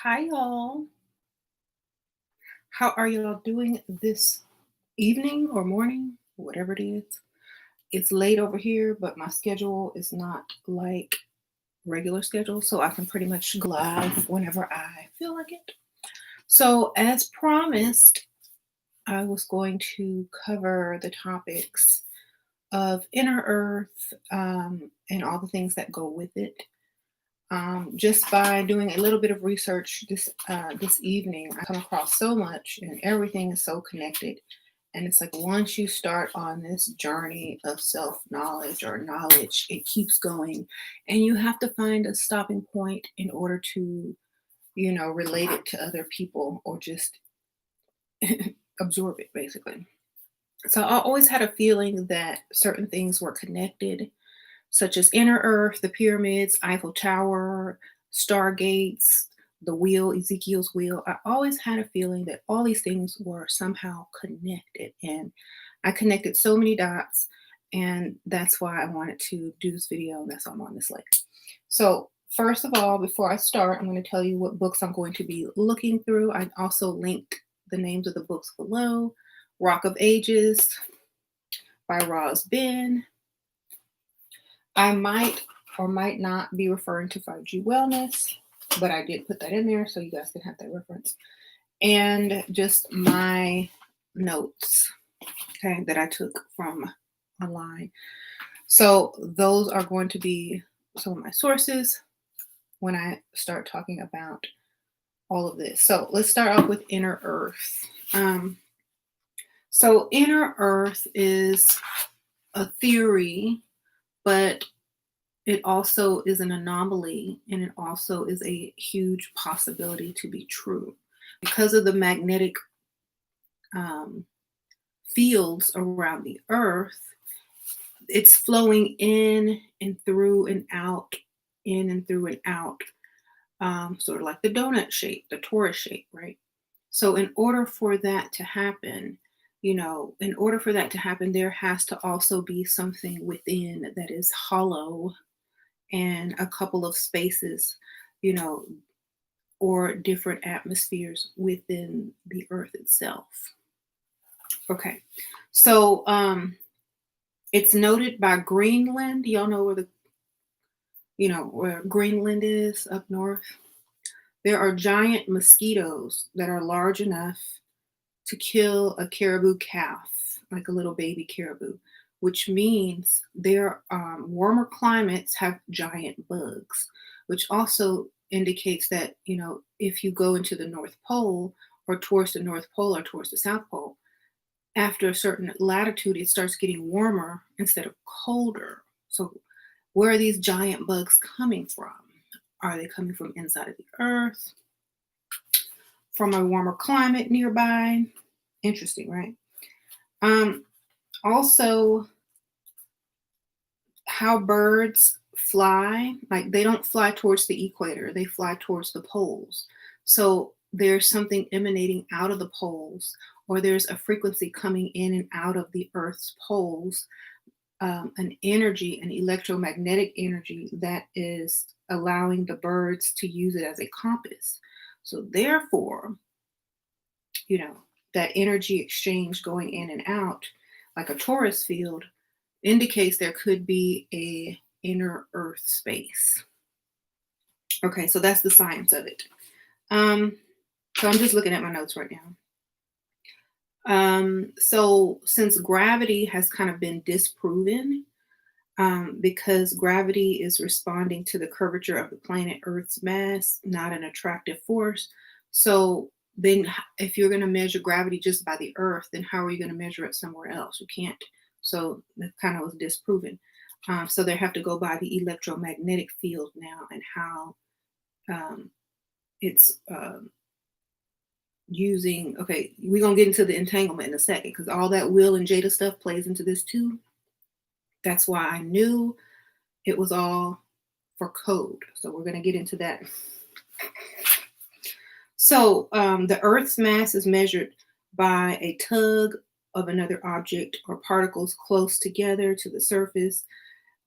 Hi, y'all. How are y'all doing this evening or morning? Whatever it is. It's late over here, but my schedule is not like regular schedule, so I can pretty much go live whenever I feel like it. So, as promised, I was going to cover the topics of inner earth and all the things that go with it. Just by doing a little bit of research this evening, I come across so much, and everything is so connected. And it's like once you start on this journey of self knowledge or knowledge, it keeps going, and you have to find a stopping point in order to, relate it to other people or just absorb it, basically. So I always had a feeling that certain things were connected, such as Inner Earth, the pyramids, Eiffel Tower, Stargates, the wheel, Ezekiel's wheel. I always had a feeling that all these things were somehow connected. And I connected so many dots. And that's why I wanted to do this video. And that's why I'm on this list. So, first of all, before I start, I'm going to tell you what books I'm going to be looking through. I also linked the names of the books below. Rock of Ages by Ras Ben. I might or might not be referring to 5G Wellness, but I did put that in there so you guys can have that reference. And just my notes, okay, that I took from online. So those are going to be some of my sources when I start talking about all of this. So let's start off with Inner Earth. So Inner Earth is a theory, but it also is an anomaly, and it also is a huge possibility to be true because of the magnetic fields around the earth. It's flowing in and through and out, in and through and out, sort of like the donut shape, the torus shape, right? So in order for that to happen, there has to also be something within that is hollow, and a couple of spaces, you know, or different atmospheres within the earth itself. Okay. So it's noted by Greenland. Y'all know where Greenland is up north. There are giant mosquitoes that are large enough to kill a caribou calf, like a little baby caribou, which means their warmer climates have giant bugs, which also indicates that, if you go into the North Pole or towards the North Pole or towards the South Pole, after a certain latitude, it starts getting warmer instead of colder. So where are these giant bugs coming from? Are they coming from inside of the earth? From a warmer climate nearby? Interesting, right? Also, how birds fly, like they don't fly towards the equator, they fly towards the poles. So there's something emanating out of the poles, or there's a frequency coming in and out of the Earth's poles, an energy, an electromagnetic energy that is allowing the birds to use it as a compass. So therefore, that energy exchange going in and out, like a torus field, indicates there could be a inner earth space. Okay, so that's the science of it. So I'm just looking at my notes right now. So since gravity has kind of been disproven, because gravity is responding to the curvature of the planet Earth's mass, not an attractive force. So then if you're going to measure gravity just by the Earth, then how are you going to measure it somewhere else? You can't. So that kind of was disproven. So they have to go by the electromagnetic field now, and how it's using. Okay, we're going to get into the entanglement in a second, because all that Will and Jada stuff plays into this too. That's why I knew it was all for code. So we're going to get into that. So the Earth's mass is measured by a tug of another object or particles close together to the surface,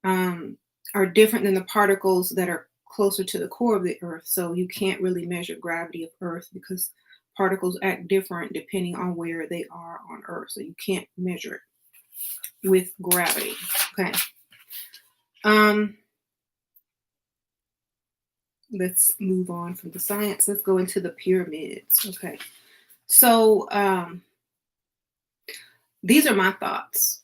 are different than the particles that are closer to the core of the earth. So you can't really measure gravity of earth because particles act different depending on where they are on earth. So you can't measure it with gravity. Okay. Um, let's move on from the science. Let's go into the pyramids. Okay. So these are my thoughts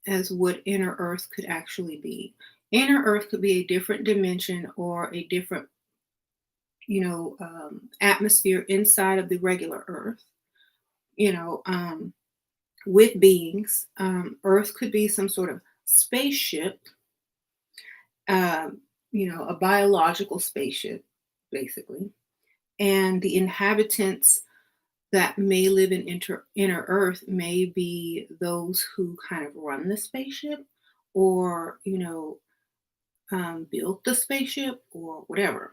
as what inner earth could actually be. Inner earth could be a different dimension or a different, atmosphere inside of the regular earth, you know, with beings. Earth could be some sort of spaceship, um, a biological spaceship, basically. And the inhabitants that may live in inner earth may be those who kind of run the spaceship or, built the spaceship or whatever.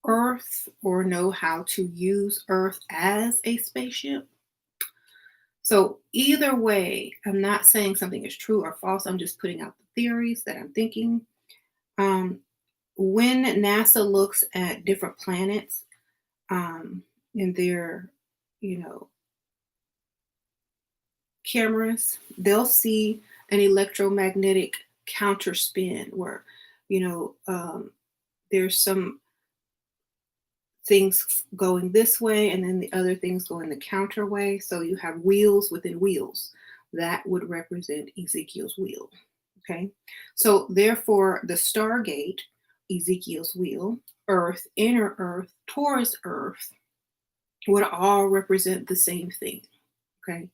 Earth or know how to use Earth as a spaceship. So, either way, I'm not saying something is true or false. I'm just putting out the theories that I'm thinking. Um, when NASA looks at different planets in their, you know, cameras, they'll see an electromagnetic counterspin where, you know, um, there's some things going this way and then the other things going the counter way. So you have wheels within wheels. That would represent Ezekiel's wheel. Okay. So therefore, the Stargate, Ezekiel's wheel, Earth, inner Earth, Taurus Earth would all represent the same thing. Okay.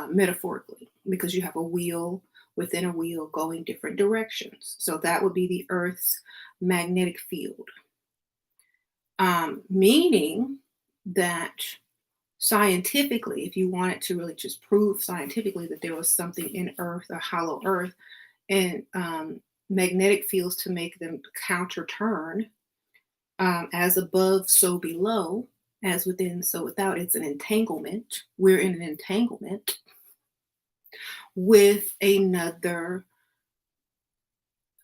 Metaphorically, because you have a wheel within a wheel going different directions. So that would be the Earth's magnetic field. Meaning that scientifically, if you wanted to really just prove scientifically that there was something in Earth, a hollow Earth, and magnetic fields to make them counter turn, as above, so below, as within, so without, it's an entanglement. We're in an entanglement with another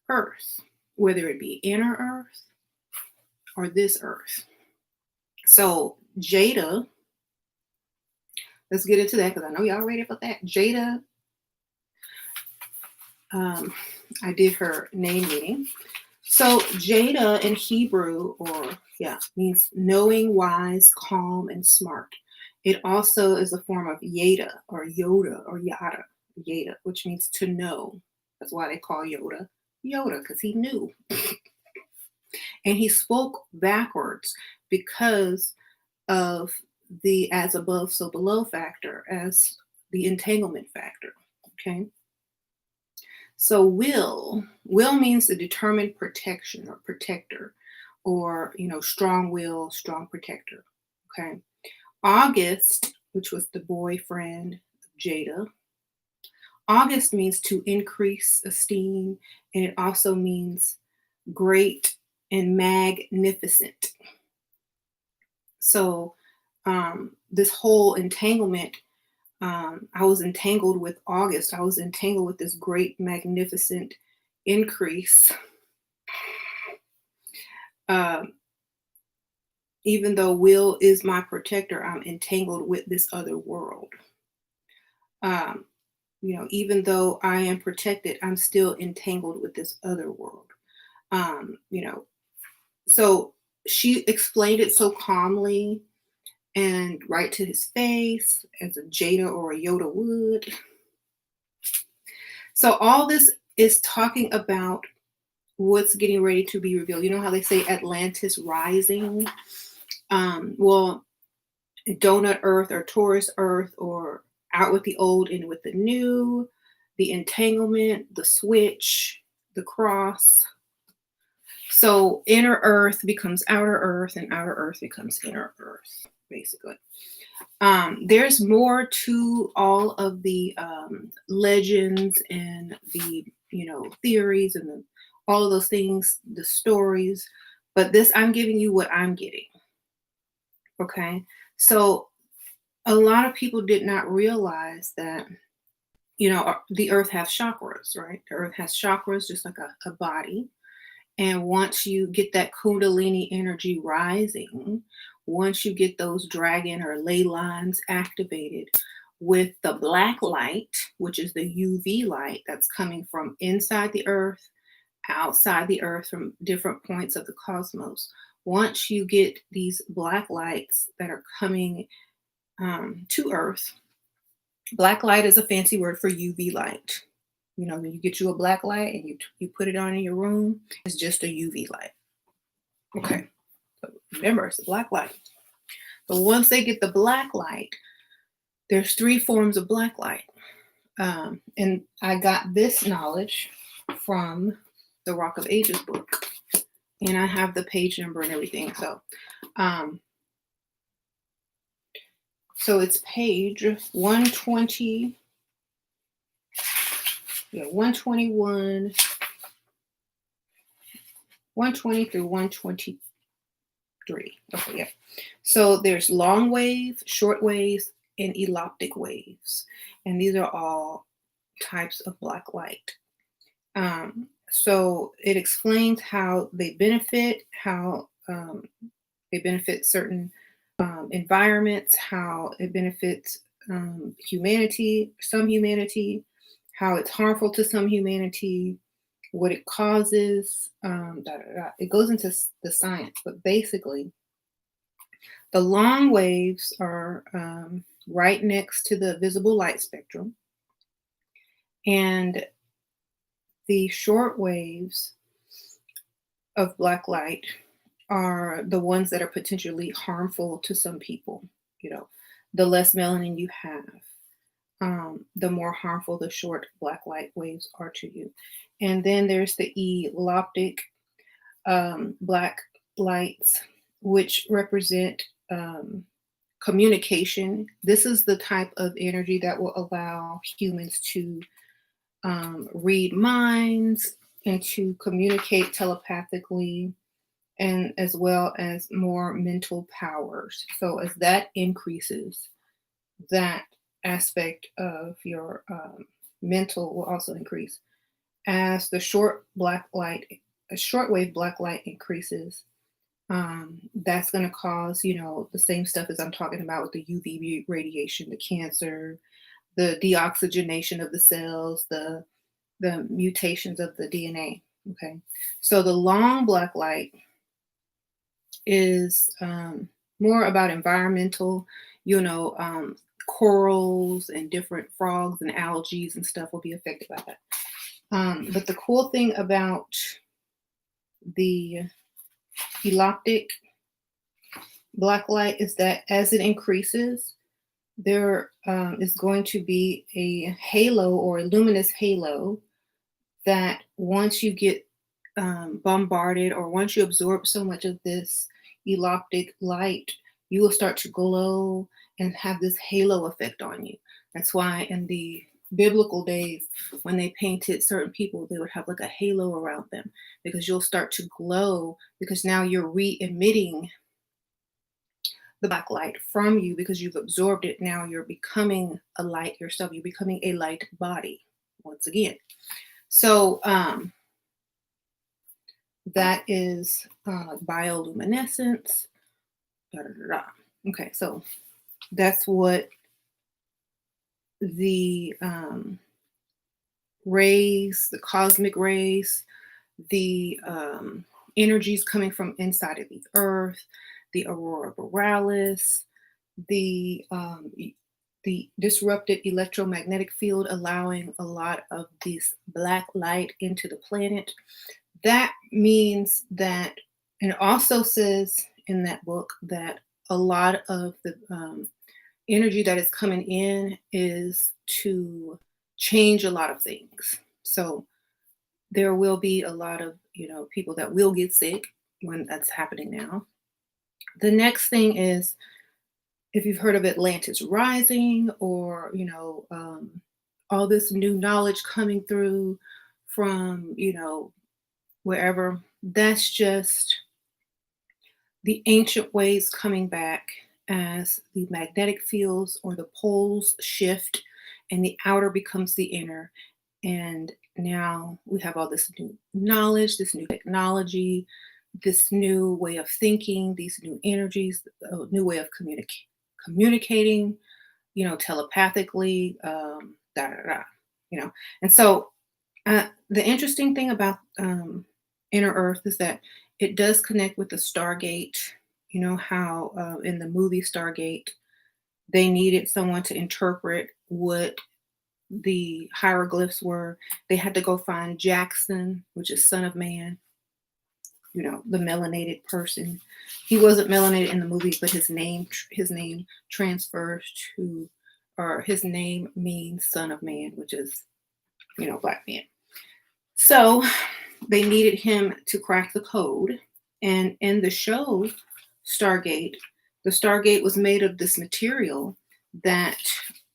Earth, whether it be inner Earth or this Earth. So, Jada, let's get into that because I know y'all ready for that. Jada, I did her name reading. So Jada in Hebrew, means knowing, wise, calm, and smart. It also is a form of Yada or Yoda or Yada, Yada, which means to know. That's why they call Yoda Yoda, because he knew. And he spoke backwards because of the as above, so below factor as the entanglement factor. Okay. So will means the determined protection or protector, or strong will, strong protector. Okay. August, which was the boyfriend of Jada. August means to increase esteem, and it also means great and magnificent. So this whole entanglement, I was entangled with August. I was entangled with this great, magnificent increase. Even though will is my protector, I'm entangled with this other world. Even though I am protected, I'm still entangled with this other world. Um, you know, so she explained it so calmly and right to his face, as a Jada or a Yoda would. So all this is talking about what's getting ready to be revealed. You know how they say Atlantis rising? Well, Donut Earth or Taurus Earth, or out with the old, in with the new, the entanglement, the switch, the cross. So inner Earth becomes outer Earth, and outer Earth becomes inner Earth, basically. There's more to all of the legends and the theories and all of those things, the stories, but this, I'm giving you what I'm getting. Okay, so a lot of people did not realize that the Earth has chakras, right? The Earth has chakras just like a body, And once you get that Kundalini energy rising, once you get those dragon or ley lines activated with the black light, which is the UV light that's coming from inside the earth, outside the earth, from different points of the cosmos. Once you get these black lights that are coming to earth, black light is a fancy word for UV light. You know, when you get you a black light and you put it on in your room, it's just a UV light. Okay. So remember, it's a black light. But once they get the black light, there's three forms of black light. And I got this knowledge from the Rock of Ages book. And I have the page number and everything. So it's page 120. Yeah, 121, 120 through 123. Okay, yeah. So there's long waves, short waves, and eloptic waves. And these are all types of black light. So it explains how they benefit, how they benefit certain environments, how it benefits humanity, some humanity, how it's harmful to some humanity, what it causes. It goes into the science, but basically, the long waves are right next to the visible light spectrum, and the short waves of black light are the ones that are potentially harmful to some people. You know, the less melanin you have, the more harmful the short black light waves are to you. And then there's the eloptic black lights, which represent communication. This is the type of energy that will allow humans to read minds and to communicate telepathically, and as well as more mental powers. So as that increases, that aspect of your mental will also increase. As the shortwave black light increases, that's going to cause, you know, the same stuff as I'm talking about with the UV radiation, the cancer, the deoxygenation of the cells, the mutations of the DNA. Okay, so the long black light is more about environmental, you know, corals and different frogs and algae and stuff will be affected by that. But the cool thing about the eloptic black light is that as it increases, there is going to be a halo or a luminous halo that once you get bombarded, or once you absorb so much of this eloptic light, you will start to glow and have this halo effect on you. That's why in the biblical days, when they painted certain people, they would have like a halo around them, because you'll start to glow, because now you're re-emitting the black light from you because you've absorbed it. Now you're becoming a light yourself. You're becoming a light body once again. So that is bioluminescence. Da, da, da, da. Okay, so that's what the rays, the cosmic rays, the energies coming from inside of the earth, the aurora borealis, the disrupted electromagnetic field allowing a lot of this black light into the planet. That means that, and it also says in that book that a lot of the energy that is coming in is to change a lot of things. So there will be a lot of, you know, people that will get sick when that's happening now. The next thing is, if you've heard of Atlantis rising, or, you know, all this new knowledge coming through from, you know, wherever, that's just the ancient ways coming back as the magnetic fields or the poles shift and the outer becomes the inner. And now we have all this new knowledge, this new technology, this new way of thinking, these new energies, a new way of communicating, telepathically, da da da, you know. And so the interesting thing about Inner Earth is that it does connect with the Stargate. You know how in the movie Stargate, they needed someone to interpret what the hieroglyphs were. They had to go find Jackson, which is son of man, the melanated person. He wasn't melanated in the movie, but his name transfers to, or his name means son of man, which is, black man. So they needed him to crack the code. And in the show Stargate, the Stargate was made of this material that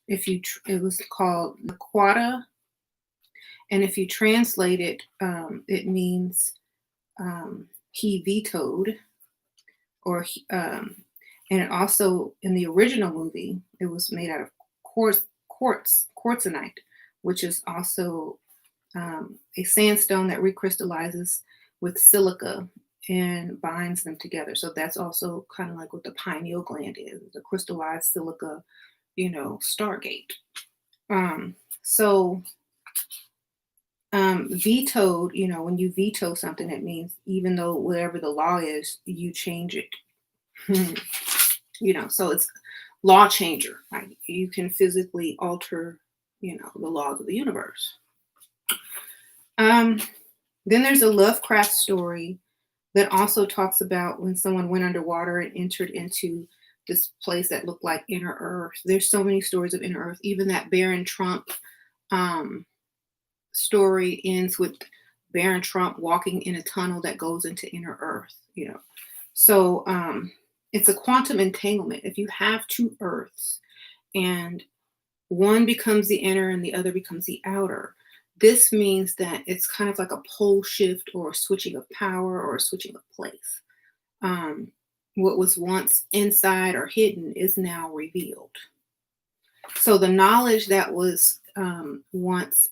it was called Naquata. And if you translate it, it means he vetoed, and it also, in the original movie, it was made out of quartzite, which is also a sandstone that recrystallizes with silica and binds them together. So that's also kind of like what the pineal gland is, the crystallized silica, Stargate. So vetoed, when you veto something, it means even though whatever the law is, you change it. So it's law changer. Like you can physically alter, the laws of the universe. Then there's a Lovecraft story that also talks about when someone went underwater and entered into this place that looked like Inner Earth. There's so many stories of Inner Earth. Even that Baron Trump story ends with Baron Trump walking in a tunnel that goes into Inner Earth. So it's a quantum entanglement. If you have two Earths and one becomes the inner and the other becomes the outer, this means that it's kind of like a pole shift or a switching of power or a switching of place. What was once inside or hidden is now revealed. So the knowledge that was once,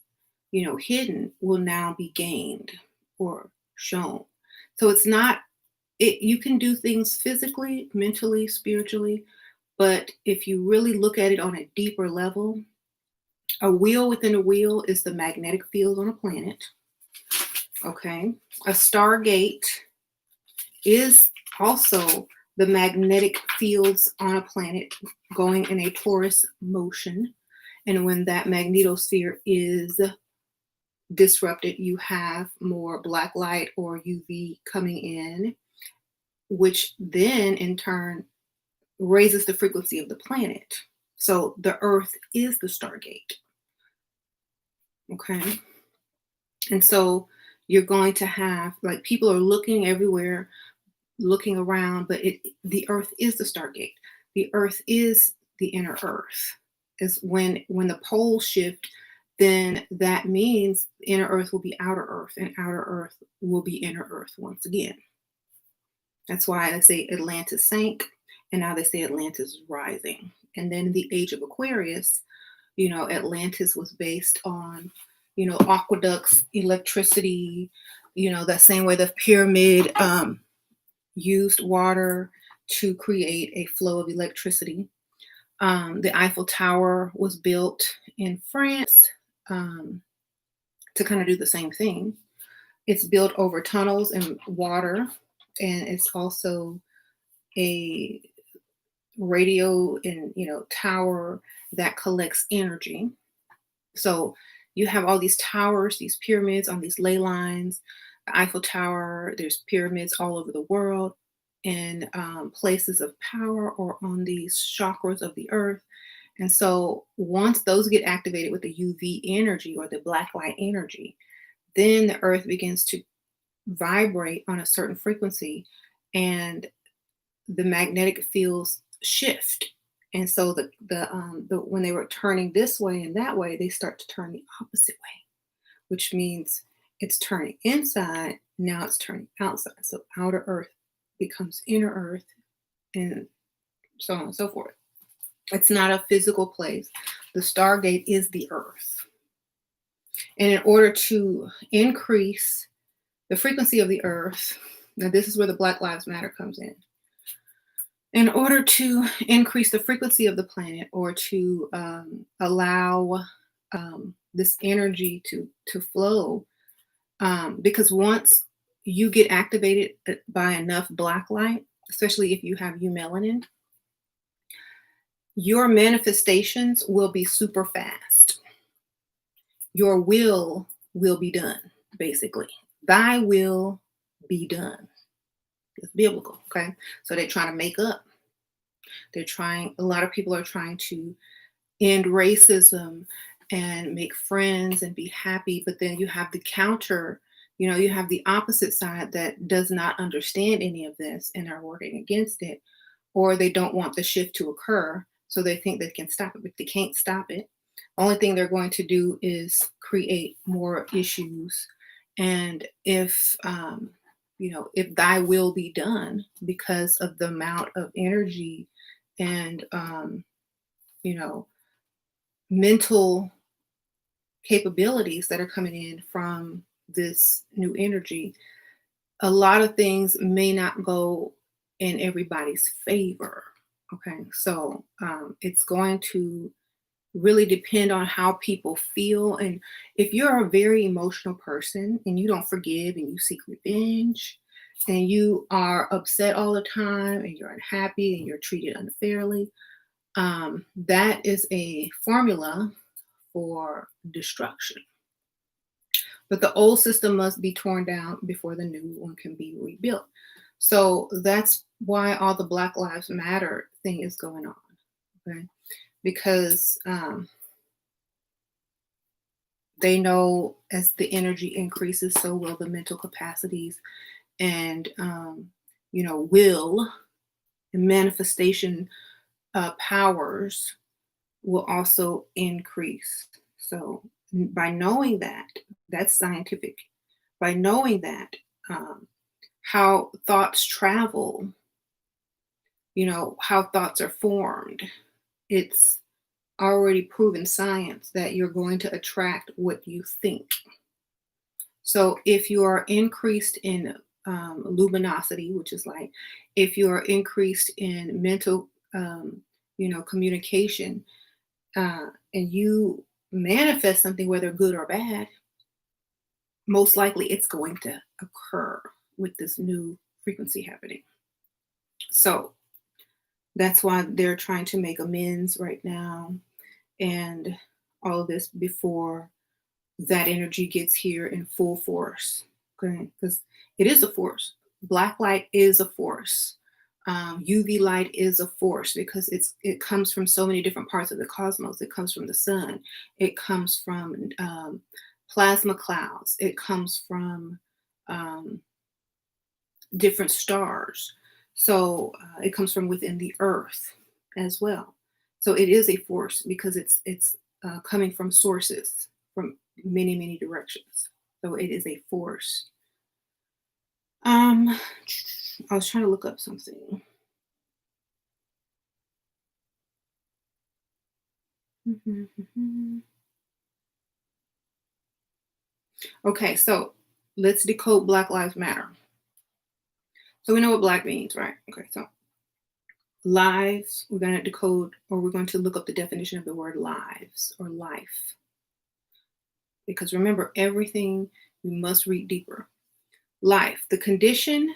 hidden will now be gained or shown. So it's not, you can do things physically, mentally, spiritually, but if you really look at it on a deeper level, a wheel within a wheel is the magnetic field on a planet. Okay. A stargate is also the magnetic fields on a planet going in a torus motion. And when that magnetosphere is disrupted, you have more black light or UV coming in, which then in turn raises the frequency of the planet. So the Earth is the Stargate. Okay. And so you're going to have, like, people are looking everywhere, looking around, but the Earth is the Stargate. The Earth is the Inner Earth. Is when the poles shift, then that means Inner Earth will be Outer Earth, and Outer Earth will be Inner Earth once again. That's why they say Atlantis sank, and now they say Atlantis is rising. And then in the age of Aquarius, Atlantis was based on, aqueducts, electricity, that same way the pyramid used water to create a flow of electricity. The Eiffel Tower was built in France to kind of do the same thing. It's built over tunnels and water, and it's also a radio and tower that collects energy. So you have all these towers, these pyramids on these ley lines, the Eiffel Tower. There's pyramids all over the world in places of power or on these chakras of the earth. And so once those get activated with the UV energy or the black light energy, then the earth begins to vibrate on a certain frequency, and the magnetic fields shift. And so the when they were turning this way and that way, they start to turn the opposite way, which means it's turning inside. Now it's turning outside. So outer earth becomes inner earth, and so on and so forth. It's not a physical place. The Stargate is the earth. And in order to increase the frequency of the earth, now this is where the Black Lives Matter comes in order to increase the frequency of the planet or to allow this energy to flow, because once you get activated by enough black light, especially if you have melanin, your manifestations will be super fast. Your will be done, basically. Thy will be done. It's biblical, okay? So they're trying to make up. A lot of people are trying to end racism and make friends and be happy, but then you have the counter, you have the opposite side that does not understand any of this and are working against it, or they don't want the shift to occur, so they think they can stop it, but they can't stop it. Only thing they're going to do is create more issues. And if thy will be done, because of the amount of energy and you know mental capabilities that are coming in from this new energy, a lot of things may not go in everybody's favor. Okay, so it's going to really depend on how people feel. And if you're a very emotional person and you don't forgive and you seek revenge and you are upset all the time and you're unhappy and you're treated unfairly, that is a formula for destruction. But the old system must be torn down before the new one can be rebuilt. So that's why all the Black Lives Matter thing is going on. Okay, because they know as the energy increases, so will the mental capacities and will and manifestation powers will also increase. So by knowing that, that's scientific. By knowing that, how thoughts travel, how thoughts are formed, it's already proven science that you're going to attract what you think. So if you are increased in luminosity, which is like if you are increased in mental, communication, and you manifest something, whether good or bad, most likely it's going to occur with this new frequency happening. So that's why they're trying to make amends right now and all of this before that energy gets here in full force. Okay, because it is a force. Black light is a force. UV light is a force because it comes from so many different parts of the cosmos. It comes from the sun. It comes from plasma clouds. It comes from different stars. So it comes from within the earth as well. So it is a force because it's coming from sources from many directions. So it is a force. I was trying to look up something. Okay, so let's decode Black Lives Matter. So we know what black means, right? Okay, so lives, we're going to decode, or we're going to look up the definition of the word lives or life. Because remember, everything, we must read deeper. Life, the condition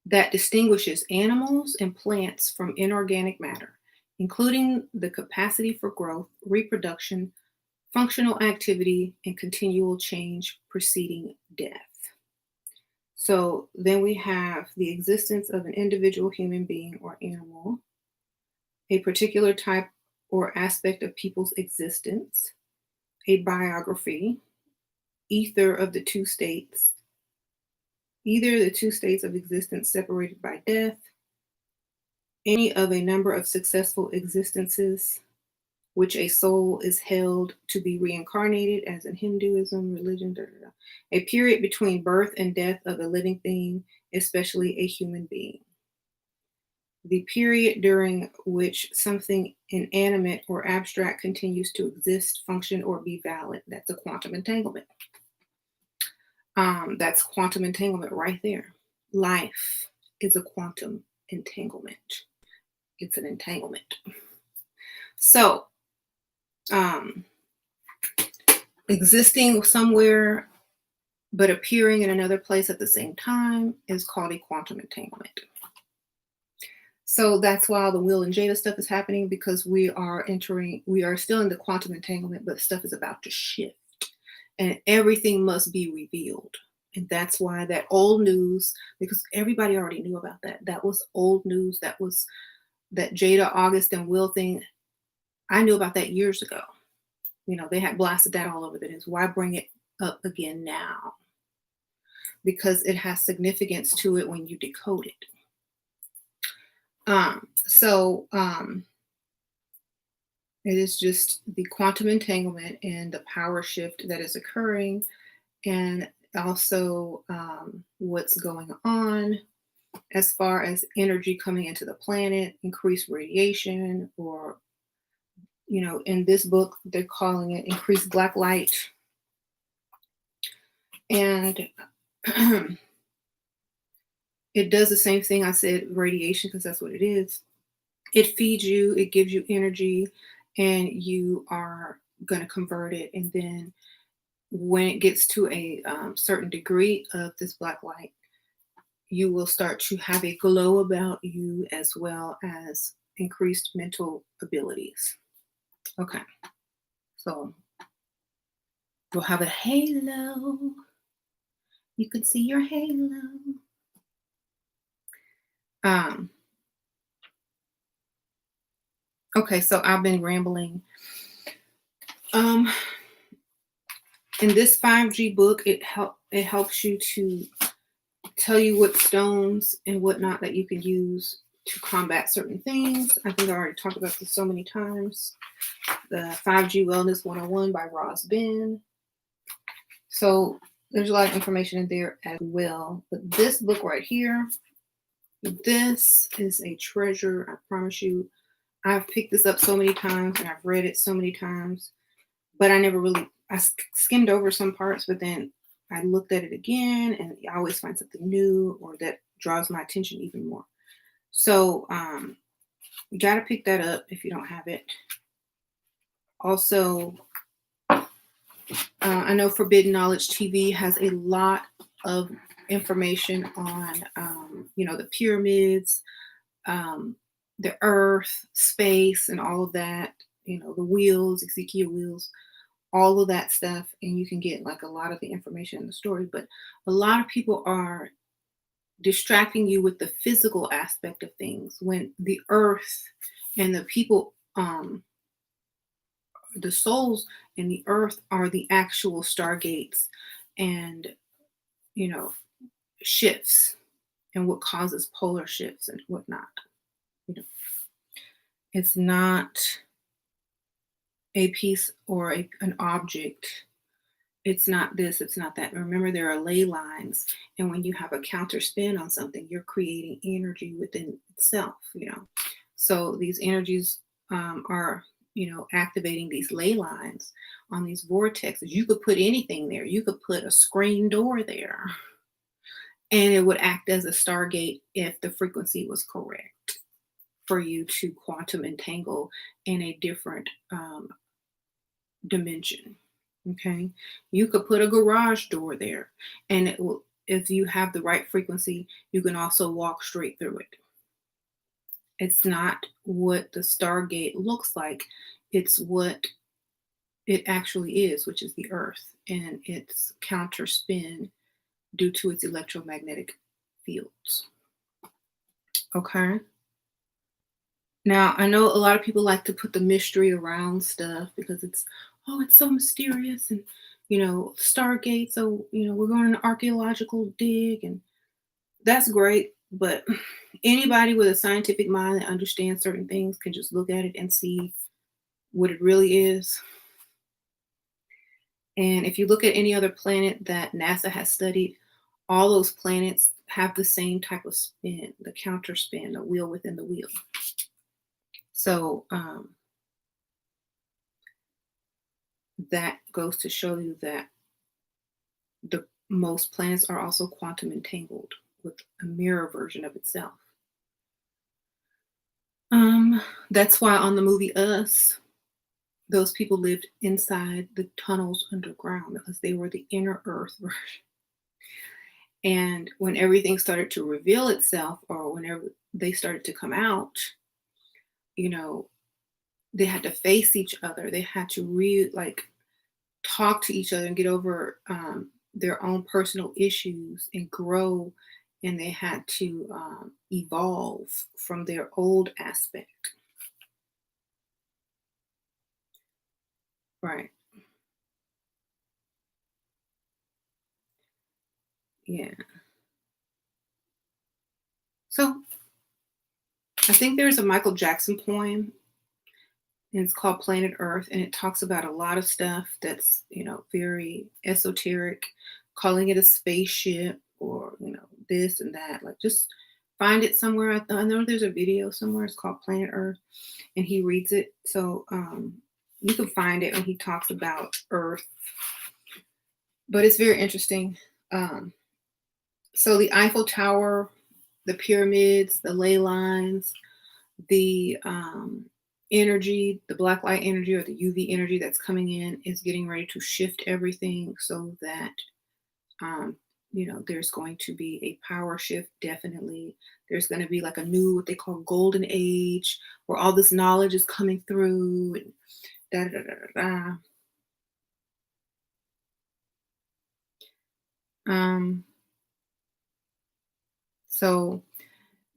that distinguishes animals and plants from inorganic matter, including the capacity for growth, reproduction, functional activity, and continual change preceding death. So then we have the existence of an individual human being or animal, a particular type or aspect of people's existence, a biography, either the two states of existence separated by death, any of a number of successful existences which a soul is held to be reincarnated, as in Hinduism, religion, a period between birth and death of a living thing, especially a human being. the period during which something inanimate or abstract continues to exist, function, or be valid. That's a quantum entanglement. That's quantum entanglement right there. Life is a quantum entanglement. It's an entanglement. So, um, existing somewhere but appearing in another place at the same time is called a quantum entanglement. So that's why the Will and Jada stuff is happening, because we are still in the quantum entanglement, but stuff is about to shift and everything must be revealed. And that's why that old news, because everybody already knew about that. That was old news. That was that Jada, August, and Will thing. I knew about that years ago. They had blasted that all over the news. Why bring it up again now? Because it has significance to it when you decode it. It is just the quantum entanglement and the power shift that is occurring, and also what's going on as far as energy coming into the planet, increased radiation, or, in this book, they're calling it increased black light. And it does the same thing. I said radiation because that's what it is. It feeds you, it gives you energy, and you are going to convert it. And then when it gets to a certain degree of this black light, you will start to have a glow about you, as well as increased mental abilities. Okay. So you'll have a halo. You can see your halo. Okay, so I've been rambling. In this 5G book, it helps you to tell you what stones and whatnot that you can use to combat certain things. I think I already talked about this so many times. The 5G Wellness 101 by Ras Ben. So there's a lot of information in there as well. But this book right here, this is a treasure, I promise you. I've picked this up so many times and I've read it so many times, but I skimmed over some parts, but then I looked at it again and I always find something new or that draws my attention even more. So you got to pick that up if you don't have it. Also, I know Forbidden Knowledge TV has a lot of information on, the pyramids, the earth, space, and all of that, the wheels, Ezekiel wheels, all of that stuff. And you can get like a lot of the information in the story, but a lot of people are distracting you with the physical aspect of things when the earth and the people, the souls in the earth are the actual stargates and, shifts and what causes polar shifts and whatnot. It's not a piece or an object. It's not this, it's not that. Remember, there are ley lines. And when you have a counter spin on something, you're creating energy within itself, So these energies are, activating these ley lines on these vortexes. You could put anything there. You could put a screen door there. And it would act as a stargate if the frequency was correct for you to quantum entangle in a different dimension. Okay. You could put a garage door there, and it will, if you have the right frequency, you can also walk straight through it. It's not what the Stargate looks like. It's what it actually is, which is the Earth and its counter spin due to its electromagnetic fields. Okay. Now, I know a lot of people like to put the mystery around stuff because it's so mysterious and, Stargate. So, we're going on an archaeological dig and that's great. But anybody with a scientific mind that understands certain things can just look at it and see what it really is. And if you look at any other planet that NASA has studied, all those planets have the same type of spin, the counter spin, the wheel within the wheel. So that goes to show you that the most planets are also quantum entangled with a mirror version of itself. Um, that's why on the movie Us, those people lived inside the tunnels underground because they were the inner Earth version. And when everything started to reveal itself, or whenever they started to come out, you know, they had to face each other. They had to talk to each other and get over their own personal issues and grow. And they had to evolve from their old aspect. Right. Yeah. So I think there's a Michael Jackson poem, and it's called Planet Earth, and it talks about a lot of stuff that's, very esoteric, calling it a spaceship, or, this and that. Like, just find it somewhere. I know there's a video somewhere. It's called Planet Earth, and he reads it. So you can find it when he talks about Earth, but it's very interesting. Um, so the Eiffel Tower, the pyramids, the ley lines, the energy, the black light energy or the UV energy that's coming in is getting ready to shift everything so that, um, there's going to be a power shift. Definitely. There's going to be like a new, what they call golden age, where all this knowledge is coming through and da da da da da. Um, so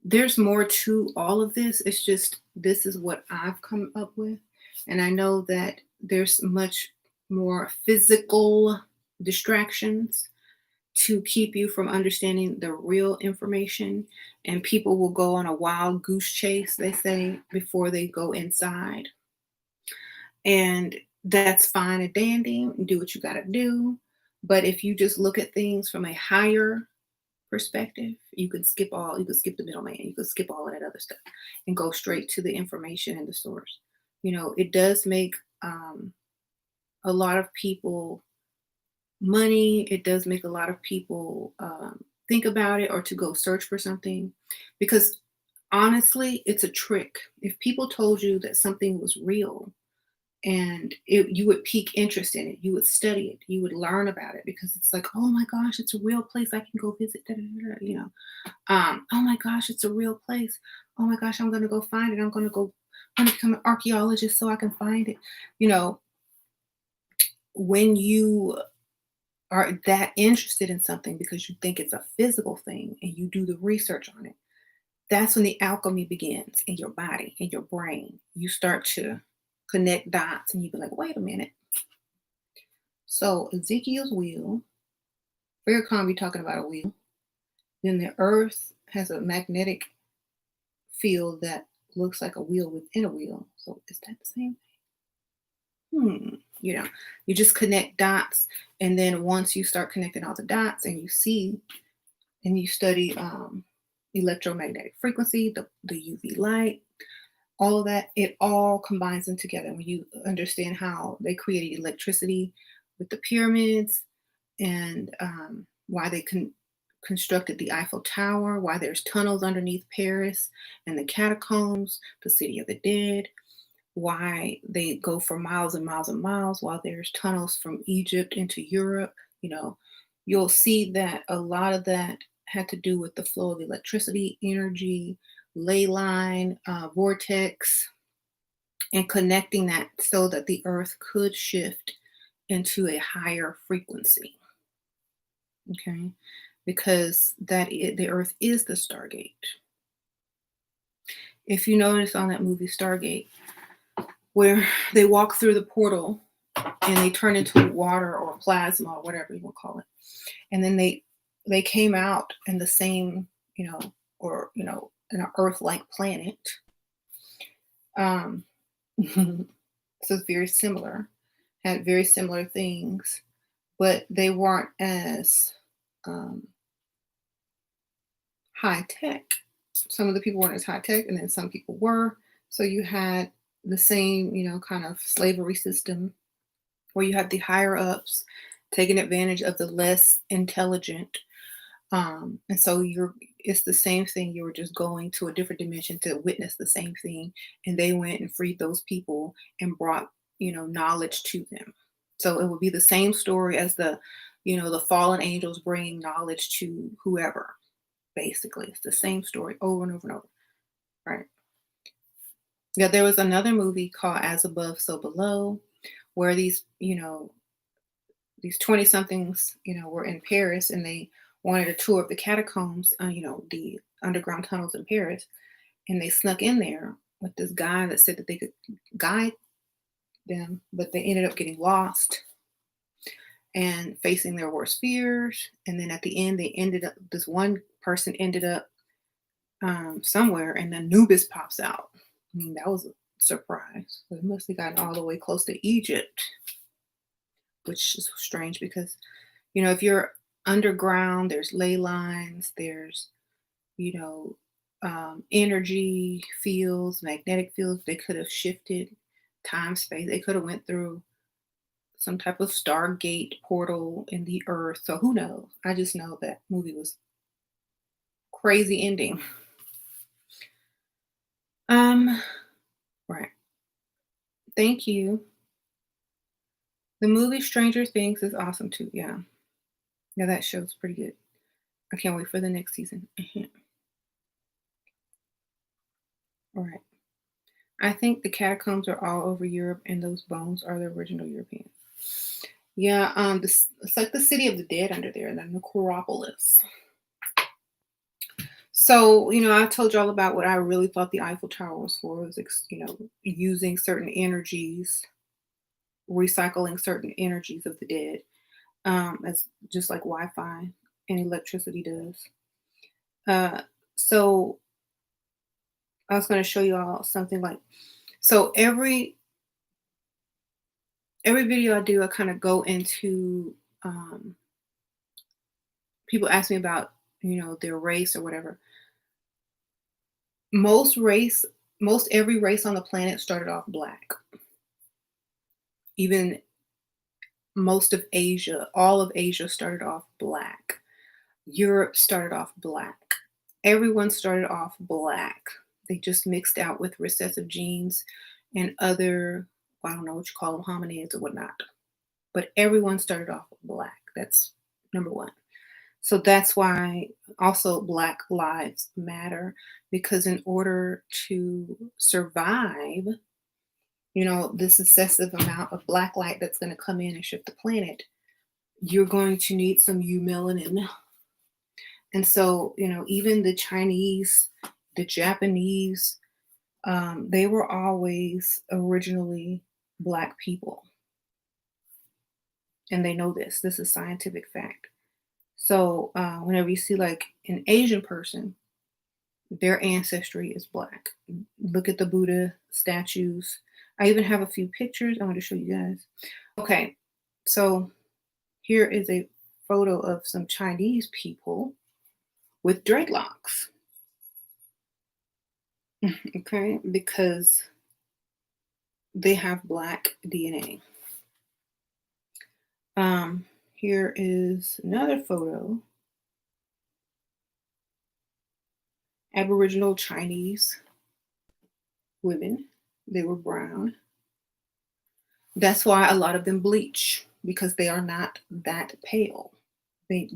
there's more to all of this. It's just this is what I've come up with. And I know that there's much more physical distractions to keep you from understanding the real information. And people will go on a wild goose chase, they say, before they go inside. And that's fine and dandy. Do what you got to do. But if you just look at things from a higher perspective, you could skip the middleman, you could skip all of that other stuff and go straight to the information and the source. It does make a lot of people money. It does make a lot of people think about it or to go search for something because honestly, it's a trick. If people told you that something was real and you would pique interest in it, you would study it, you would learn about it because it's like, oh my gosh, it's a real place I can go visit. Da, da, da, da, oh my gosh, it's a real place. Oh my gosh, I'm gonna go find it. I'm gonna become an archaeologist so I can find it. You know, when you are that interested in something because you think it's a physical thing and you do the research on it, that's when the alchemy begins in your body, in your brain. You start to connect dots and you be like, wait a minute. So Ezekiel's wheel, very calm, you're talking about a wheel. Then the earth has a magnetic field that looks like a wheel within a wheel. So is that the same? You know, you just connect dots. And then once you start connecting all the dots and you see and you study electromagnetic frequency, the UV light, all of that, it all combines in together. When you understand how they created electricity with the pyramids and why they constructed the Eiffel Tower, why there's tunnels underneath Paris and the catacombs, the city of the dead, why they go for miles and miles and miles while there's tunnels from Egypt into Europe. You'll see that a lot of that had to do with the flow of electricity, energy, ley line, vortex, and connecting that so that the earth could shift into a higher frequency. Okay, because the earth is the Stargate. If you notice on that movie Stargate, where they walk through the portal and they turn into water or plasma or whatever you want to call it, and then they came out in the same, in an Earth-like planet. Um, so it's very similar, had very similar things, but they weren't as high tech. Some of the people weren't as high tech, and then some people were. So you had the same, kind of slavery system where you had the higher ups taking advantage of the less intelligent. And so it's the same thing. You were just going to a different dimension to witness the same thing. And they went and freed those people and brought, knowledge to them. So it would be the same story as the fallen angels bringing knowledge to whoever. Basically, it's the same story over and over and over. Right. Yeah, there was another movie called As Above, So Below, where these 20 somethings, were in Paris and they wanted a tour of the catacombs, the underground tunnels in Paris. And they snuck in there with this guy that said that they could guide them, but they ended up getting lost and facing their worst fears. And then at the end, this one person ended up somewhere, and Anubis pops out. I mean, that was a surprise. So it must have gotten all the way close to Egypt, which is strange because, if you're underground, there's ley lines, there's, you know, energy fields, magnetic fields. They could have shifted time, space. They could have went through some type of Stargate portal in the earth. So who knows? I just know that movie was crazy ending. Right. Thank you. The movie Stranger Things is awesome too. Yeah. Yeah, that show's pretty good. I can't wait for the next season. All right. I think the catacombs are all over Europe and those bones are the original Europeans. Yeah, it's like the city of the dead under there, the necropolis. So, I told y'all about what I really thought the Eiffel Tower was for, was, using certain energies, recycling certain energies of the dead, as just like Wi-Fi and electricity does. Uh, so I was going to show you all something like, so every video I do, I kind of go into, people ask me about, their race or whatever. Most race, most every race on the planet started off black. Even most of Asia, all of Asia started off black. Europe started off black. Everyone started off black. They just mixed out with recessive genes and other, I don't know what you call them, hominids or whatnot. But everyone started off black. That's number one. So that's why also Black Lives Matter, because in order to survive, this excessive amount of black light that's going to come in and shift the planet, you're going to need some melanin. And so, even the Chinese, the Japanese, they were always originally black people. And they know this. This is scientific fact. So whenever you see like an Asian person, their ancestry is black. Look at the Buddha statues. I even have a few pictures I want to show you guys. Okay, so here is a photo of some Chinese people with dreadlocks. Okay, because they have black DNA. Here is another photo. Aboriginal Chinese women. They were brown. That's why a lot of them bleach, because they are not that pale. They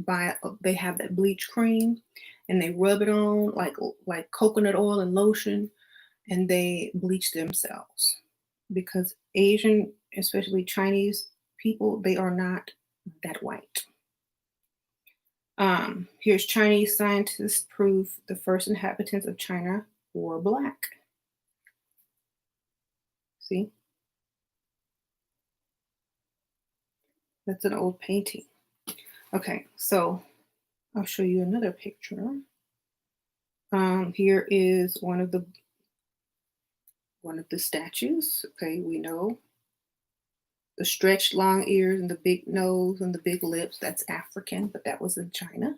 have that bleach cream and they rub it on like coconut oil and lotion, and they bleach themselves, because Asian, especially Chinese people, they are not that white. Here's Chinese scientists prove the first inhabitants of China were black. See? That's an old painting. Okay, so I'll show you another picture. Here is one of the statues. Okay, we know the stretched long ears and the big nose and the big lips. That's African, but that was in China.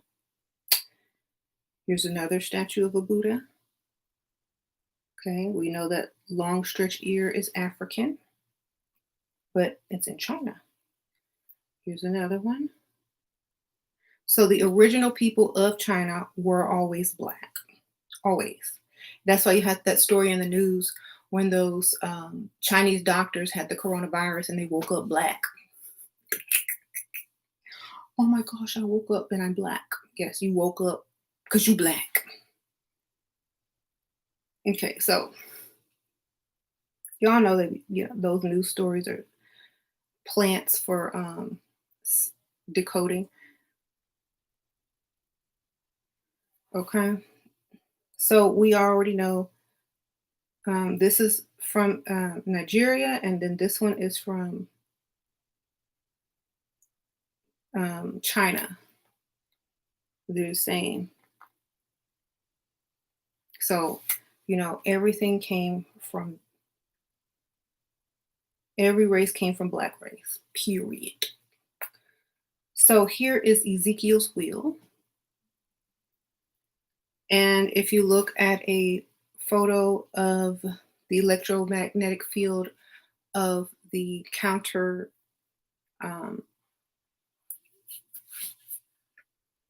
Here's another statue of a Buddha. Okay, we know that long stretched ear is African, but it's in China. Here's another one. So the original people of China were always black, always. That's why you had that story in the news when those Chinese doctors had the coronavirus and they woke up black. Oh my gosh, I woke up and I'm black. Yes, you woke up because you black. Okay, so y'all know that those news stories are plants for decoding. Okay, so we already know this is from Nigeria, and then this one is from China. They're the same. So, everything came from, every race came from black race, period. So here is Ezekiel's wheel. And if you look at a photo of the electromagnetic field of the counter um,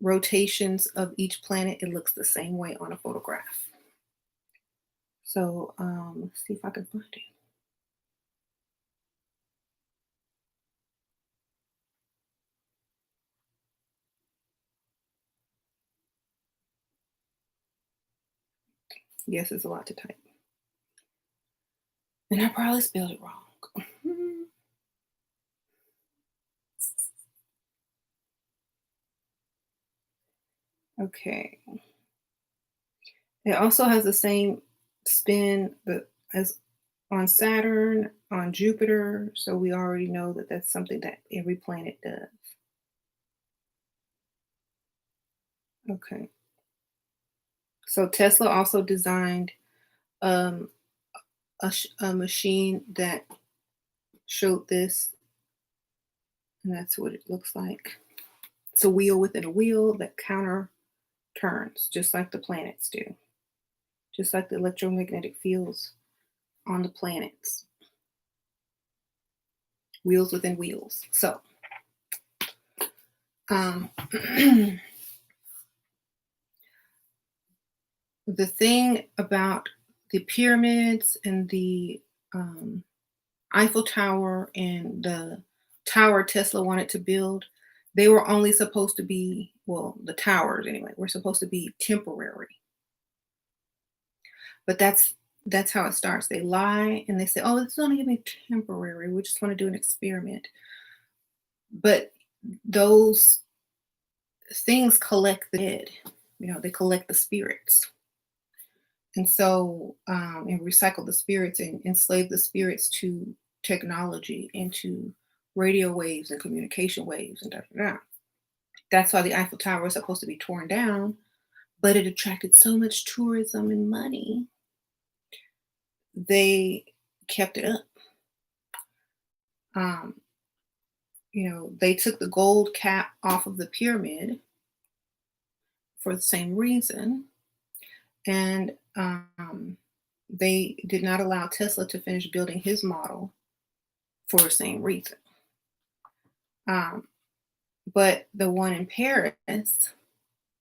rotations of each planet, it looks the same way on a photograph. So let's see if I can find it. Yes, it's a lot to type. And I probably spelled it wrong. Okay. It also has the same spin as on Saturn, on Jupiter. So we already know that that's something that every planet does. Okay. So Tesla also designed um, a machine that showed this, and that's what it looks like. It's a wheel within a wheel that counter turns, just like the planets do, just like the electromagnetic fields on the planets. Wheels within wheels. So, the thing about the pyramids and the Eiffel Tower and the tower Tesla wanted to build, they were only supposed to be, well, the towers anyway, were supposed to be temporary. But that's how it starts. They lie and they say, "Oh, it's only gonna be temporary. We just want to do an experiment." But those things collect the dead. They collect the spirits. And so, and recycle the spirits and enslave the spirits to technology and to radio waves and communication waves and da, da, da. That's why the Eiffel Tower was supposed to be torn down, but it attracted so much tourism and money, they kept it up. Um, they took the gold cap off of the pyramid for the same reason, and they did not allow Tesla to finish building his model for the same reason. But the one in Paris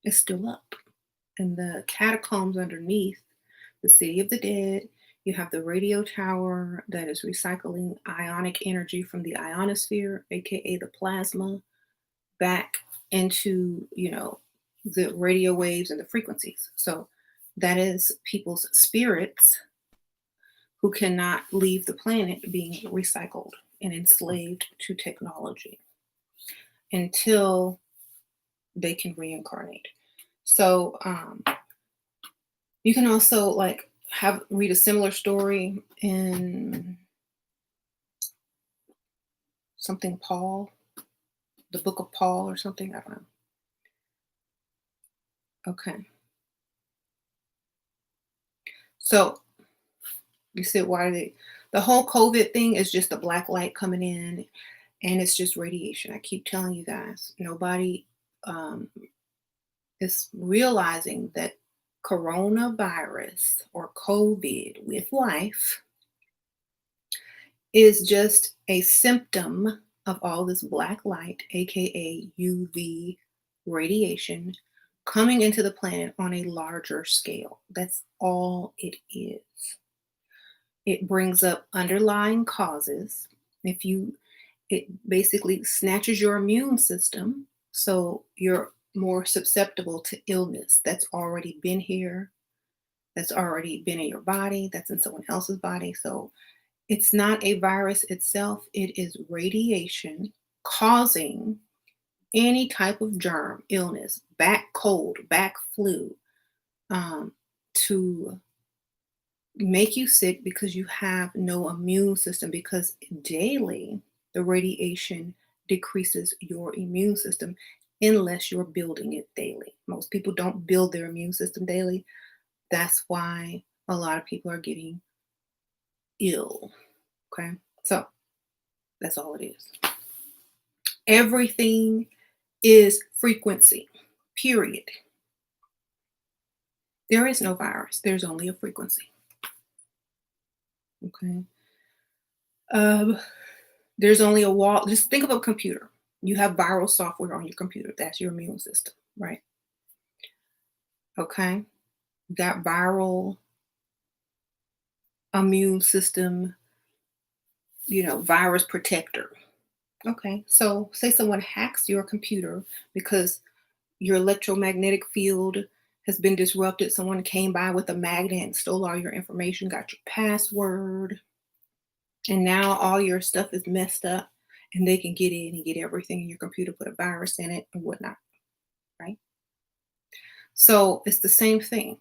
is still up. In the catacombs underneath the city of the dead, you have the radio tower that is recycling ionic energy from the ionosphere, aka the plasma, back into, the radio waves and the frequencies. So that is people's spirits who cannot leave the planet being recycled and enslaved to technology until they can reincarnate. So you can also read a similar story in something Paul, the book of Paul or something. I don't know. Okay. So you said the whole COVID thing is just a black light coming in and it's just radiation. I keep telling you guys, nobody It's realizing that coronavirus or COVID with life is just a symptom of all this black light, aka UV radiation, coming into the planet on a larger scale. That's all it is. It brings up underlying causes. If you it basically snatches your immune system, so you're more susceptible to illness that's already been here, that's already been in your body, that's in someone else's body. So it's not a virus itself, it is radiation causing any type of germ, illness, back cold, back flu, to make you sick because you have no immune system, because daily the radiation decreases your immune system unless you're building it daily. Most people don't build their immune system daily. That's why a lot of people are getting ill. Okay. So that's all it is. Everything is frequency, period. There is no virus, there's only a frequency. Okay. Um, there's only a wall. Just think of a computer. You have viral software on your computer. That's your immune system, right? Okay. That viral immune system, virus protector. Okay. So say someone hacks your computer because your electromagnetic field has been disrupted. Someone came by with a magnet and stole all your information, got your password, and now all your stuff is messed up and they can get in and get everything in your computer, put a virus in it and whatnot, right? So it's the same thing.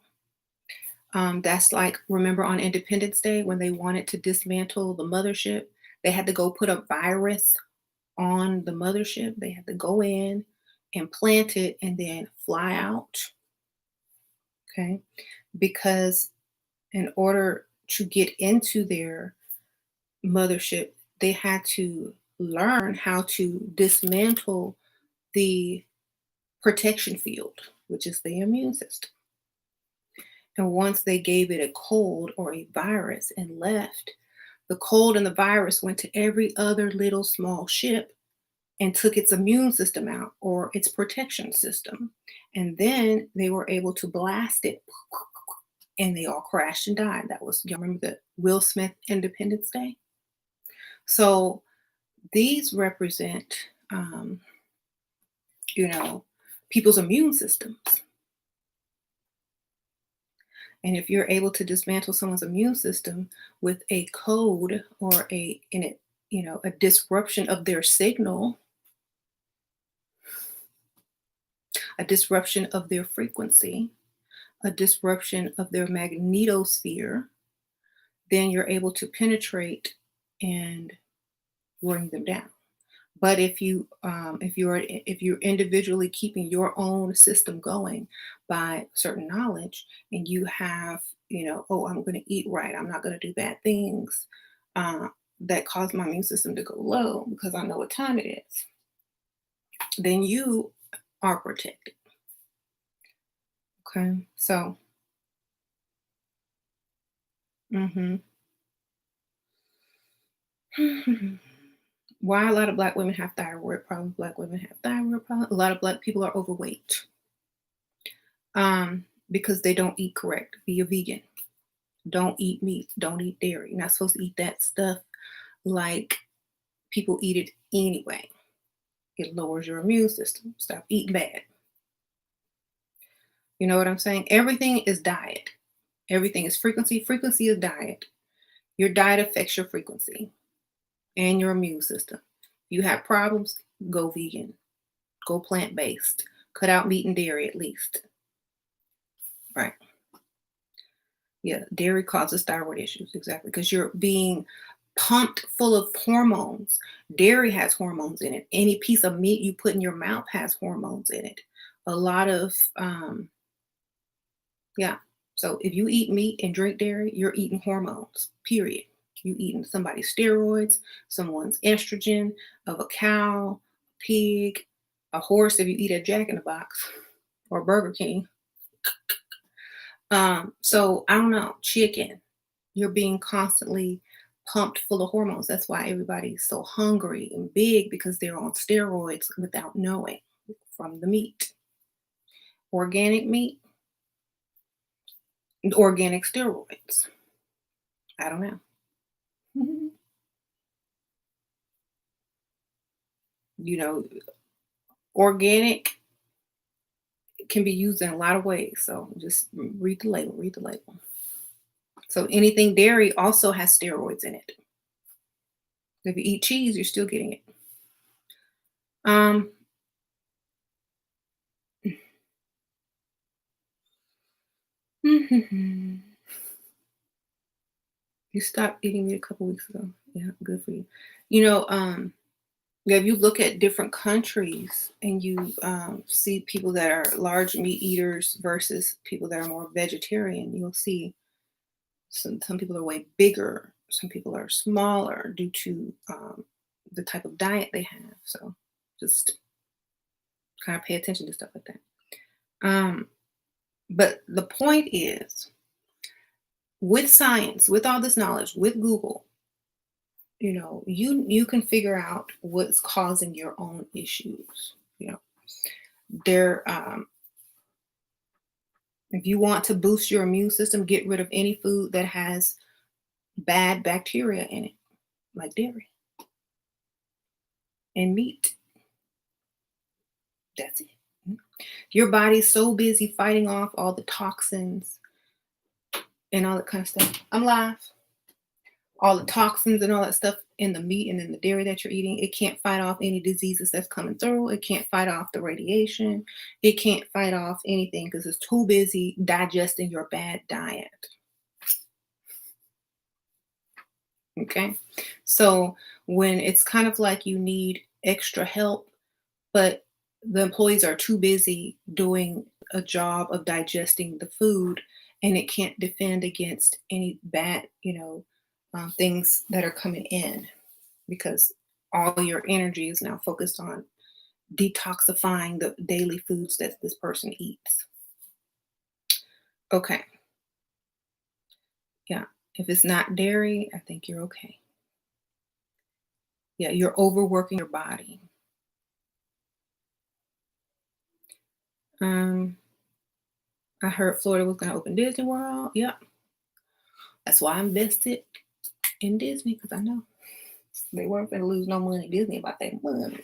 That's like, remember on Independence Day when they wanted to dismantle the mothership, they had to go put a virus on the mothership. They had to go in and plant it and then fly out. Okay. Because in order to get into their mothership, they had to learn how to dismantle the protection field, which is the immune system. And once they gave it a cold or a virus and left, the cold and the virus went to every other little small ship and took its immune system out or its protection system. And then they were able to blast it and they all crashed and died. That was, y'all remember the Will Smith Independence Day? So these represent, um, you know, people's immune systems. And if you're able to dismantle someone's immune system with a code or a disruption of their signal, a disruption of their frequency, a disruption of their magnetosphere, then you're able to penetrate and bring them down. But if you're individually keeping your own system going by certain knowledge, and you have, oh, I'm going to eat right, I'm not going to do bad things, that cause my immune system to go low because I know what time it is, then you are protected. Okay, so mhm. Why a lot of black women have thyroid problems? Black women have thyroid problems. A lot of black people are overweight, because they don't eat correct. Be a vegan. Don't eat meat. Don't eat dairy. You're not supposed to eat that stuff like people eat it anyway. It lowers your immune system. Stop eating bad. You know what I'm saying? Everything is diet. Everything is frequency. Frequency is diet. Your diet affects your frequency and your immune system. You have problems, go vegan. Go plant-based. Cut out meat and dairy at least. Right. Yeah, dairy causes thyroid issues, exactly, because you're being pumped full of hormones. Dairy has hormones in it. Any piece of meat you put in your mouth has hormones in it. A lot of, yeah. So if you eat meat and drink dairy, you're eating hormones, period. You eating somebody's steroids, someone's estrogen, of a cow, pig, a horse if you eat a Jack in the Box. or Burger King. So I don't know, chicken. You're being constantly pumped full of hormones. That's why everybody's so hungry and big because they're on steroids without knowing from the meat. Organic meat, organic steroids. I don't know. You know, organic can be used in a lot of ways. So just read the label, read the label. So anything dairy also has steroids in it. If you eat cheese, you're still getting it. Um, you stopped eating meat a couple weeks ago. Yeah, good for you. You know, yeah, if you look at different countries and you see people that are large meat eaters versus people that are more vegetarian, you'll see some people are way bigger, some people are smaller due to the type of diet they have. So just kind of pay attention to stuff like that. But the point is, with science, with all this knowledge, with Google, you can figure out what's causing your own issues. There If you want to boost your immune system, get rid of any food that has bad bacteria in it, like dairy and meat. That's it. Your body's so busy fighting off all the toxins and all that kind of stuff. I'm live. All the toxins and all that stuff in the meat and in the dairy that you're eating, it can't fight off any diseases that's coming through. It can't fight off the radiation. It can't fight off anything because it's too busy digesting your bad diet. Okay. So when it's kind of like you need extra help, but the employees are too busy doing a job of digesting the food and it can't defend against any bad, things that are coming in because all your energy is now focused on detoxifying the daily foods that this person eats. Okay. Yeah. If it's not dairy, I think you're okay. Yeah, you're overworking your body. Um, I heard Florida was going to open Disney World. Yep. That's why I invested in Disney because I know they weren't going to lose no money. Disney about that money.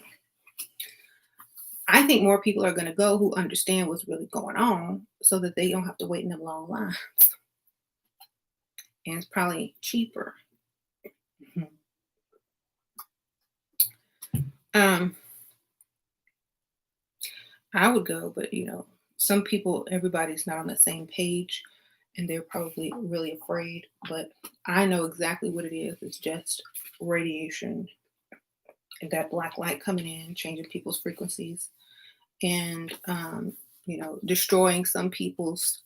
I think more people are going to go who understand what's really going on so that they don't have to wait in a long line. And it's probably cheaper. Mhm. Um, I would go, but some people, everybody's not on the same page and they're probably really afraid. But I know exactly what it is. It's just radiation and that black light coming in, changing people's frequencies and, destroying some people's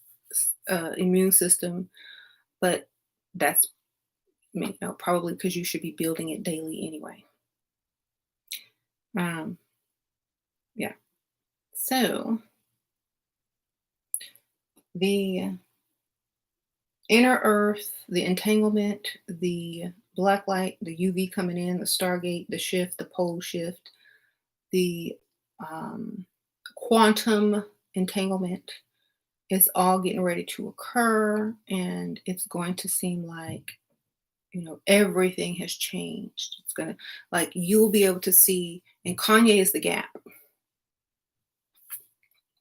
immune system. But that's, probably because you should be building it daily anyway. Um, yeah. So the inner earth, the entanglement, the black light, the UV coming in, the Stargate, the shift, the pole shift, the um, quantum entanglement is all getting ready to occur. And it's going to seem like, everything has changed. It's going to, like, you'll be able to see, and Kanye is the gap.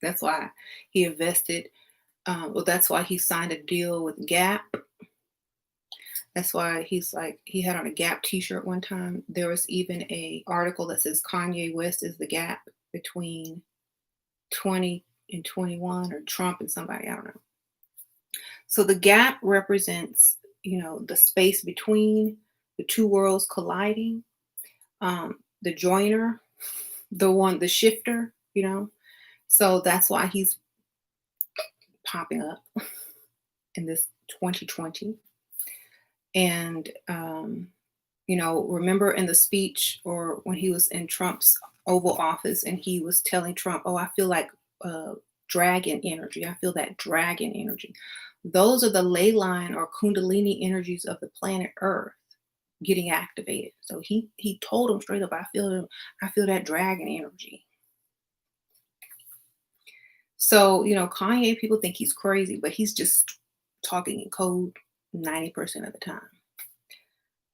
That's why he invested. Well, that's why he signed a deal with Gap. That's why he's like he had on a Gap T-shirt one time. There was even a article that says Kanye West is the gap between 20 and 21, or Trump and somebody, I don't know. So the gap represents, the space between the two worlds colliding. The joiner, the shifter. So that's why he's popping up in this 2020. And remember in the speech or when he was in Trump's Oval Office and he was telling Trump, "Oh, I feel like dragon energy. I feel that dragon energy. Those are the ley line or kundalini energies of the planet Earth getting activated. So he told him straight up, I feel that dragon energy. So, Kanye, people think he's crazy, but he's just talking in code 90% of the time.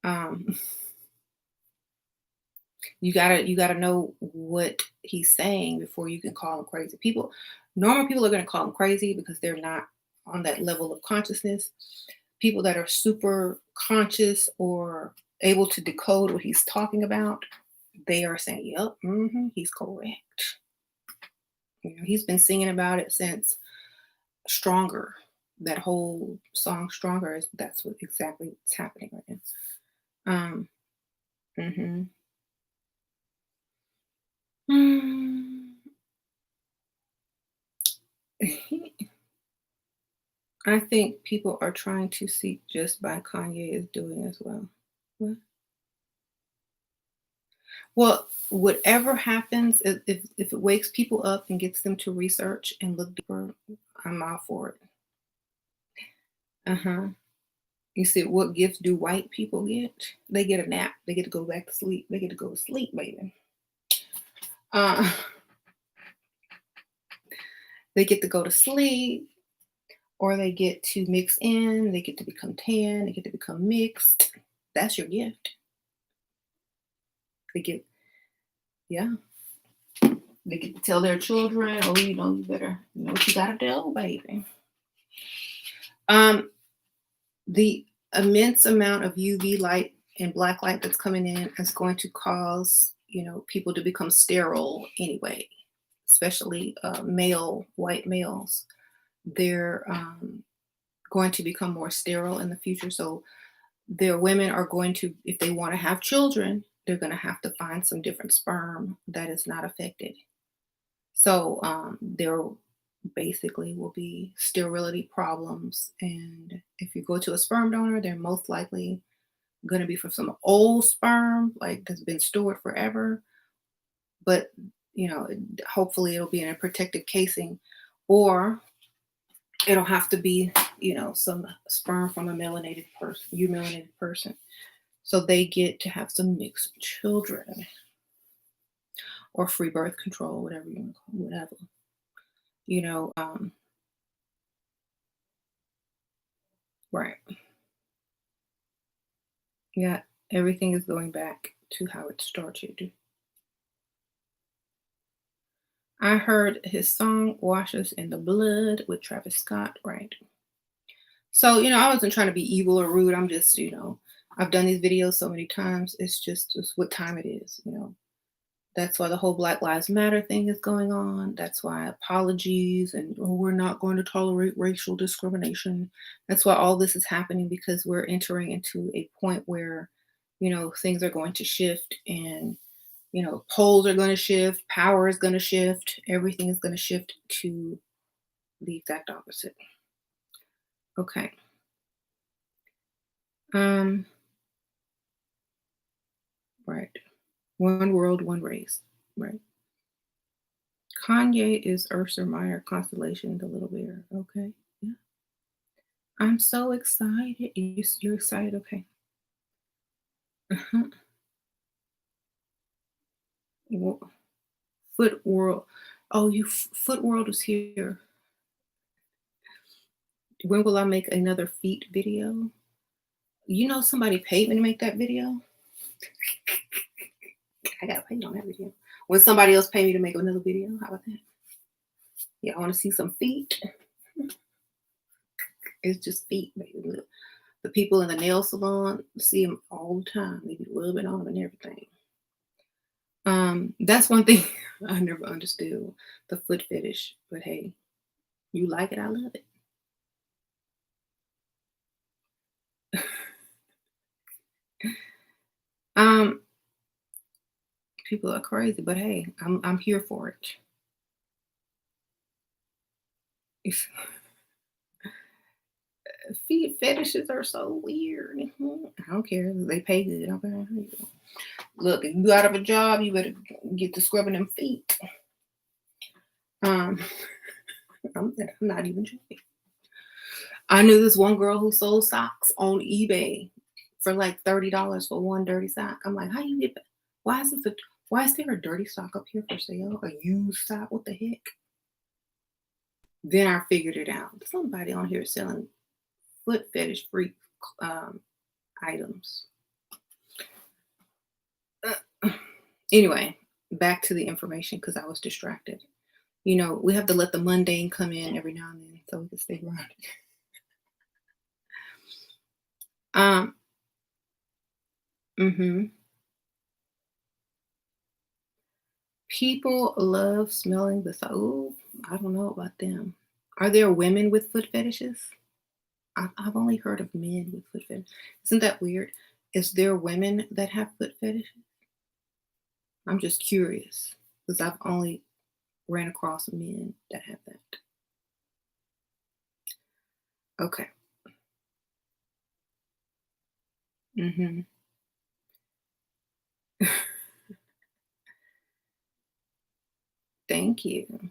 Um, you gotta know what he's saying before you can call him crazy. Normal people are gonna call him crazy because they're not on that level of consciousness. People that are super conscious or able to decode what he's talking about, they are saying, "Yep, he's correct." He's been singing about it since Stronger. That whole song Stronger that's what exactly what's happening right now. Mhm. Mm. I think people are trying to seek just by Kanye is doing as well. What? Well, whatever happens, if it wakes people up and gets them to research and look deeper, I'm all for it. Uh-huh. You see, what gifts do white people get? They get a nap. They get to go back to sleep. They get to go to sleep, baby. Uh, they get to go to sleep, or they get to mix in. They get to become tan. They get to become mixed. That's your gift. They get, yeah. They get to tell their children, oh, you better know what you gotta do, baby. Um, the immense amount of UV light and black light that's coming in is going to cause, people to become sterile anyway, especially white males. They're going to become more sterile in the future. So their women are going to, if they want to have children, they're going to have to find some different sperm that is not affected. So there basically will be sterility problems. And if you go to a sperm donor, they're most likely going to be from some old sperm, like that's been stored forever. But, hopefully it'll be in a protective casing, or it'll have to be, some sperm from a melanated person. So they get to have some mixed children or free birth control, whatever you want to call it, whatever. You know, um, right. Yeah, everything is going back to how it started. I heard his song Wash Us in the Blood with Travis Scott, right? So, I wasn't trying to be evil or rude. I'm just, I've done these videos so many times. It's just what time it is. That's why the whole Black Lives Matter thing is going on. That's why apologies and we're not going to tolerate racial discrimination. That's why all this is happening, because we're entering into a point where, things are going to shift, and, poles are going to shift, power is going to shift, everything is going to shift to the exact opposite. Okay. Um, right. One world, one race. Right. Kanye is Ursa Meyer constellation, the little bear. Okay. Yeah. I'm so excited. You're excited? Okay. Uh-huh. Wo- Foot World. Oh, Foot World is here. When will I make another feet video? Somebody paid me to make that video. I got paid on that video. When somebody else paid me to make another video, how about that? Yeah, I want to see some feet. It's just feet, baby. The people in the nail salon see them all the time. They be rubbing on them and everything. That's one thing I never understood, the foot fetish. But hey, you like it, I love it. Um, People are crazy, but hey, I'm here for it. If feet fetishes are so weird. I don't care. They pay good. Okay. Look, if you out of a job, you better get to scrubbing them feet. Um, I'm not even joking. I knew this one girl who sold socks on eBay for like $30 for one dirty sock. I'm like, how you get that? Why is this a why is there a dirty sock up here for sale? A used sock? What the heck? Then I figured it out. Somebody on here selling foot fetish freak um, items. Anyway, back to the information because I was distracted. We have to let the mundane come in every now and then so we can stay grounded. Um, hmm People love smelling the soap. I don't know about them. Are there women with foot fetishes? I've only heard of men with foot fetishes. Isn't that weird? Is there women that have foot fetishes? I'm just curious because I've only ran across men that have that. Okay. hmm Thank you.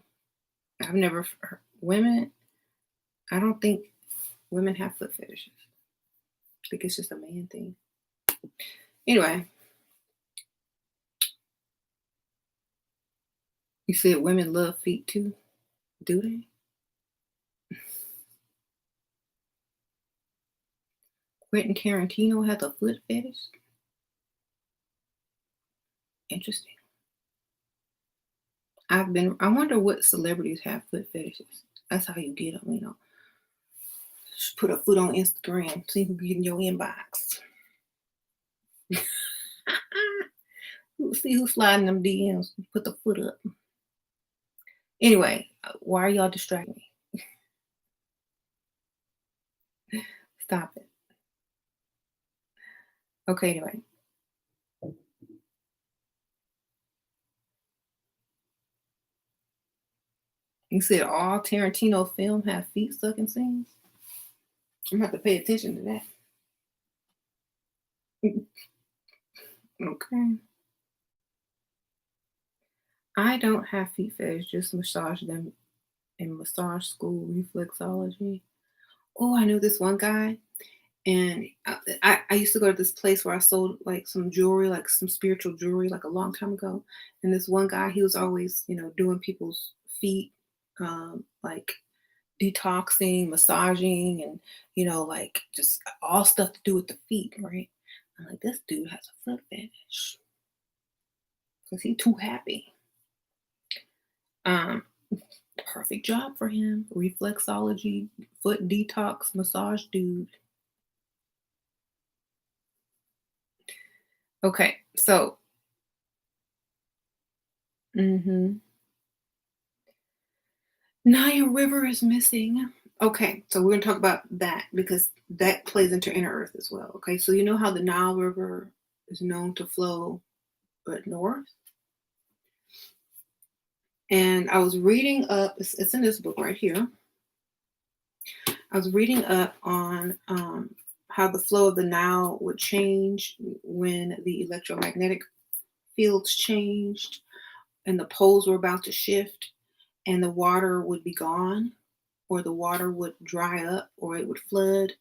I've never heard women. I don't think women have foot fetishes. I think it's just a man thing. Anyway, you said women love feet too. Do they? Quentin Tarantino has a foot fetish. Interesting. I wonder what celebrities have foot fetishes. That's how you get them. Just put a foot on Instagram. See who get in your inbox. See who's sliding them DMs. Put the foot up. Anyway, why are y'all distracting me? Stop it. Okay, anyway. You said all Tarantino film have feet sucking scenes? I'm gonna have to pay attention to that. Okay. I don't have feet fetish, just massage them in massage school reflexology. Oh, I knew this one guy, and I used to go to this place where I sold like some jewelry, like some spiritual jewelry, like a long time ago. And this one guy, he was always, doing people's feet, like detoxing, massaging, and like just all stuff to do with the feet, right? I'm like, this dude has a foot fetish because he too happy. Um, Perfect job for him. Reflexology, foot detox, massage dude. Okay, so hmm Nile River is missing. Okay, so we're gonna talk about that because that plays into inner earth as well. Okay, so you know how the Nile River is known to flow but north? And I was reading up, it's in this book right here. I was reading up on how the flow of the Nile would change when the electromagnetic fields changed and the poles were about to shift and the water would be gone or the water would dry up or it would flood,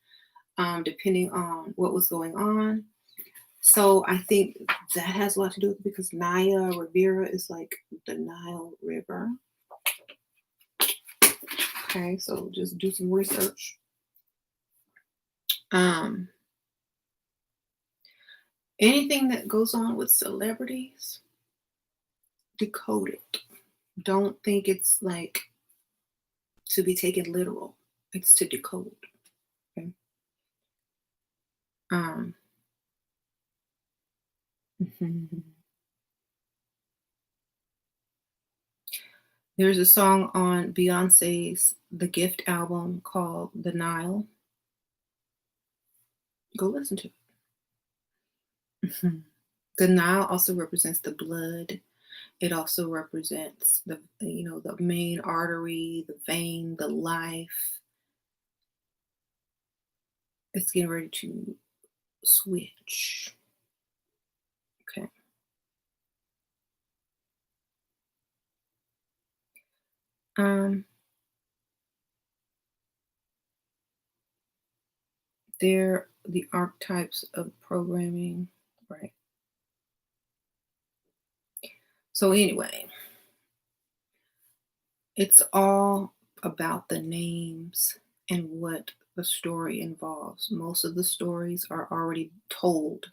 depending on what was going on. So I think that has a lot to do with it because Naya Rivera is like the Nile River. Okay, so just do some research. Um, Anything that goes on with celebrities, decode it. Don't think it's like to be taken literal. It's to decode. Okay. Um, There's a song on Beyonce's The Gift album called The Nile. Go listen to it. The Nile also represents the blood. It also represents the main artery, the vein, the life. It's getting ready to switch. Okay. Um, They're the archetypes of programming. Right. So anyway, it's all about the names and what the story involves. Most of the stories are already told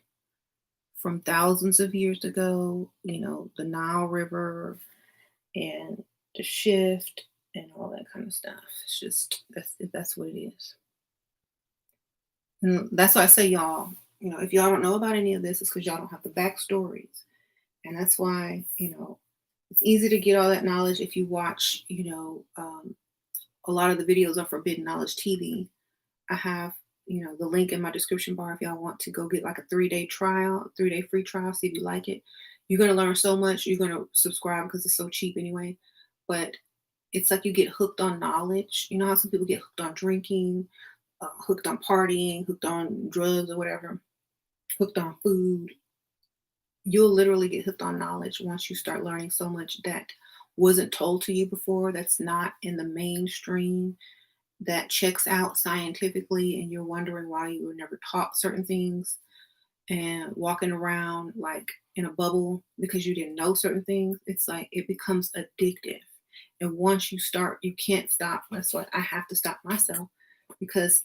from thousands of years ago, the Nile River and the shift and all that kind of stuff. It's just that's what it is. And that's why I say y'all, if y'all don't know about any of this, it's because y'all don't have the backstories. And that's why, it's easy to get all that knowledge if you watch, a lot of the videos on Forbidden Knowledge TV. I have, the link in my description bar if y'all want to go get like a 3-day trial, 3-day free trial, see if you like it. You're going to learn so much. You're going to subscribe because it's so cheap anyway. But it's like you get hooked on knowledge. You know how some people get hooked on drinking, hooked on partying, hooked on drugs or whatever, hooked on food. You'll literally get hooked on knowledge once you start learning so much that wasn't told to you before, that's not in the mainstream, that checks out scientifically, and you're wondering why you were never taught certain things and walking around like in a bubble because you didn't know certain things. It's like it becomes addictive. And once you start, you can't stop. That's why I have to stop myself because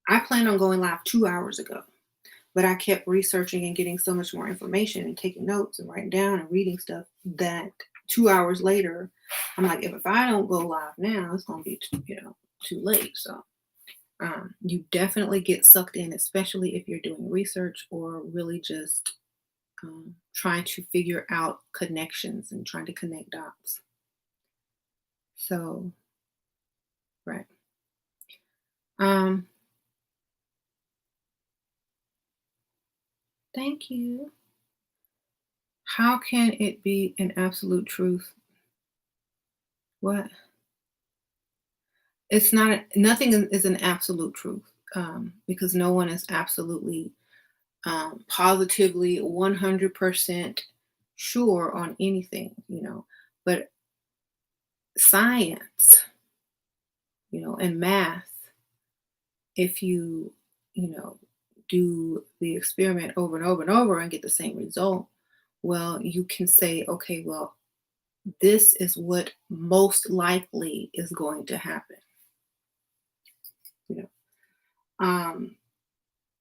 I planned on going live 2 hours ago, but I kept researching and getting so much more information and taking notes and writing down and reading stuff that 2 hours later, I'm like, if I don't go live now, it's going to be too late. So you definitely get sucked in, especially if you're doing research or really just trying to figure out connections and trying to connect dots. So, right. Um, Thank you. How can it be an absolute truth? What? It's not. Nothing is an absolute truth because no one is absolutely, positively 100% sure on anything. But science, and math, if you know, do the experiment over and over and over and get the same result, well, you can say, okay, well, this is what most likely is going to happen. You know, um,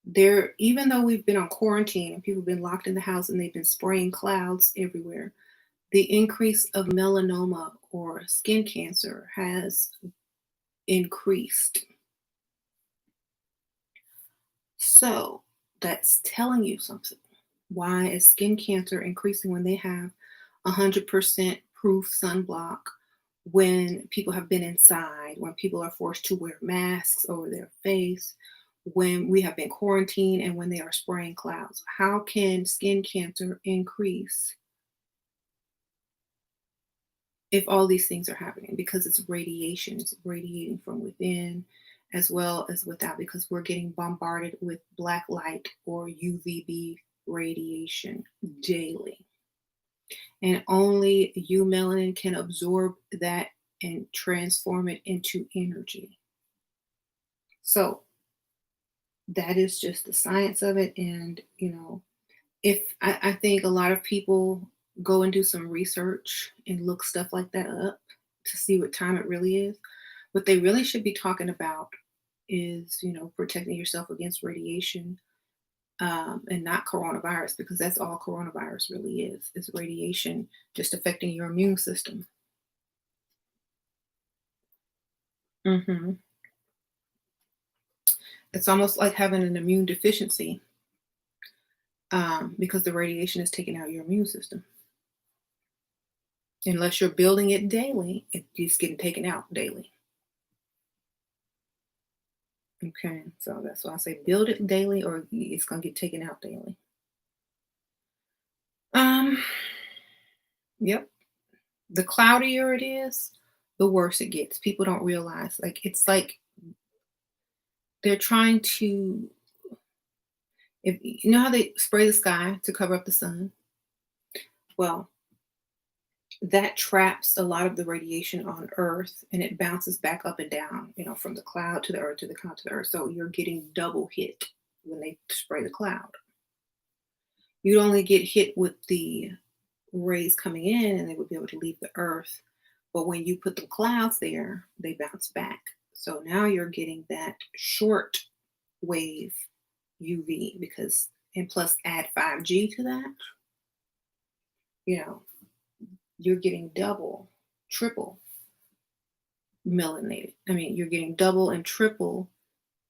there, even though we've been on quarantine and people have been locked in the house and they've been spraying clouds everywhere, the increase of melanoma or skin cancer has increased. So that's telling you something. Why is skin cancer increasing when they have 100% proof sunblock, when people have been inside, when people are forced to wear masks over their face, when we have been quarantined, and when they are spraying clouds? How can skin cancer increase if all these things are happening? Because it's radiation, it's radiating from within as well as without, because we're getting bombarded with black light or UVB radiation daily. And only you, melanin, can absorb that and transform it into energy. So that is just the science of it. And, if I think a lot of people go and do some research and look stuff like that up to see what time it really is, what they really should be talking about is, protecting yourself against radiation, and not coronavirus, because that's all coronavirus really is radiation just affecting your immune system. hmm It's almost like having an immune deficiency, because the radiation is taking out your immune system. Unless you're building it daily, it's getting taken out daily. Okay, so that's why I say build it daily, or it's gonna get taken out daily. Um, yep. The cloudier it is, the worse it gets. People don't realize, like it's like they're trying to. If you know how they spray the sky to cover up the sun, well, that traps a lot of the radiation on Earth and it bounces back up and down, from the cloud to the Earth to the cloud to the Earth. So you're getting double hit when they spray the cloud. You'd only get hit with the rays coming in and they would be able to leave the Earth. But when you put the clouds there, they bounce back. So now you're getting that short wave UV and plus add 5G to that, you know, you're getting double, triple melanated. I mean, you're getting double and triple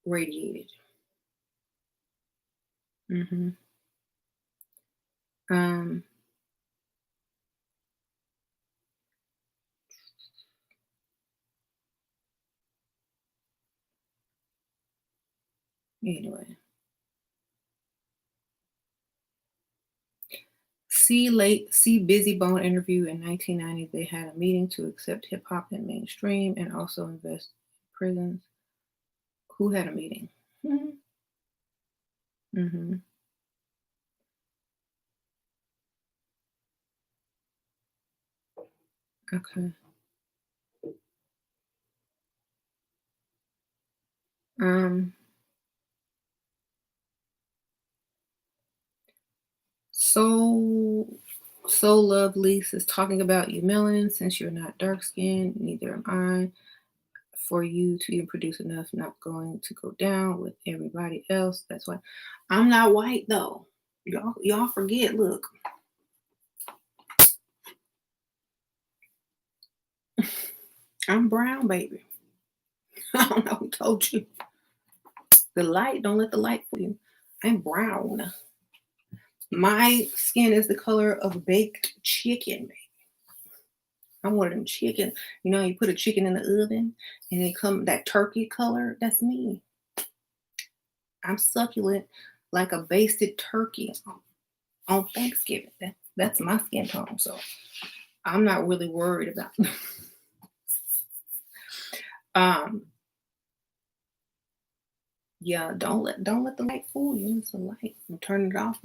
radiated. hmm Um, anyway, see Busy Bone interview in 1990. They had a meeting to accept hip hop in mainstream and also invest in prisons. Who had a meeting? Mm-hmm. Okay. Um, so so lovely is talking about you melanin since you're not dark skinned, neither am I. For you to even produce enough, not going to go down with everybody else. That's why I'm not white though. Y'all forget, look, I'm brown, baby. I don't know who told you. The light, don't let the light fool you. I'm brown. My skin is the color of baked chicken, baby. I'm one of them chicken. You put a chicken in the oven and it come that turkey color. That's me. I'm succulent like a basted turkey on Thanksgiving. That's my skin tone. So I'm not really worried about. um, yeah, don't let the light fool you. It's a light. I'm turning it off.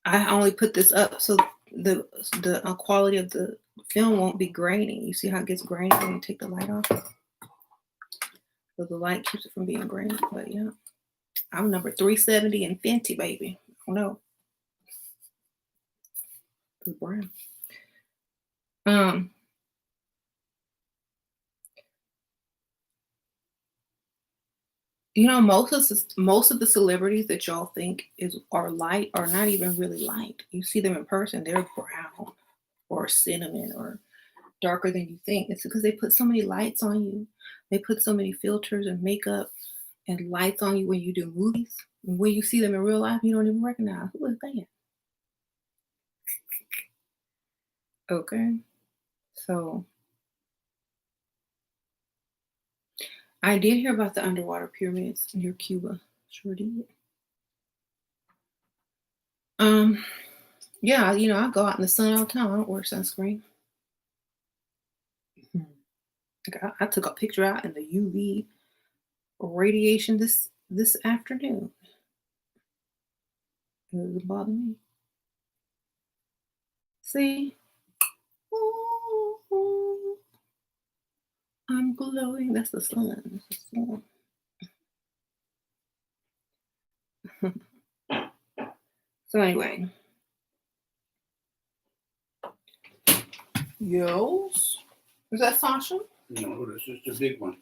I only put this up so the quality of the film won't be grainy. You see how it gets grainy when you take the light off? So the light keeps it from being grainy. But yeah, I'm number 370 in Fenty, baby. Oh no, it's brown. Um, most of the celebrities that y'all think are light are not even really light. You see them in person, they're brown or cinnamon or darker than you think. It's because they put so many lights on you. They put so many filters and makeup and lights on you when you do movies. And when you see them in real life, you don't even recognize who is that. Okay. So I did hear about the underwater pyramids near Cuba. Sure did. Um, yeah, I go out in the sun all the time. I don't wear sunscreen. Mhm. Like, I took a picture out in the UV radiation this afternoon. It doesn't bother me. See? Ooh, I'm glowing. That's the sun. That's the sun. So anyway, yours. Is that Sasha? No, this is the big one.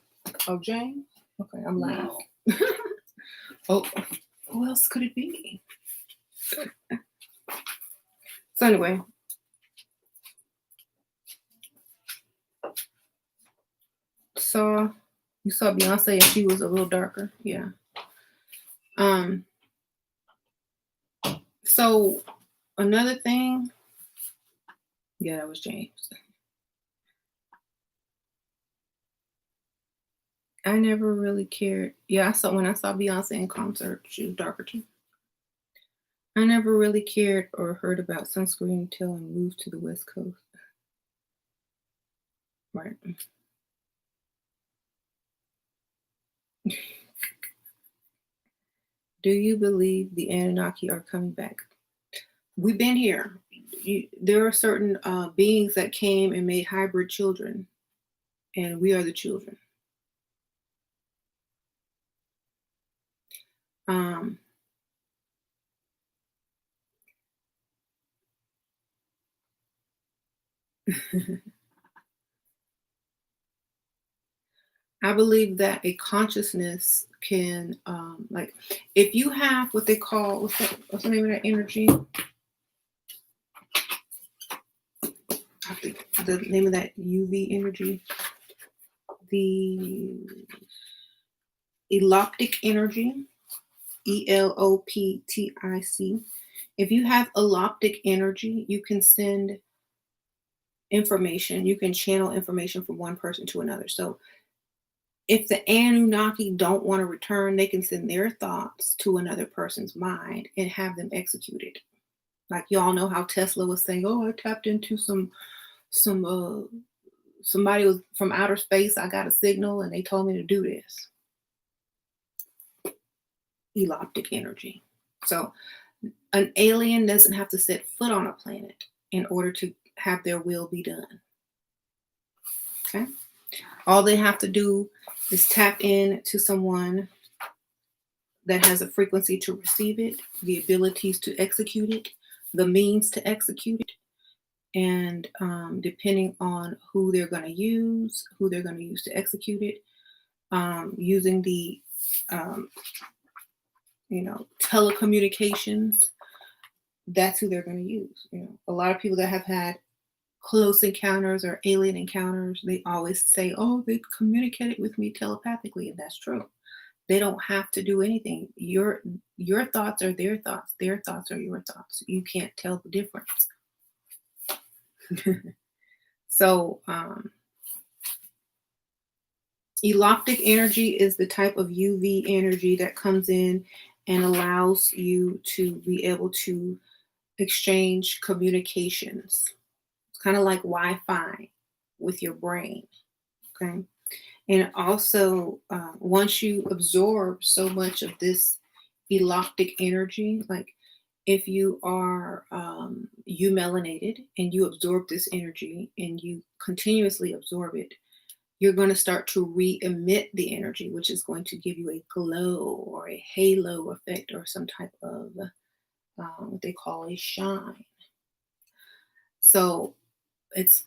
Oh, James? Okay, I'm loud. No. Oh, who else could it be? So anyway, you saw Beyonce and she was a little darker. Yeah. Um. So another thing. Yeah, that was James. I never really cared. Yeah, when I saw Beyonce in concert, she was darker too. I never really cared or heard about sunscreen until I moved to the West Coast. Right. Do you believe the Anunnaki are coming back? We've been here. There are certain beings that came and made hybrid children, and we are the children. Um, I believe that a consciousness can, like, if you have what they call, what's the name of that energy? I think the name of that UV energy, the eloptic energy, ELOPTIC. If you have eloptic energy, you can send information, you can channel information from one person to another. So if the Anunnaki don't want to return, they can send their thoughts to another person's mind and have them executed. Like y'all know how Tesla was saying, "Oh, I tapped into some somebody was from outer space. I got a signal, and they told me to do this." Eloptic energy. So an alien doesn't have to set foot on a planet in order to have their will be done. Okay. All they have to do is tap in to someone that has a frequency to receive it, the abilities to execute it, the means to execute it, and depending on who they're going to use to execute it, using the um, telecommunications, that's who they're going to use. A lot of people that have had close encounters or alien encounters, they always say, "Oh, they communicated with me telepathically," and that's true. They don't have to do anything. Your thoughts are their thoughts. Their thoughts are your thoughts. You can't tell the difference. So, eloptic energy is the type of UV energy that comes in and allows you to be able to exchange communications. It's kind of like Wi-Fi with your brain. Okay. And also, once you absorb so much of this eloptic energy, like if you are melanated and you absorb this energy and you continuously absorb it, you're going to start to re-emit the energy, which is going to give you a glow or a halo effect or some type of what they call a shine. So it's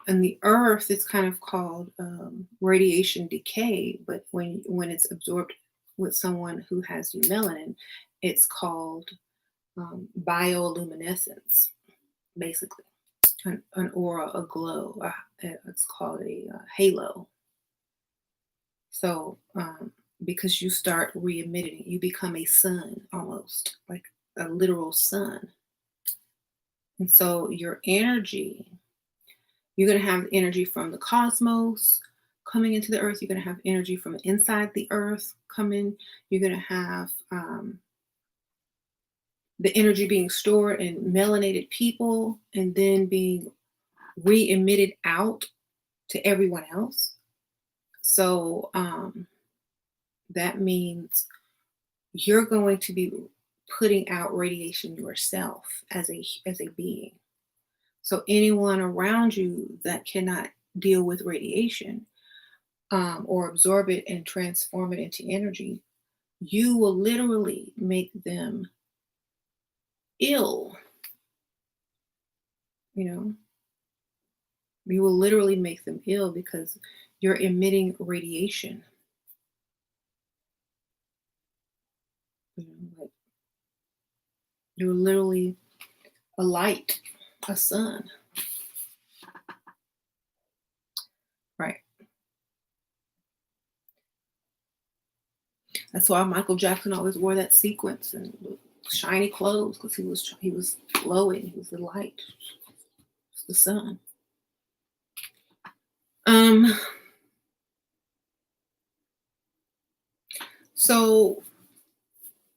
and the earth is kind of called radiation decay, but when it's absorbed with someone who has melanin, it's called bioluminescence, basically an aura, a glow. It's called a halo. So because you start re-emitting, you become a sun, almost like a literal sun. And so your energy, you're going to have energy from the cosmos coming into the earth. You're going to have energy from inside the earth coming. You're going to have the energy being stored in melanated people and then being re-emitted out to everyone else. So that means you're going to be putting out radiation yourself as a being. So anyone around you that cannot deal with radiation or absorb it and transform it into energy, you will literally make them ill. You know, you will literally make them ill because you're emitting radiation. Like you're literally a light, a sun, right? That's why Michael Jackson always wore that sequence and shiny clothes because he was glowing. He was the light, the sun. Um. So,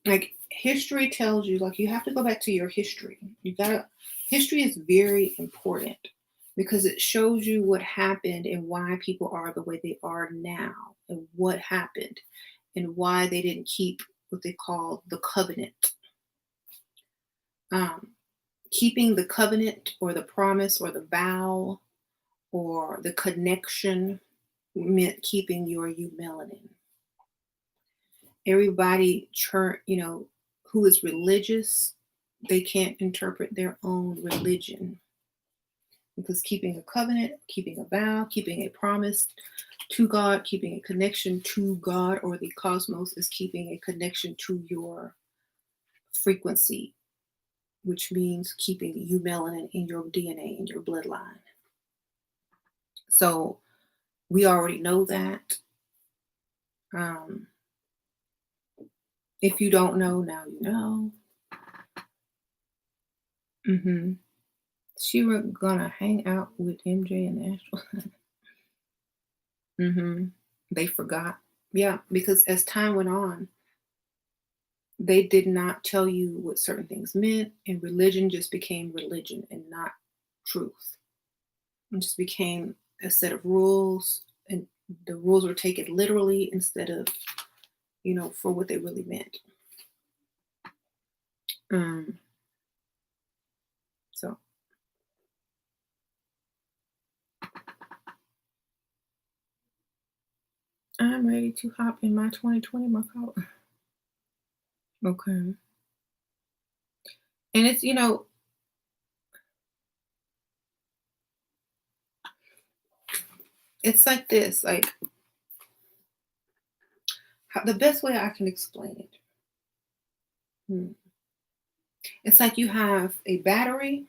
like history tells you, like you have to go back to your history. History is very important because it shows you what happened and why people are the way they are now and what happened and why they didn't keep what they call the covenant. Keeping the covenant or the promise or the vow or the connection meant keeping your melanin. Everybody, who is religious, they can't interpret their own religion because keeping a covenant, keeping a vow, keeping a promise to God, keeping a connection to God or the cosmos is keeping a connection to your frequency, which means keeping melanin in your DNA, in your bloodline. So we already know that. Um, if you don't know, now you know. Hmm. She was gonna hang out with MJ and Nashville. Hmm. They forgot. Yeah, because as time went on, they did not tell you what certain things meant, and religion just became religion and not truth. It just became a set of rules, and the rules were taken literally instead of, for what they really meant. Um, so I'm ready to hop in my 2020 Macau. Okay. And it's like this, like the best way I can explain it. It's like you have a battery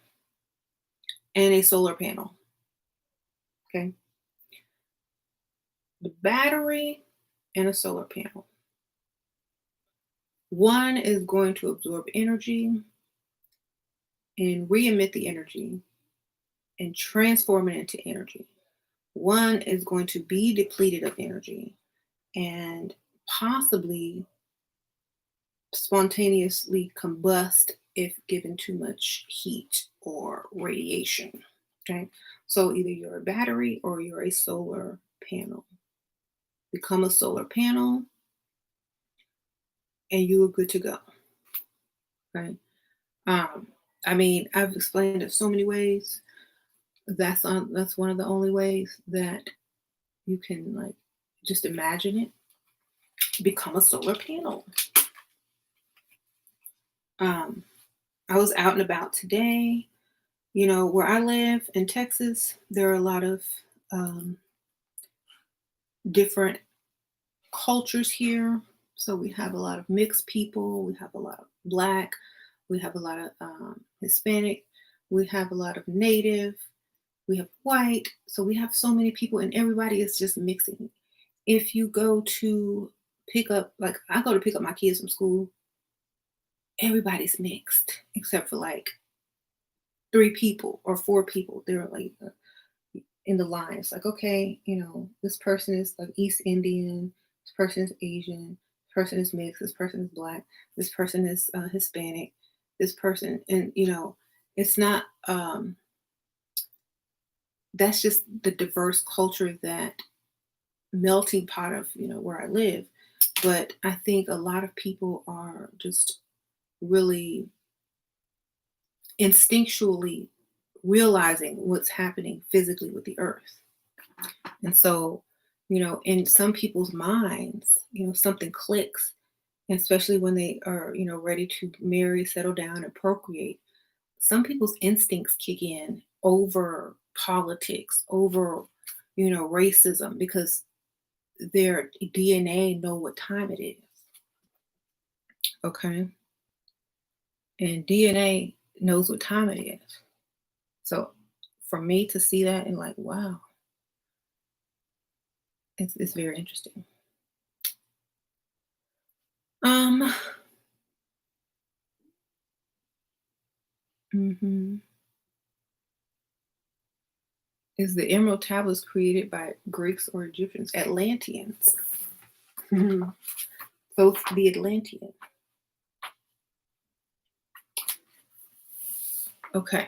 and a solar panel. Okay. The battery and a solar panel. One is going to absorb energy and re-emit the energy and transform it into energy. One is going to be depleted of energy and possibly spontaneously combust if given too much heat or radiation. Okay. So either you're a battery or you're a solar panel. Become a solar panel and you are good to go. Okay. Um, I've explained it so many ways. That's one of the only ways that you can like just imagine it. Become a solar panel. Um, I was out and about today. Where I live in Texas, there are a lot of um, different cultures here. So we have a lot of mixed people. We have a lot of Black. We have a lot of Hispanic. We have a lot of Native. We have white. So we have so many people, and everybody is just mixing. If you go to pick up, like I go to pick up my kids from school, everybody's mixed except for like 3 people or 4 people. They're like in the line. It's like, okay, this person is like East Indian, this person is Asian, this person is mixed, this person is Black, this person is Hispanic, this person, and it's not. That's just the diverse culture that melting pot of where I live. But I think a lot of people are just really instinctually realizing what's happening physically with the earth. And so, in some people's minds, something clicks, especially when they are, ready to marry, settle down, and procreate. Some people's instincts kick in over politics, over, racism, because their DNA know what time it is. Okay. And DNA knows what time it is. So for me to see that and like, wow, it's very interesting. Um, mhm. Is the Emerald Tablets created by Greeks or Egyptians? Atlanteans. Mhm. Both the Atlantean. Okay.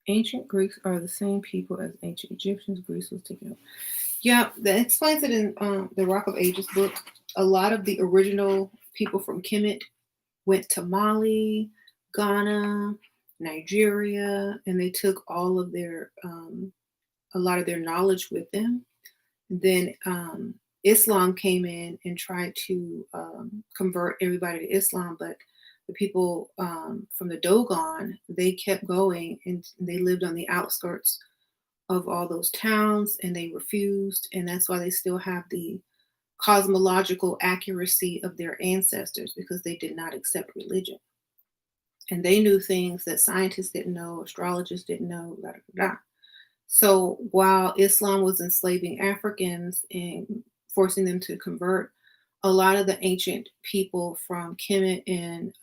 Ancient Greeks are the same people as ancient Egyptians. Greece was taken over. Yeah, that explains it in the Rock of Ages book. A lot of the original people from Kemet went to Mali, Ghana, Nigeria, and they took all of their a lot of their knowledge with them. Then Islam came in and tried to convert everybody to Islam, but the people from the Dogon, they kept going and they lived on the outskirts of all those towns and they refused. And that's why they still have the cosmological accuracy of their ancestors because they did not accept religion. And they knew things that scientists didn't know, astrologers didn't know, blah, blah, blah. So while Islam was enslaving Africans and forcing them to convert, a lot of the ancient people from Kemet and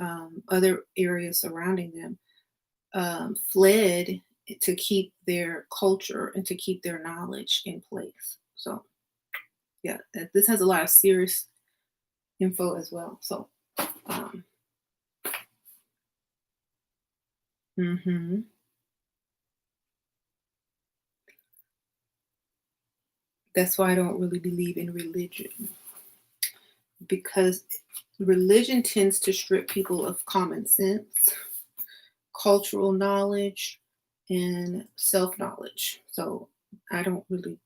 other areas surrounding them fled to keep their culture and to keep their knowledge in place. So yeah, this has a lot of serious info as well. So um, mhm. That's why I don't really believe in religion because religion tends to strip people of common sense, cultural knowledge, and self knowledge. So I don't really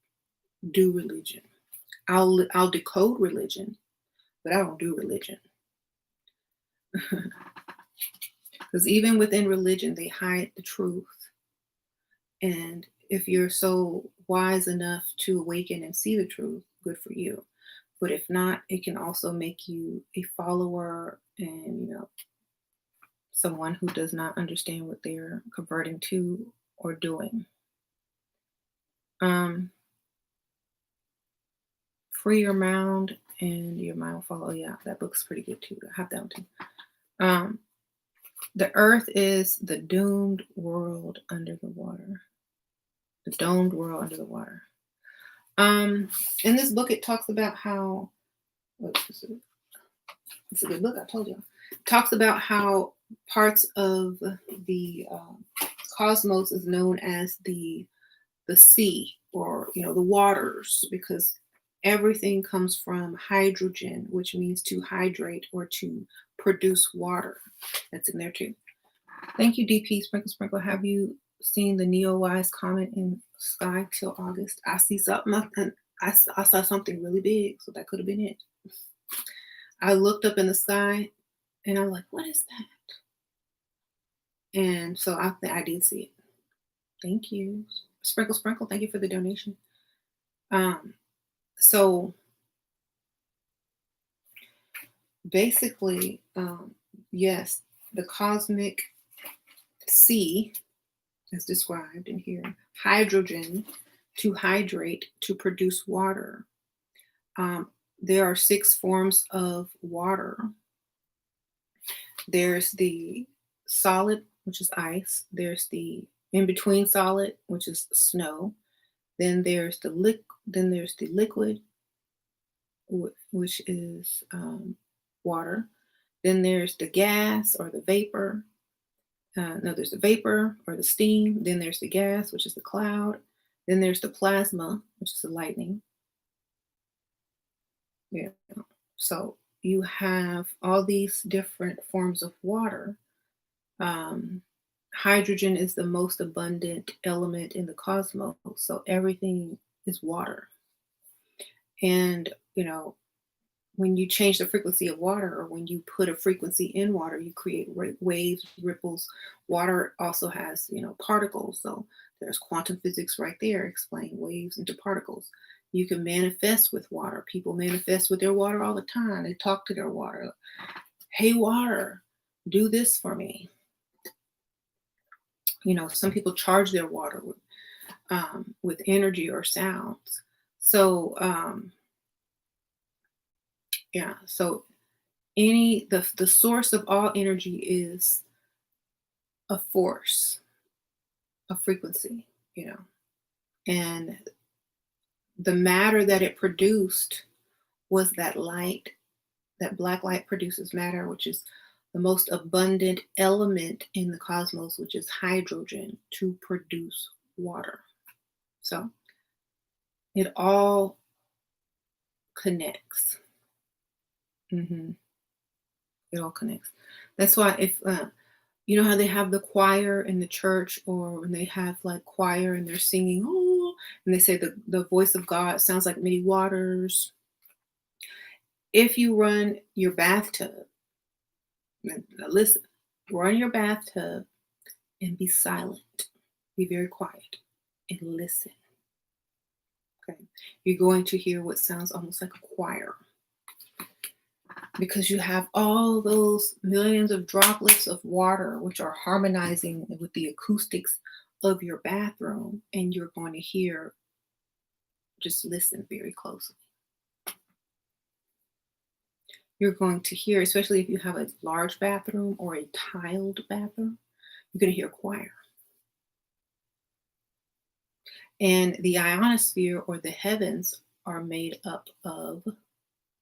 do religion. I'll decode religion, but I don't do religion because even within religion they hide the truth. And if you're so wise enough to awaken and see the truth, good for you. But if not, it can also make you a follower and someone who does not understand what they're converting to or doing. Um, Free your mind and your mind will follow. Yeah, that book's pretty good too. I have that one too. Um, the Earth is the doomed world under the water. The domed world under the water. Um, in this book, it talks about how. It's a good book. I told you. It talks about how parts of the cosmos is known as the sea or the waters because everything comes from hydrogen, which means to hydrate or to produce water. That's in there too. Thank you, DP Sprinkle Sprinkle. Have you seen the Neo Wise comment in sky till August? I see something and I saw something really big, so that could have been it. I looked up in the sky and I'm like, what is that? And so I did see it. Thank you. Sprinkle Sprinkle, thank you for the donation. So basically, yes, the cosmic sea as described in here, hydrogen to hydrate to produce water. There are 6 forms of water. There's the solid, which is ice. There's the in between solid, which is snow. Then there's the liquid, which is water. Then there's the gas or the vapor. No, there's the vapor or the steam. Then there's the gas, which is the cloud. Then there's the plasma, which is the lightning. Yeah. So you have all these different forms of water. Um, Hydrogen is the most abundant element in the cosmos. So everything is water. And, when you change the frequency of water or when you put a frequency in water, you create waves, ripples. Water also has, particles. So there's quantum physics right there explaining waves into particles. You can manifest with water. People manifest with their water all the time. They talk to their water. Hey, water, do this for me. Some people charge their water with energy or sounds. So, yeah. So the source of all energy is a force, a frequency, and the matter that it produced was that light. That black light produces matter, which is the most abundant element in the cosmos, which is hydrogen, to produce water. So It all connects. hmm It all connects. That's why if you know how they have the choir in the church, or when they have like choir and they're singing, oh, and they say the voice of God sounds like many waters. If you run your bathtub, now listen, run your bathtub and be silent, be very quiet, and listen. Okay, you're going to hear what sounds almost like a choir because you have all those millions of droplets of water which are harmonizing with the acoustics of your bathroom, and you're going to hear, just listen very closely. You're going to hear, especially if you have a large bathroom or a tiled bathroom, you're going to hear choir. And the ionosphere or the heavens are made up of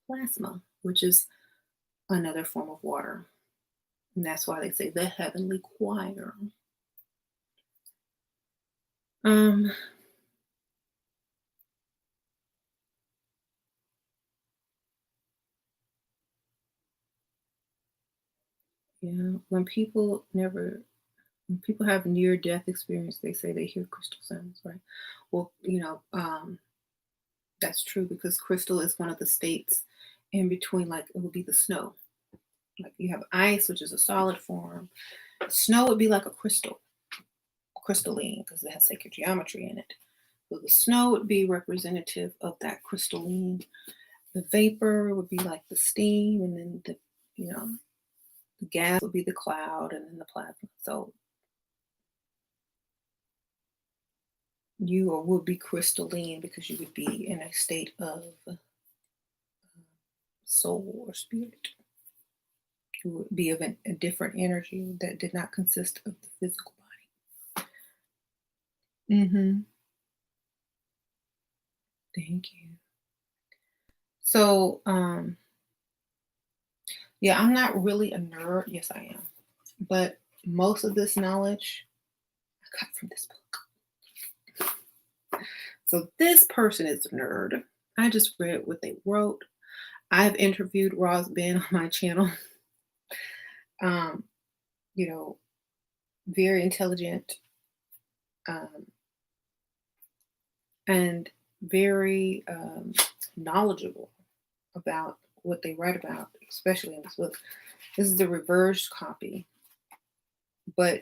plasma, which is another form of water. And that's why they say the heavenly choir. Um, yeah, when people have near death experience, they say they hear crystal sounds, right? Well, that's true because crystal is one of the states in between, like it would be the snow. Like you have ice, which is a solid form. Snow would be like a crystalline, because it has sacred geometry in it. So the snow would be representative of that crystalline. The vapor would be like the steam, and then you know, the gas would be the cloud, and then the plasma. So you would be crystalline because you would be in a state of soul or spirit. You would be of a different energy that did not consist of the physical body. Thank you. So, yeah, I'm not really a nerd. Yes, I am. But most of this knowledge I got from this book. So this person is a nerd. I just read what they wrote. I've interviewed Ras Ben on my channel. Um, you know, very intelligent, um, and very knowledgeable about what they write about, especially in this book. This is the reversed copy, but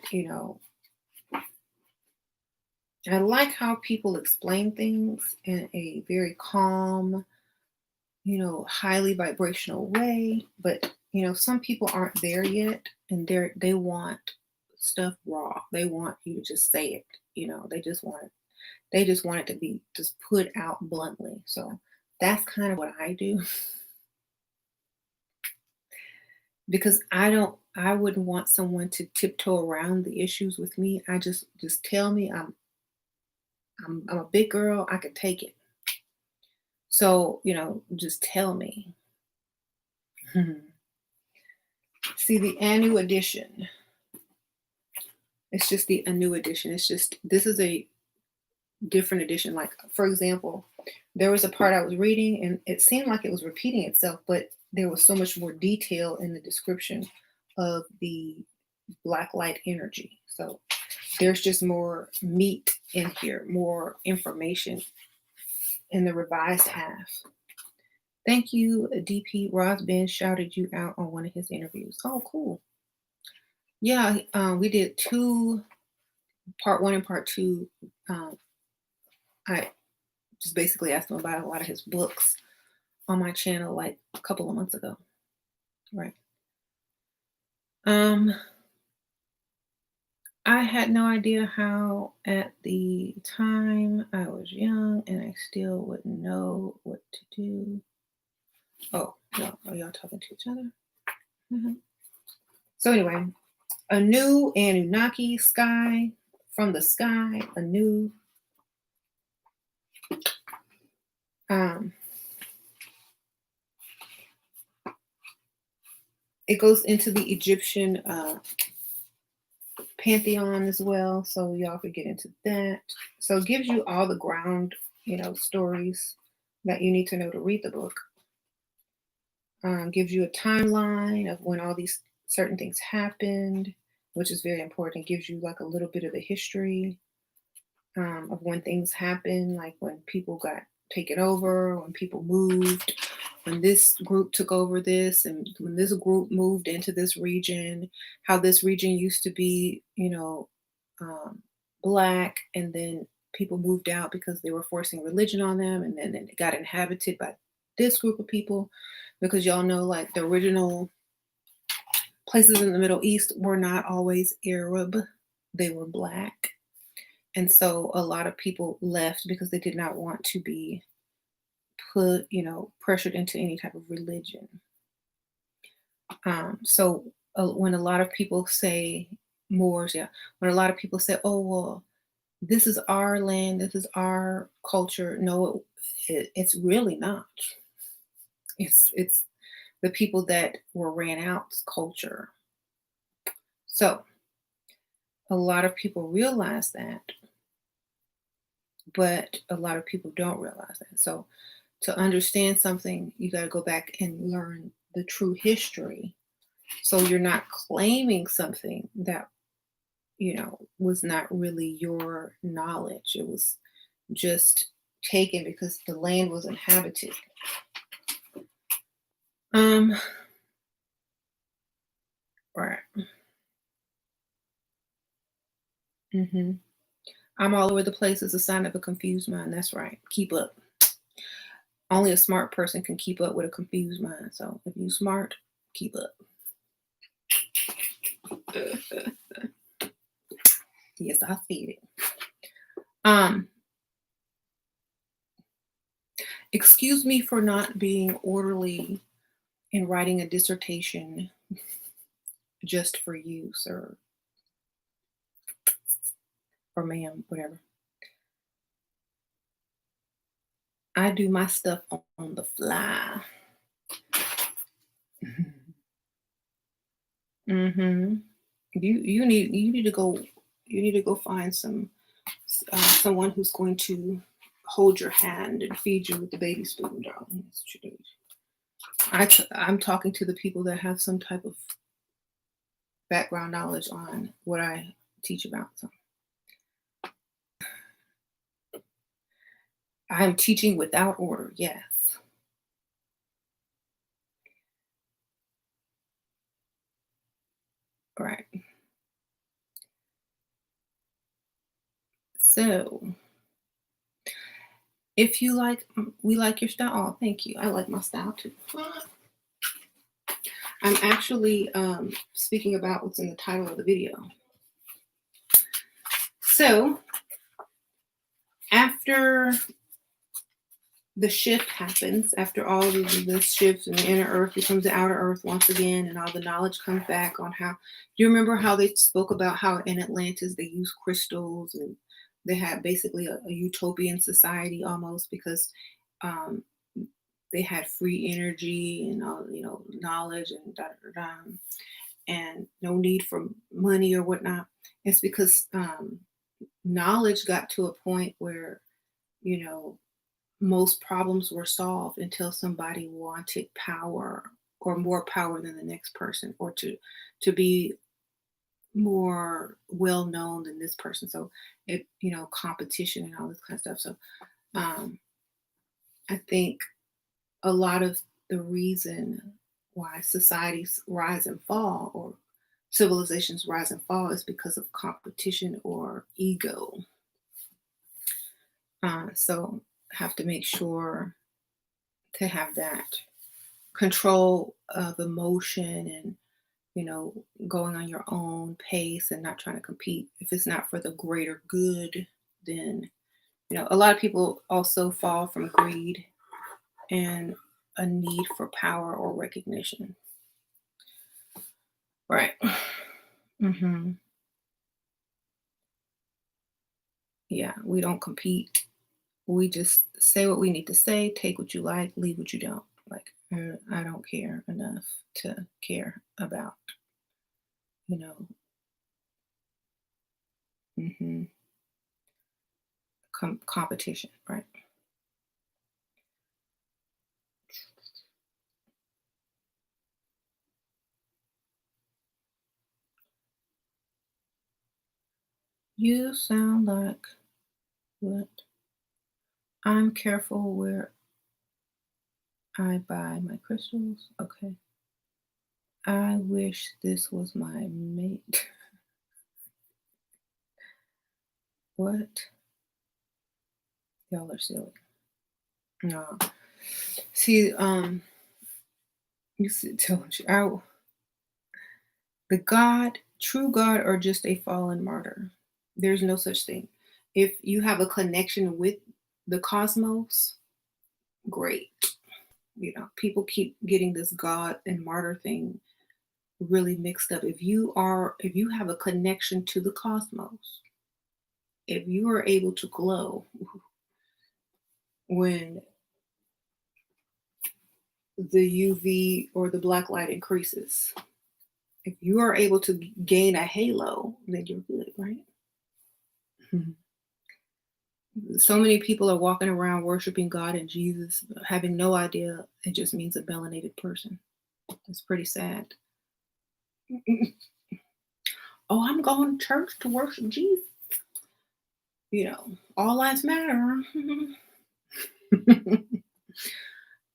I like how people explain things in a very calm, highly vibrational way. But some people aren't there yet, and they want stuff raw. They want you to just say it. They just want it to be just put out bluntly. So that's kind of what I do because I wouldn't want someone to tiptoe around the issues with me. I just tell me I'm a big girl. I can take it. So, just tell me. See, the annual edition. It's just the a new edition. It's just this is a different edition. Like, for example, there was a part I was reading and it seemed like it was repeating itself, but there was so much more detail in the description of the black light energy. So there's just more meat in here, more information in the revised half. Thank you, DP. Ras Ben shouted you out on one of his interviews. Oh, cool. Yeah, we did part one and part two. I just basically asked him about a lot of his books on my channel like a couple of months ago. Right. Um, I had no idea how at the time I was young and I still wouldn't know what to do. Oh, no, are y'all talking to each other? Mhm. So anyway, a new Anunnaki sky from the sky, a new um it goes into the Egyptian pantheon as well, so y'all could get into that. So it gives you all the ground stories that you need to know to read the book. Gives you a timeline of when all these certain things happened, which is very important. It gives you like a little bit of the history of when things happen, like when people got taken over, when people moved, when this group took over this, and when this group moved into this region, how this region used to be, um, black, and then people moved out because they were forcing religion on them, and then it got inhabited by this group of people, because y'all know, like, the original places in the Middle East were not always Arab, they were black. And so a lot of people left because they did not want to be pressured into any type of religion. So when a lot of people say Moors, yeah, when a lot of people say, "Oh, well, this is our land, this is our culture," no, it's really not. It's the people that were ran out's culture. So a lot of people realize that, but a lot of people don't realize that. So to understand something, you got to go back and learn the true history. So you're not claiming something that, was not really your knowledge. It was just taken because the land was inhabited. Um, right. hmm I'm all over the place is a sign of a confused mind. That's right. Keep up. Only a smart person can keep up with a confused mind. So if you smart, keep up. Yes, I see it. Um, Excuse me for not being orderly in writing a dissertation just for you, sir, or ma'am, whatever. I do my stuff on the fly. hmm you need to go find someone who's going to hold your hand and feed you with the baby spoon, darling. That's what you do. I'm talking to the people that have some type of background knowledge on what I teach about. So I'm teaching without order. Yes. Right. So if you like, we like your style. Oh, thank you. I like my style too. I'm actually speaking about what's in the title of the video. So after the shift happens, after all of this shifts and the inner earth becomes the outer earth once again, and all the knowledge comes back on how, do you remember how they spoke about how in Atlantis they used crystals, and they had basically a utopian society almost, because um, they had free energy and all, knowledge and da da da, and no need for money or whatnot. It's because knowledge got to a point where, you know, most problems were solved until somebody wanted power, or more power than the next person, or to be more well known than this person. So competition and all this kind of stuff. So um, I think a lot of the reason why societies rise and fall, or civilizations rise and fall, is because of competition or ego. So have to make sure to have that control of emotion, and going on your own pace and not trying to compete. If it's not for the greater good, then a lot of people also fall from greed and a need for power or recognition. Right. hmm Yeah, we don't compete. We just say what we need to say, take what you like, leave what you don't. Like, I don't care enough to care about, you know, hmm competition, right? You sound like what? I'm careful where I buy my crystals. Okay. I wish this was my mate. What? Y'all are silly. No. See, you see, told you, the God, true God, or just a fallen martyr. There's no such thing. If you have a connection with the cosmos, great. People keep getting this God and martyr thing really mixed up. If you have a connection to the cosmos, if you are able to glow when the UV or the black light increases, if you are able to gain a halo, then you're good, right? Mhm. So many people are walking around worshiping God and Jesus, having no idea it just means a melanated person. It's pretty sad. Oh, I'm going to church to worship Jesus. All lives matter.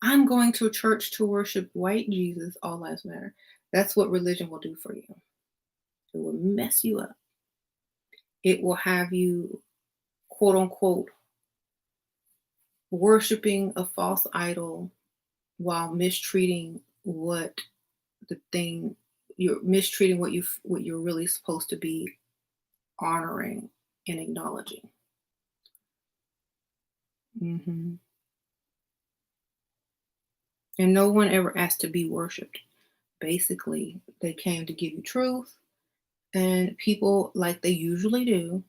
I'm going to a church to worship white Jesus. All lives matter. That's what religion will do for you. It will mess you up. It will have you, quote unquote, worshiping a false idol while mistreating what the thing you're mistreating what you're really supposed to be honoring and acknowledging. hmm And no one ever asked to be worshipped. Basically, they came to give you truth, and people, like they usually do,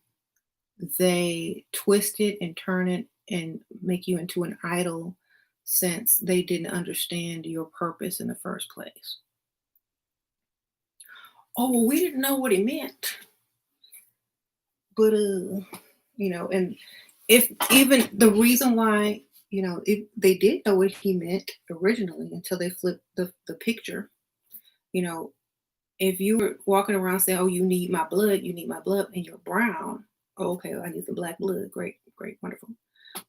they twist it and turn it and make you into an idol since they didn't understand your purpose in the first place. Oh, well, we didn't know what he meant. But and if even the reason why, if they did know what he meant originally until they flipped the picture, you know, if you were walking around saying, "Oh, you need my blood," and you're brown, oh, okay, well, I need some black blood. Great, great, wonderful.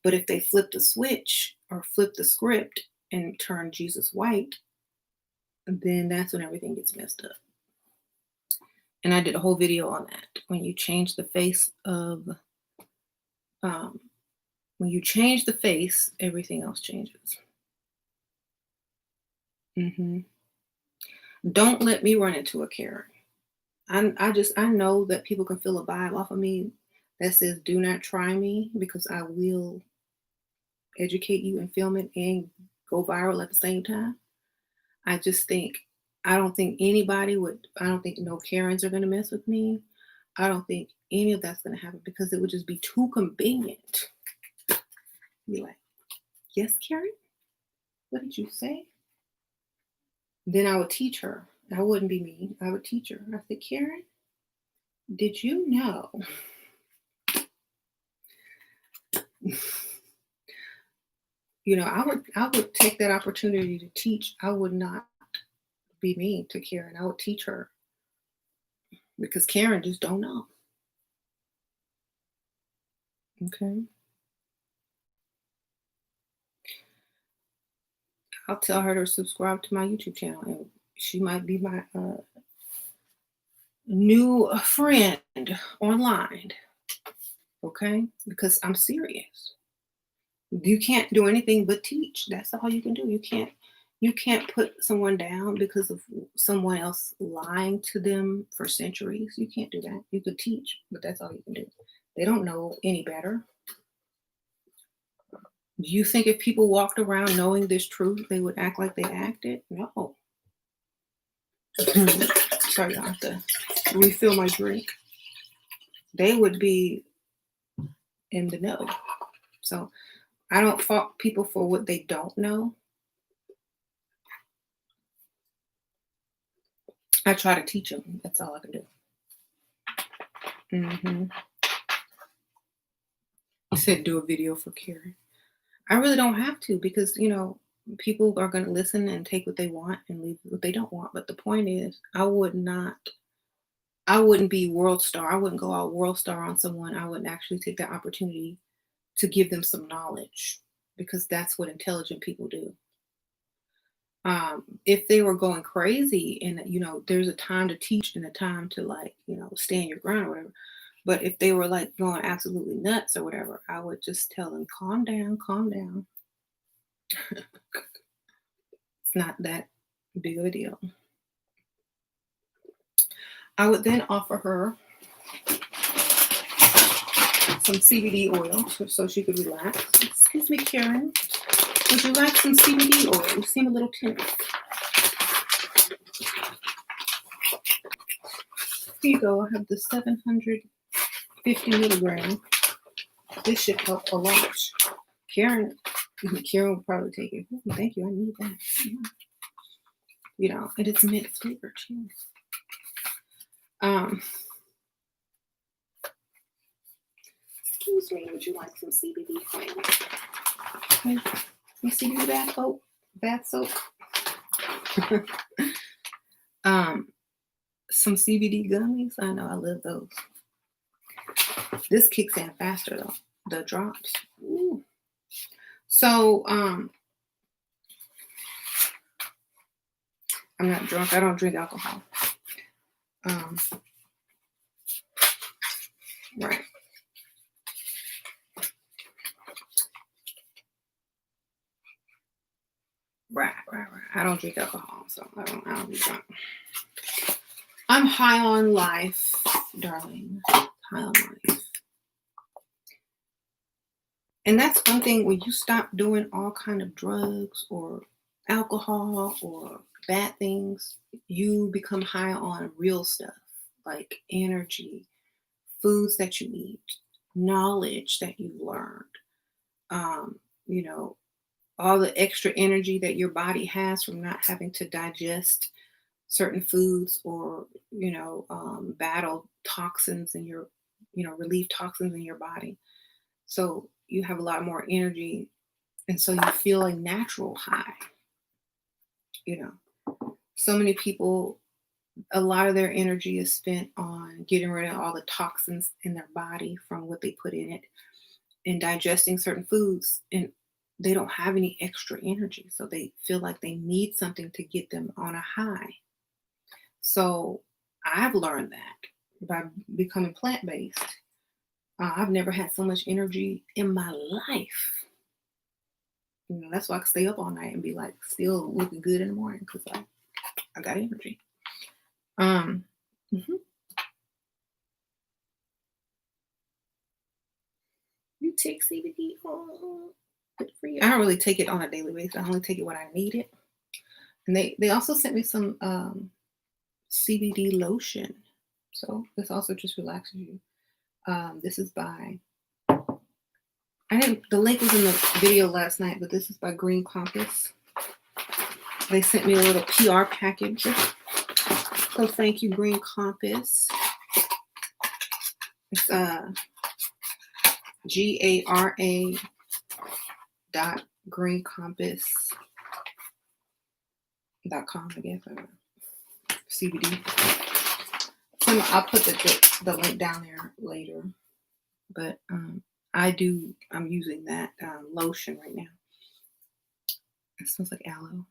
But if they flipped the switch or flipped the script and turned Jesus white, then that's when everything gets messed up. And I did a whole video on that. Um, when you change the face, everything else changes. hmm Don't let me run into a Karen. I know that people can feel a vibe off of me that says, "Do not try me," because I will educate you and film it and go viral at the same time. I just think I don't think anybody would. I don't think no Karens are going to mess with me. I don't think any of that's going to happen because it would just be too convenient. Be like, "Yes, Karen, what did you say?" Then I would teach her. I wouldn't be mean. I would teach her. I said, "Karen, did you know?" I would take that opportunity to teach. I would not be mean to Karen. I would teach her because Karen just don't know. Okay. I'll tell her to subscribe to my YouTube channel, and she might be my new friend online. Okay, because I'm serious. You can't do anything but teach. That's all you can do. You can't put someone down because of someone else lying to them for centuries. You can't do that. You could teach, but that's all you can do. They don't know any better. Do you think if people walked around knowing this truth, they would act like they acted? No. Sorry, I have to refill my drink. They would be in the know. So I don't fault people for what they don't know. I try to teach them. That's all I can do. hmm You said do a video for Karen. I really don't have to because, people are going to listen and take what they want and leave what they don't want. But the point is, I would not I wouldn't be world star. I wouldn't go out world star on someone. I wouldn't actually take that opportunity to give them some knowledge because that's what intelligent people do. If they were going crazy and there's a time to teach and a time to like, stand your ground or whatever. But if they were like going absolutely nuts or whatever, I would just tell them, calm down, calm down. It's not that big of a deal. I would then offer her some CBD oil so she could relax. Excuse me, Karen. Would you like some CBD oil? You seem a little timid. Here you go. I have the 750 milligram. This should help a lot. Karen will probably take it. Oh, thank you. I need that. And it's mint flavor too. Excuse me. Would you like some CBD oil? Some CBD bath soap. Some CBD gummies. I know I love those. This kicks in faster though. The drops. Ooh. So I'm not drunk. I don't drink alcohol. Right. Right. I don't drink alcohol, so I don't be drunk. I'm high on life, darling. High on life. And that's one thing when you stop doing all kind of drugs or alcohol or bad things, you become high on real stuff like energy, foods that you eat, knowledge that you've learned, all the extra energy that your body has from not having to digest certain foods or, battle toxins in your, relieve toxins in your body. So you have a lot more energy. And so you feel a natural high. So many people, a lot of their energy is spent on getting rid of all the toxins in their body from what they put in it and digesting certain foods. And they don't have any extra energy. So they feel like they need something to get them on a high. So I've learned that by becoming plant-based. I've never had so much energy in my life. That's why I can stay up all night and be like still looking good in the morning because I got energy. You take CBD oil. Good for you. I don't really take it on a daily basis. I only take it when I need it. And they also sent me some CBD lotion. So this also just relaxes you. This is by, the link was in the video last night, but this is by Green Compass. They sent me a little PR package. So thank you, Green Compass. It's GARA.greencompass.com, I guess. CBD. So I'll put the link down there later. But I'm using that lotion right now. It smells like aloe.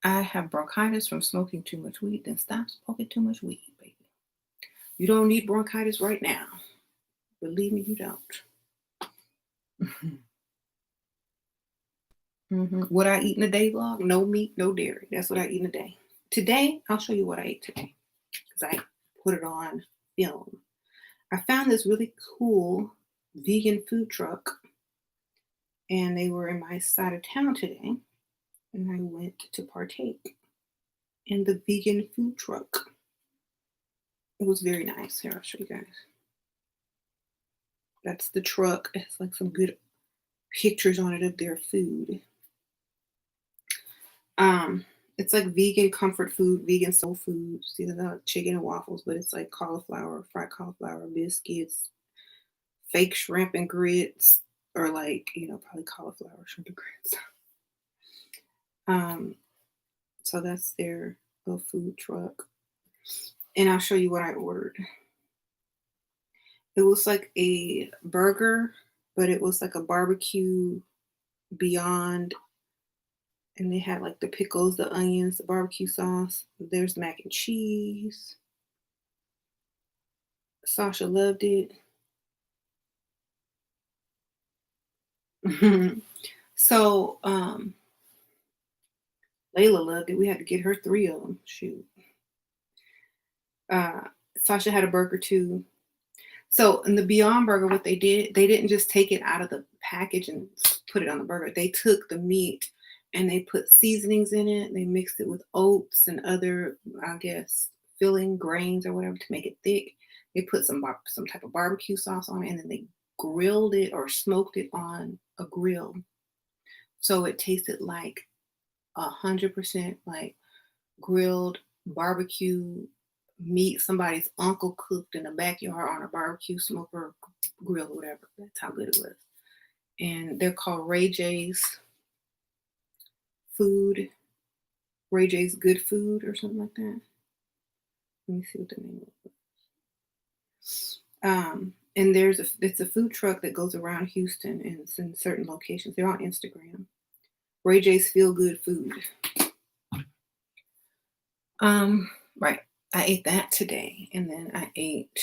I have bronchitis from smoking too much weed. Then stop smoking too much weed, baby. You don't need bronchitis right now. Believe me, you don't. What I eat in a day vlog? No meat, no dairy. That's what I eat in a day. Today, I'll show you what I ate today because I put it on film. I found this really cool vegan food truck and they were in my side of town today and I went to partake in the vegan food truck. It was very nice. Here, I'll show you guys. That's the truck. It's like some good pictures on it of their food. It's like vegan comfort food, vegan soul food. See, they're not chicken and waffles, but it's like cauliflower, fried cauliflower, biscuits, fake shrimp and grits, or like, probably cauliflower, shrimp and grits. Um, so that's their little food truck. And I'll show you what I ordered. It was like a burger, but it was like a barbecue beyond, and they had like the pickles, the onions, the barbecue sauce. There's mac and cheese. Sasha loved it. So Layla loved it. We had to get her three of them. Shoot. Uh, Sasha had a burger too. So in the Beyond Burger, what they did, they didn't just take it out of the package and put it on the burger. They took the meat and they put seasonings in it. They mixed it with oats and other, I guess, filling grains or whatever to make it thick. They put some type of barbecue sauce on it, and then they grilled it or smoked it on a grill. So it tasted like 100% like grilled barbecue meat somebody's uncle cooked in the backyard on a barbecue smoker grill or whatever. That's how good it was. And they're called Ray J's Food, Ray J's Good Food or something like that. Let me see what the name was. And it's a food truck that goes around Houston and it's in certain locations. They're on Instagram. Ray J's Feel Good Food. Right. I ate that today, and then I ate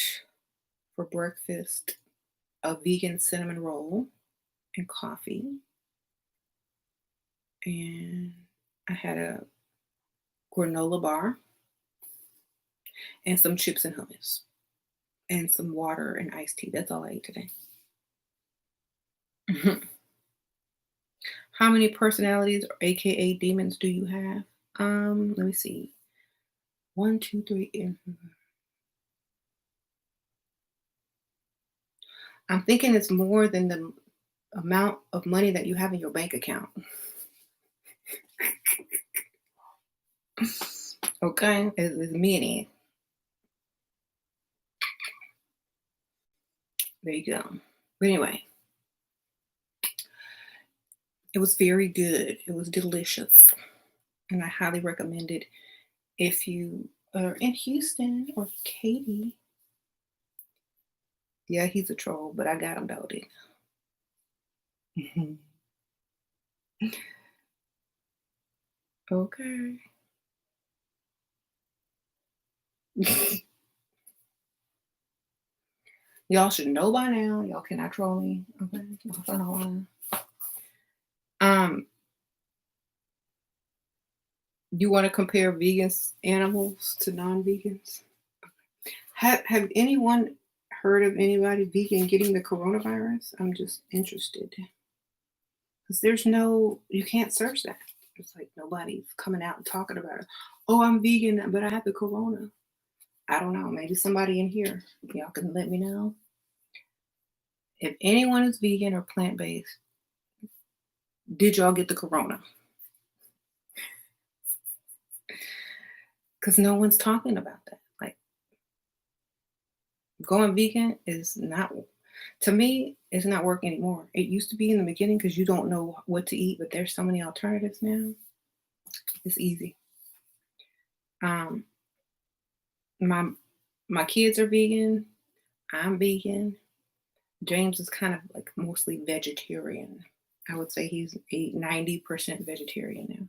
for breakfast a vegan cinnamon roll and coffee. And I had a granola bar and some chips and hummus and some water and iced tea. That's all I ate today. How many personalities, or AKA demons, do you have? Let me see. One, two, three. I'm thinking it's more than the amount of money that you have in your bank account. Okay, it's many. There you go. But anyway, it was very good. It was delicious. And I highly recommend it if you are in Houston or Katy. Yeah, he's a troll, but I got him though. Okay. Y'all should know by now. Y'all cannot troll me. Okay. Um, you want to compare vegans animals to non-vegans? Have anyone heard of anybody vegan getting the coronavirus? I'm just interested. Because you can't search that. It's like nobody's coming out and talking about it. Oh, I'm vegan, but I have the corona. I don't know. Maybe somebody in here, y'all can let me know. If anyone is vegan or plant based, did y'all get the corona? Because no one's talking about that. Like, going vegan is not, to me, it's not working anymore. It used to be in the beginning because you don't know what to eat, but there's so many alternatives now. It's easy. Um, my my kids are vegan. I'm vegan. James is kind of like mostly vegetarian. I would say he's 90% vegetarian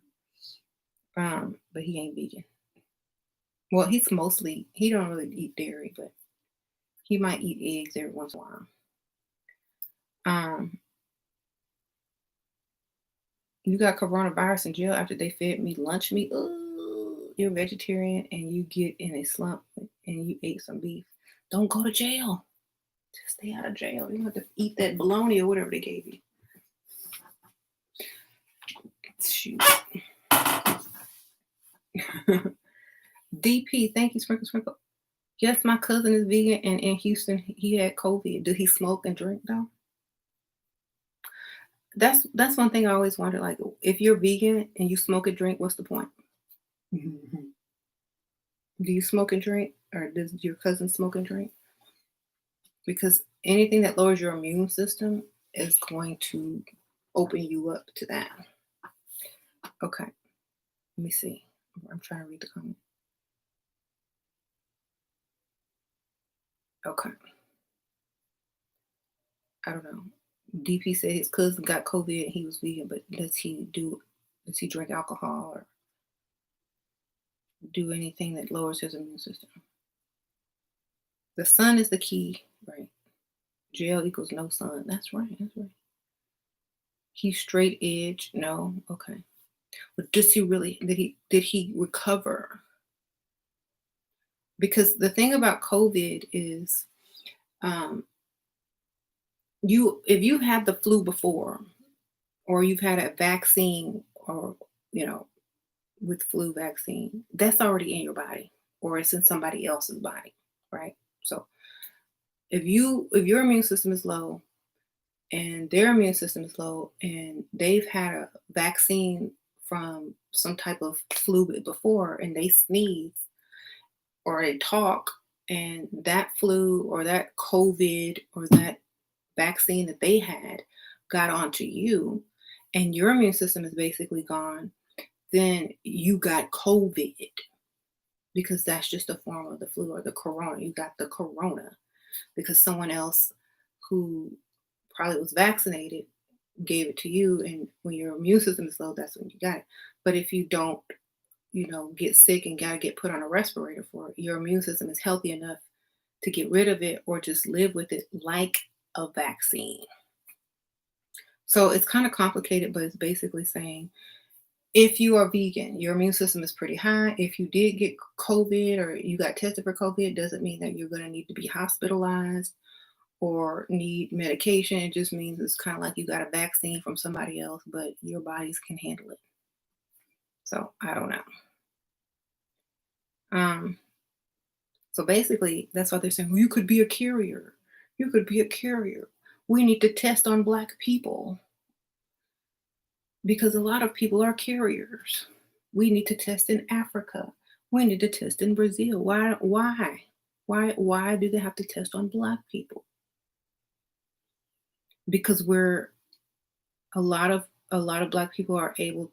now. But he ain't vegan. Well, he don't really eat dairy, but he might eat eggs every once in a while. Um, you got coronavirus in jail after they fed me lunch meat. Ooh, you're a vegetarian and you get in a slump and you ate some beef. Don't go to jail. Just stay out of jail. You don't have to eat that bologna or whatever they gave you. Shoot. DP, thank you, Sprinkle Sprinkle. Yes, my cousin is vegan, and in Houston, he had COVID. Did he smoke and drink though? That's one thing I always wonder. Like, if you're vegan and you smoke and drink, what's the point? Do you smoke and drink, or does your cousin smoke and drink? Because anything that lowers your immune system is going to open you up to that. Okay. Let me see. I'm trying to read the comment. Okay. I don't know. DP said his cousin got COVID and he was vegan, but does he drink alcohol or do anything that lowers his immune system? The sun is the key, right? Jail equals no sun. That's right. That's right. He's straight edge. No. Okay. But does he really did he recover? Because the thing about COVID is um you if you've had the flu before or you've had a vaccine or you know with flu vaccine, that's already in your body or it's in somebody else's body, right? So if your immune system is low and their immune system is low and they've had a vaccine from some type of flu before and they sneeze or they talk and that flu or that COVID or that vaccine that they had got onto you and your immune system is basically gone, then you got COVID because that's just a form of the flu or the corona. You got the corona because someone else who probably was vaccinated gave it to you. And when your immune system is low, that's when you got it. But if you don't, get sick and got to get put on a respirator for it, your immune system is healthy enough to get rid of it or just live with it like a vaccine. So it's kind of complicated, but it's basically saying if you are vegan, your immune system is pretty high. If you did get COVID or you got tested for COVID, it doesn't mean that you're going to need to be hospitalized or need medication. It just means it's kind of like you got a vaccine from somebody else, but your bodies can handle it. So I don't know. Um, so basically, that's what they're saying. Well, you could be a carrier. You could be a carrier. We need to test on Black people because a lot of people are carriers. We need to test in Africa. We need to test in Brazil. Why? Why? Why do they have to test on Black people? Because a lot of Black people are able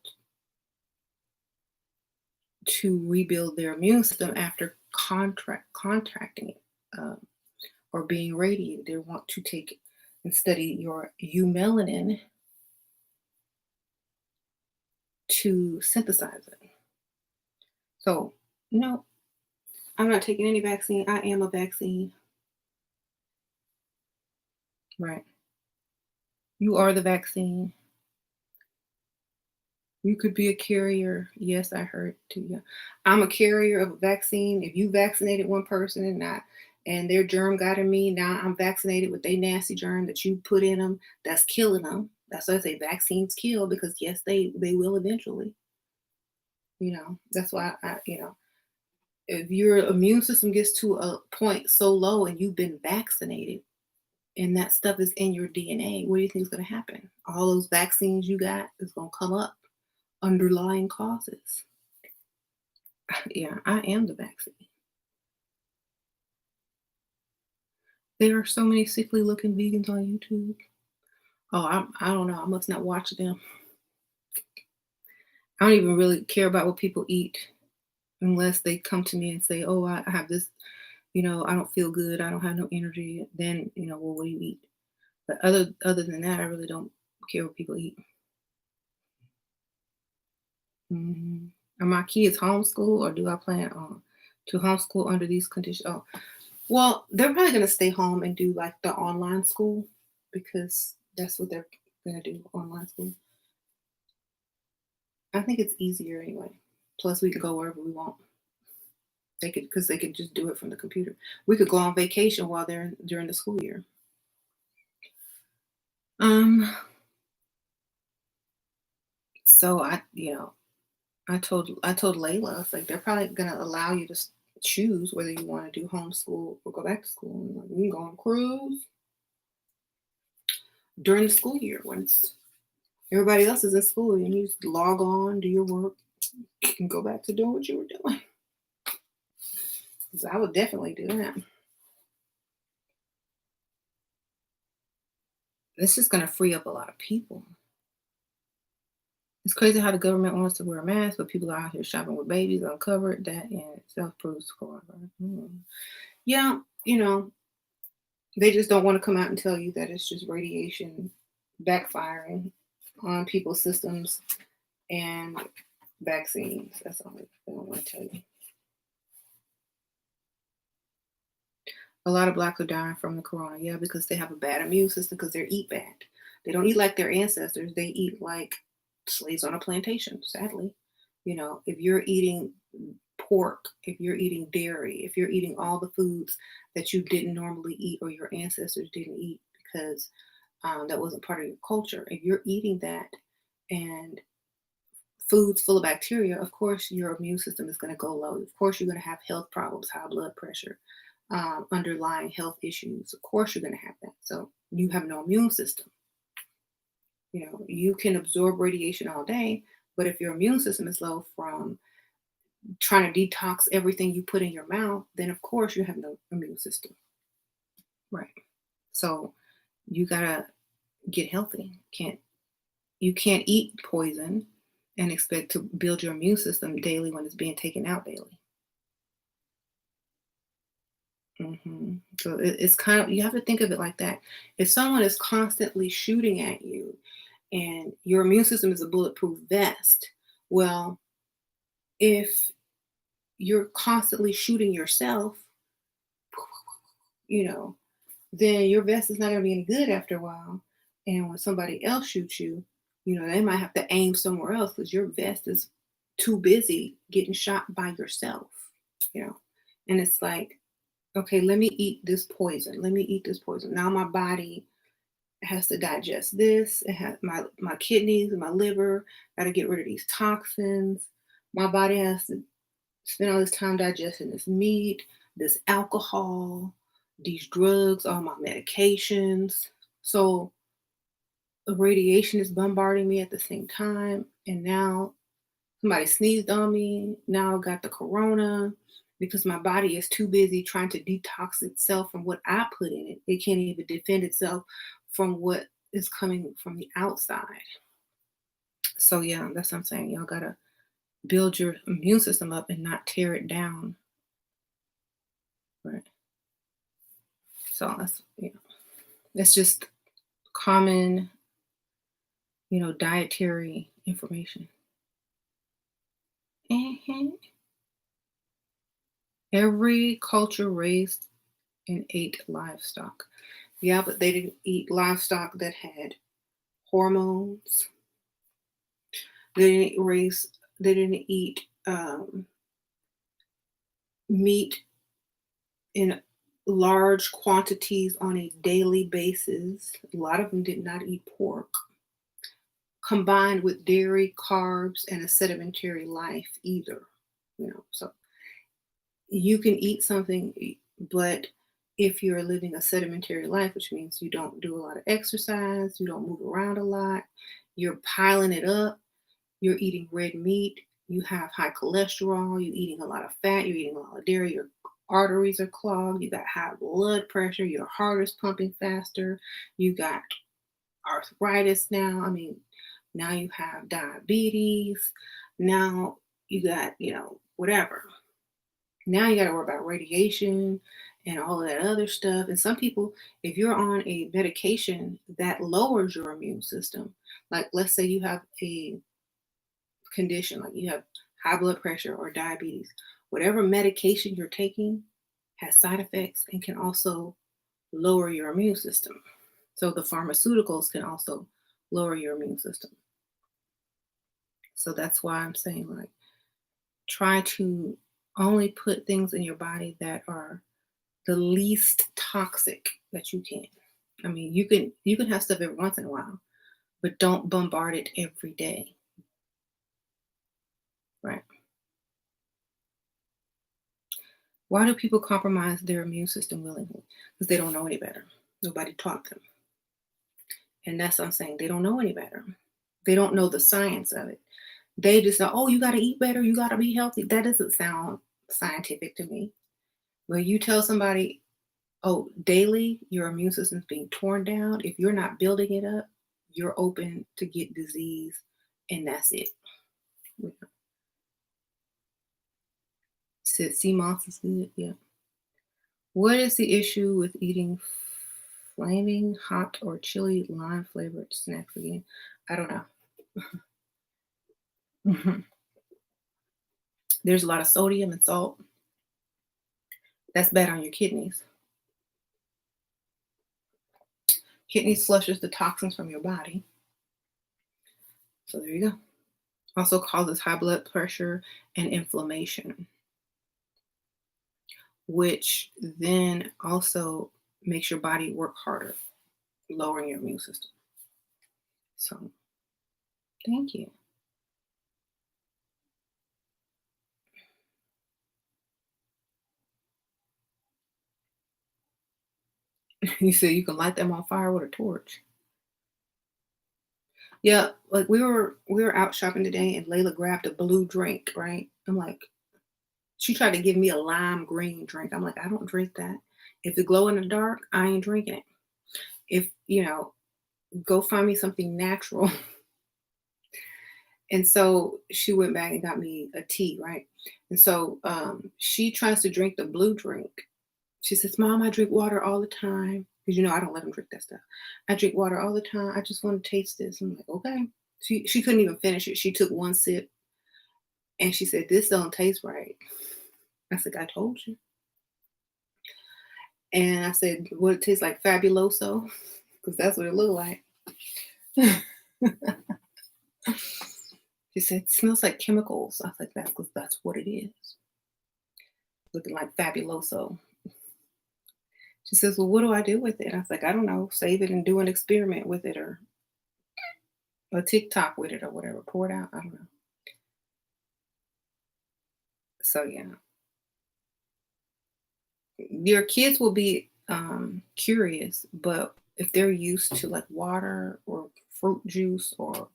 to rebuild their immune system after contracting it or being radiated. They want to take and study your eumelanin to synthesize it. So no, I'm not taking any vaccine. I am a vaccine. Right. You are the vaccine. You could be a carrier. Yes, I heard too. Yeah. I'm a carrier of a vaccine. If you vaccinated one person and their germ got in me, now I'm vaccinated with a nasty germ that you put in them that's killing them. That's why I say vaccines kill because yes, they will eventually. That's why if your immune system gets to a point so low and you've been vaccinated and that stuff is in your DNA, what do you think is going to happen? All those vaccines you got is going to come up underlying causes. Yeah, I am the vaccine. There are so many sickly looking vegans on YouTube. Oh, I don't know. I must not watch them. I don't even really care about what people eat unless they come to me and say, "Oh, I have this. I don't feel good. I don't have no energy." Then, well, what do you eat? But other than that, I really don't care what people eat. Hmm. Are my kids homeschool or do I plan on to homeschool under these conditions? Oh, well, they're probably going to stay home and do like the online school because that's what they're going to do, online school. I think it's easier anyway. Plus, we can go wherever we want. They could just do it from the computer. We could go on vacation while they're during the school year. Um. So I told Layla, I was like, they're probably gonna allow you to choose whether you want to do homeschool or go back to school. And like, you can go on cruise during the school year when everybody else is in school and you just log on, do your work, and go back to doing what you were doing. So I would definitely do that. This is gonna free up a lot of people. It's crazy how the government wants to wear a mask, but people are out here shopping with babies uncovered. That in itself proves coronavirus. Yeah, they just don't want to come out and tell you that it's just radiation backfiring on people's systems and vaccines. That's all they don't want to tell you. A lot of blacks are dying from the corona, yeah, because they have a bad immune system because they eat bad. They don't eat like their ancestors. They eat like slaves on a plantation, sadly. If you're eating pork, if you're eating dairy, if you're eating all the foods that you didn't normally eat or your ancestors didn't eat because that wasn't part of your culture, if you're eating that and foods full of bacteria, of course your immune system is going to go low. Of course, you're going to have health problems, high blood pressure, underlying health issues. Of course, you're going to have that. So you have no immune system. You can absorb radiation all day, but if your immune system is low from trying to detox everything you put in your mouth, then of course you have no immune system. Right. So you gotta get healthy. You can't eat poison and expect to build your immune system daily when it's being taken out daily. So it's kind of, you have to think of it like that. If someone is constantly shooting at you and your immune system is a bulletproof vest, well, if you're constantly shooting yourself, you know, then your vest is not going to be any good after a while. And when somebody else shoots you, they might have to aim somewhere else because your vest is too busy getting shot by yourself, you know. And it's like, okay, let me eat this poison. Let me eat this poison. Now my body has to digest this. It has my kidneys and my liver got to get rid of these toxins. My body has to spend all this time digesting this meat, this alcohol, these drugs, all my medications. So the radiation is bombarding me at the same time. And now somebody sneezed on me. Now I got the corona because my body is too busy trying to detox itself from what I put in it. It can't even defend itself from what is coming from the outside. So yeah, that's what I'm saying. Y'all gotta build your immune system up and not tear it down. Right. So that's just common, dietary information. Mhm. Every culture raised and ate livestock. Yeah, but they didn't eat livestock that had hormones. They didn't eat meat in large quantities on a daily basis. A lot of them did not eat pork, combined with dairy, carbs, and a sedentary life either. So you can eat something, but if you're living a sedentary life, which means you don't do a lot of exercise, you don't move around a lot, you're piling it up, you're eating red meat, you have high cholesterol, you're eating a lot of fat, you're eating a lot of dairy, your arteries are clogged, you got high blood pressure, your heart is pumping faster, you got arthritis now. I mean, now you have diabetes, now you got, whatever. Now you got to worry about radiation and all of that other stuff. And some people, if you're on a medication that lowers your immune system, like let's say you have a condition, like you have high blood pressure or diabetes, whatever medication you're taking has side effects and can also lower your immune system. So the pharmaceuticals can also lower your immune system. So that's why I'm saying, like, try to only put things in your body that are the least toxic that you can. I mean, you can have stuff every once in a while, but don't bombard it every day. Right. Why do people compromise their immune system willingly? Because they don't know any better. Nobody taught them. And that's what I'm saying. They don't know any better. They don't know the science of it. They just know, oh, you got to eat better. You got to be healthy. That doesn't sound scientific to me. When you tell somebody, oh, daily your immune system's being torn down, if you're not building it up, you're open to get disease and that's it. Yeah. Said sea moss is good. Yeah. What is the issue with eating flaming hot or chili lime flavored snacks again? I don't know. Mhm. There's a lot of sodium and salt. That's bad on your kidneys. Kidneys flushes the toxins from your body. So there you go. Also causes high blood pressure and inflammation, which then also makes your body work harder, lowering your immune system. So thank you. You said you can light them on fire with a torch. Yeah, like we were out shopping today and Layla grabbed a blue drink, right? I'm like, she tried to give me a lime green drink. I'm like, I don't drink that. If it glow in the dark, I ain't drinking it. If go find me something natural. And so she went back and got me a tea, right? And so she tries to drink the blue drink. She says, Mom, I drink water all the time. Because I don't let them drink that stuff. I drink water all the time. I just want to taste this. I'm like, okay. She couldn't even finish it. She took one sip and she said, This don't taste right. I said, I told you. And I said, What it tastes like Fabuloso? Because that's what it looked like. She said, It smells like chemicals. I was like, That's because that's what it is. Looking like Fabuloso. She says, Well, what do I do with it? I was like, I don't know. Save it and do an experiment with it or a TikTok with it or whatever. Pour it out. I don't know. So, yeah. Your kids will be curious, but if they're used to like water or fruit juice or,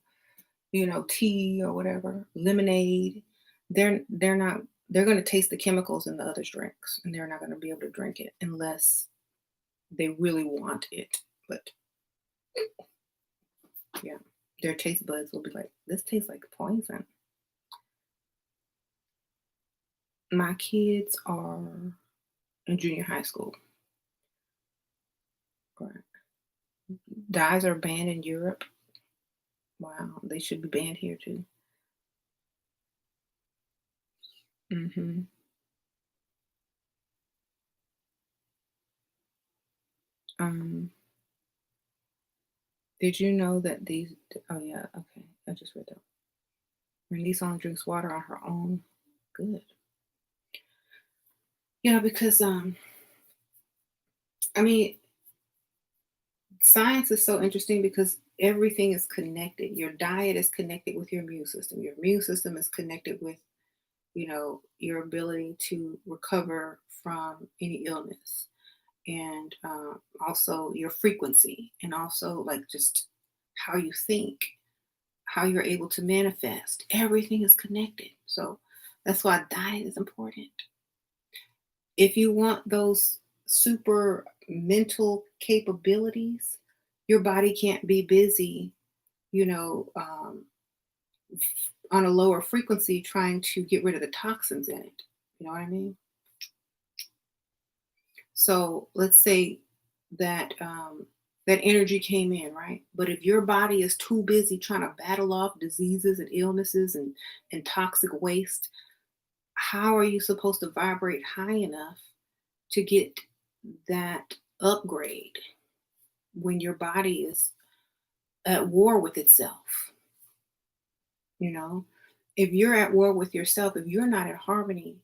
tea or whatever, lemonade, they're not, they're going to taste the chemicals in the other drinks and they're not going to be able to drink it unless they really want it. But yeah, their taste buds will be like, this tastes like poison. My kids are in junior high school. Right. Dyes are banned in Europe. Wow, they should be banned here too. Hmm. Um, did you know that these? Oh yeah, okay. I just read that. Randy Song drinks water on her own. Good. Yeah, because I mean, science is so interesting because everything is connected. Your diet is connected with your immune system. Your immune system is connected with your ability to recover from any illness, and also your frequency, and also like just how you think, how you're able to manifest. Everything is connected. So that's why diet is important. If you want those super mental capabilities, your body can't be busy, you know, um, on a lower frequency trying to get rid of the toxins in it. You know what I mean? So let's say that that energy came in, right? But if your body is too busy trying to battle off diseases and illnesses and toxic waste, how are you supposed to vibrate high enough to get that upgrade when your body is at war with itself? You know, if you're at war with yourself, if you're not in harmony,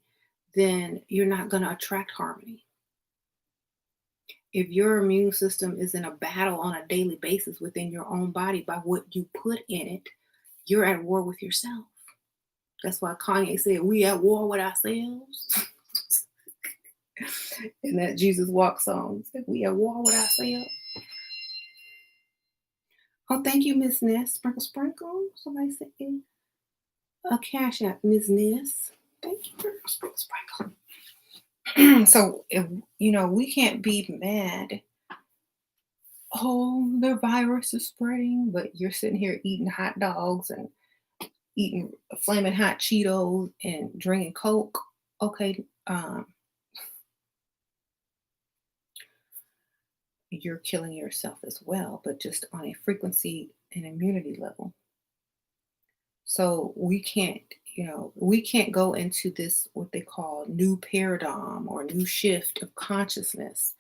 then you're not going to attract harmony. If your immune system is in a battle on a daily basis within your own body by what you put in it, you're at war with yourself. That's why Kanye said, We at war with ourselves. In that Jesus Walk song, said, We at war with ourselves. Oh, thank you, Miss Ness. Sprinkle, sprinkle. Somebody said, a cash app, Miss Ness. Thank you, sprinkle, sprinkle. So, if we can't be mad. Oh, the virus is spreading, but you're sitting here eating hot dogs and eating flaming hot Cheetos and drinking Coke, okay, you're killing yourself as well, but just on a frequency and immunity level. So we can't go into this what they call new paradigm or new shift of consciousness,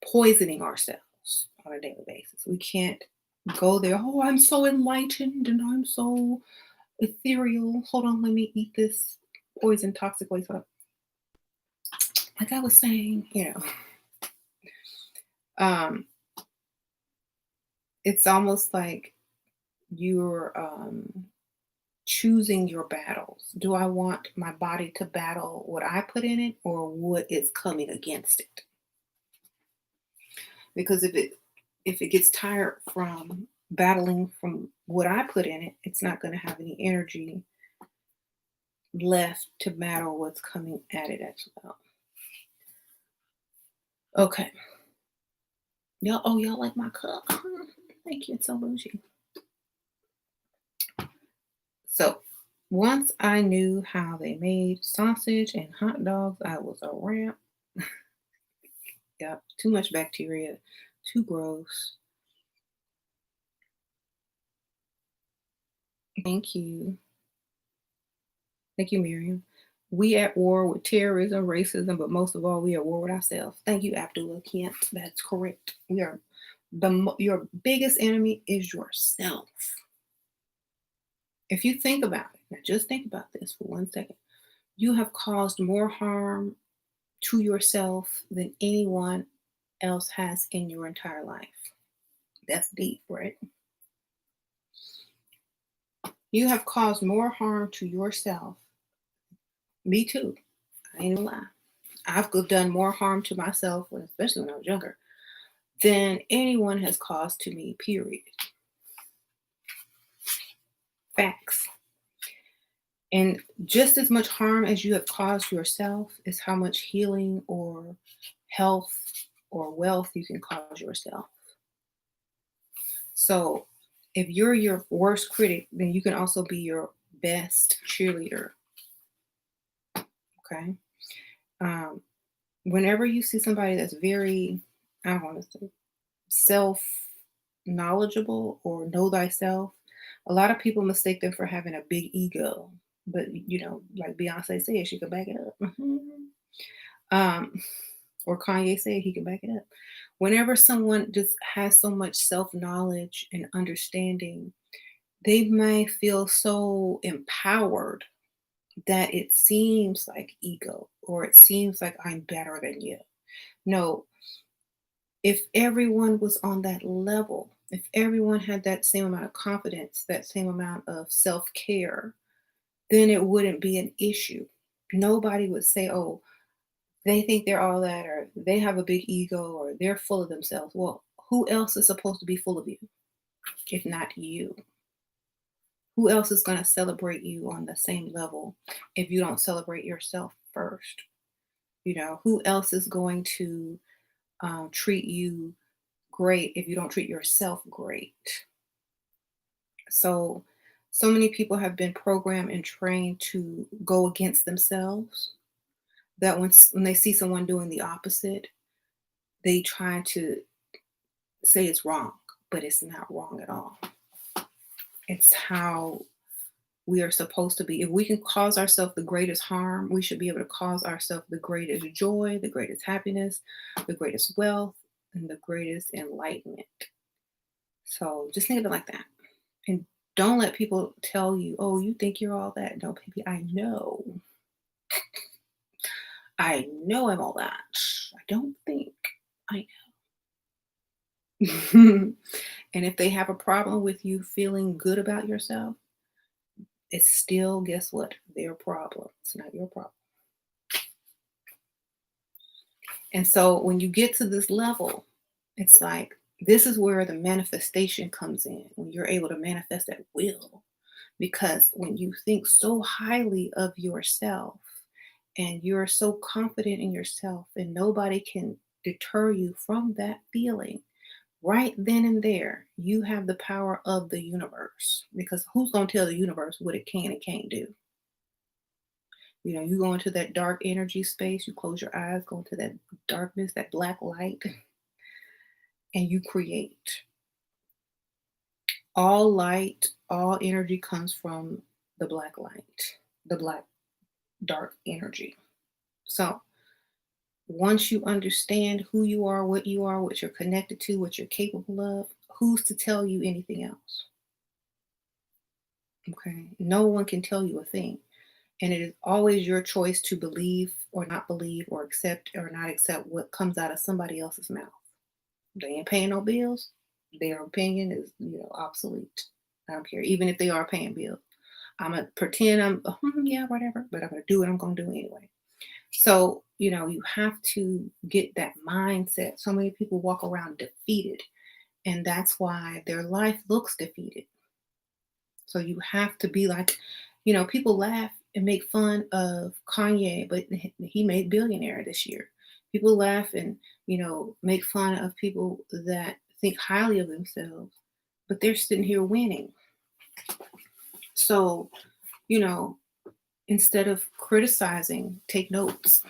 poisoning ourselves on a daily basis. We can't go there. Oh, I'm so enlightened and I'm so ethereal. Hold on, let me eat this poison toxic waste. Like I was saying, um, it's almost like you're choosing your battles. Do I want my body to battle what I put in it or what is coming against it? Because if it gets tired from battling from what I put in it, it's not going to have any energy left to battle what's coming at it as well. Okay. Y'all like my cup? Thank you. It's so bougie. So once I knew how they made sausage and hot dogs, I was a ramp. Yep. Too much bacteria. Too gross. Thank you. Thank you, Miriam. We at war with terrorism, racism, but most of all, we are at war with ourselves. Thank you, Abdullah Kent. That's correct. We are your biggest enemy is yourself. If you think about it, now just think about this for 1 second. You have caused more harm to yourself than anyone else has in your entire life. That's deep, right? You have caused more harm to yourself. Me too. I ain't gonna lie. I've done more harm to myself, especially when I was younger, than anyone has caused to me, period. Facts. And just as much harm as you have caused yourself is how much healing or health or wealth you can cause yourself. So if you're your worst critic, then you can also be your best cheerleader. Okay. Um, Whenever you see somebody that's very, I don't want to say, self knowledgeable or know thyself, a lot of people mistake them for having a big ego. But like Beyonce said, she could back it up. Um, or Kanye said he can back it up. Whenever someone just has so much self knowledge and understanding, they may feel so empowered that it seems like ego or it seems like I'm better than you. No, if everyone was on that level, if everyone had that same amount of confidence, that same amount of self care, then it wouldn't be an issue. Nobody would say, oh, they think they're all that, or they have a big ego, or they're full of themselves. Well, who else is supposed to be full of you if not you? Who else is going to celebrate you on the same level if you don't celebrate yourself first? Who else is going to treat you great if you don't treat yourself great? So, so many people have been programmed and trained to go against themselves that when they see someone doing the opposite, they try to say it's wrong, but it's not wrong at all. It's how we are supposed to be. If we can cause ourselves the greatest harm, we should be able to cause ourselves the greatest joy, the greatest happiness, the greatest wealth, and the greatest enlightenment. So just think of it like that. And don't let people tell you, oh, you think you're all that. No, baby, I know. I know I'm all that. I don't think I know. And if they have a problem with you feeling good about yourself, it's still, guess what? Their problem. It's not your problem. And so when you get to this level, it's like this is where the manifestation comes in, when you're able to manifest at will. Because when you think so highly of yourself and you're so confident in yourself, and nobody can deter you from that feeling, Right then and there, you have the power of the universe, because who's going to tell the universe what it can and can't do? You go into that dark energy space, you close your eyes, go into that darkness, that black light, and you create. All light, all energy comes from the black light, the black dark energy. So once you understand who you are, what you're connected to, what you're capable of, who's to tell you anything else? Okay. No one can tell you a thing. And it is always your choice to believe or accept or not accept what comes out of somebody else's mouth. They ain't paying no bills. Their opinion is, obsolete. I don't care. Even if they are paying bills. I'm gonna pretend yeah, whatever, but I'm gonna do what I'm gonna do anyway. So, you have to get that mindset. So many people walk around defeated, and that's why their life looks defeated. So you have to be like, people laugh and make fun of Kanye, but he made billionaire this year. People laugh and, make fun of people that think highly of themselves, but they're sitting here winning. So, you know, instead of criticizing, take notes.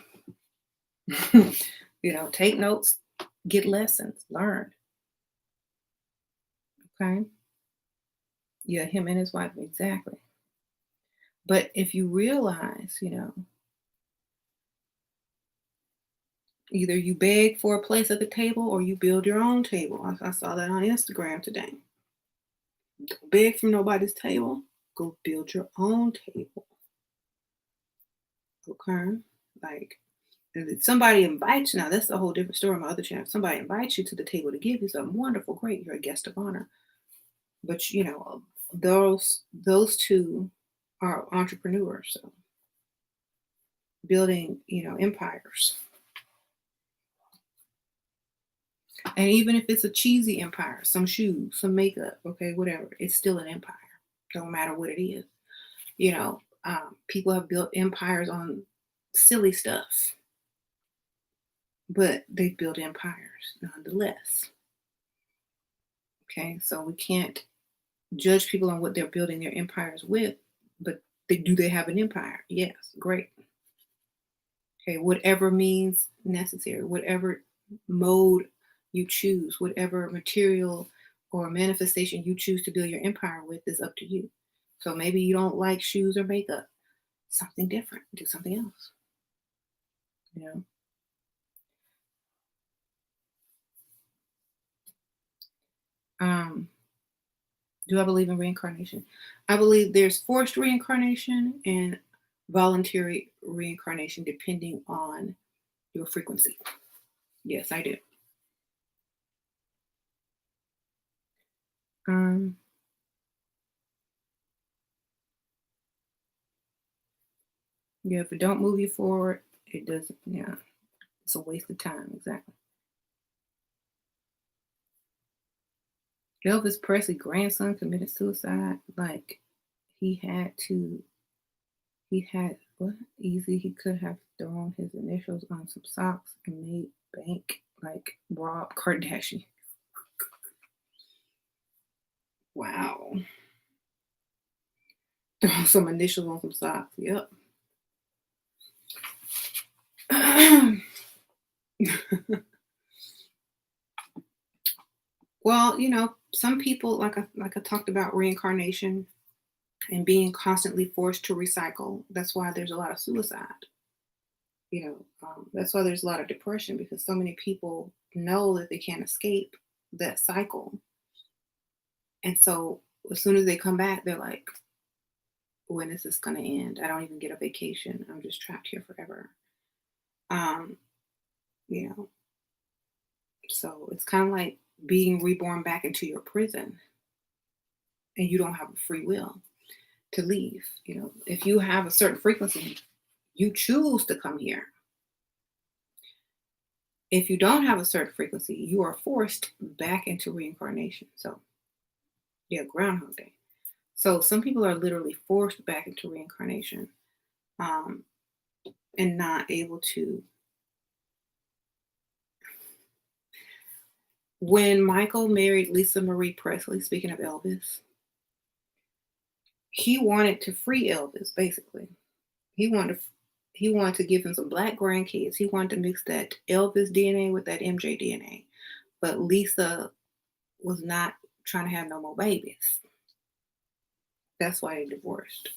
Take notes, get lessons, learn. Okay. Yeah, him and his wife, exactly. But if you realize, either you beg for a place at the table or you build your own table. I saw that on Instagram today. Don't beg from nobody's table. Go build your own table. Okay. Like, if somebody invites you, now that's a whole different story on my other channel. If somebody invites you to the table to give you something wonderful, great, you're a guest of honor. But those two are entrepreneurs, so building, empires. And even if it's a cheesy empire, some shoes, some makeup, okay, whatever, it's still an empire. Don't matter what it is. People have built empires on silly stuff, but they built empires nonetheless. Okay, so we can't judge people on what they're building their empires with, but do they have an empire? Yes, great. Okay, whatever means necessary, whatever mode you choose, whatever material or manifestation you choose to build your empire with is up to you. So maybe you don't like shoes or makeup, something different, do something else, you know. Um, do I believe in reincarnation? I believe there's forced reincarnation and voluntary reincarnation depending on your frequency. Yes, I do. Um, yeah, if it don't move you forward, it doesn't. Yeah, it's a waste of time. Exactly. Elvis Presley grandson committed suicide. Like he had to. He had what? Easy. He could have thrown his initials on some socks and made bank like Rob Kardashian. Wow. Throw some initials on some socks. Yep. Well, some people like I talked about reincarnation and being constantly forced to recycle. That's why there's a lot of suicide. That's why there's a lot of depression because so many people know that they can't escape that cycle, and so as soon as they come back, they're like, "When is this going to end? I don't even get a vacation. I'm just trapped here forever." Um, you know, so it's kind of like being reborn back into your prison, and you don't have a free will to leave. If you have a certain frequency, you choose to come here. If you don't have a certain frequency, you are forced back into reincarnation. So, yeah, Groundhog Day. So, some people are literally forced back into reincarnation um, and not able to When Michael married Lisa Marie Presley, speaking of Elvis, he wanted to free Elvis, basically. He wanted to he wanted to give him some black grandkids. He wanted to mix that Elvis DNA with that MJ DNA. But Lisa was not trying to have no more babies. That's why they divorced.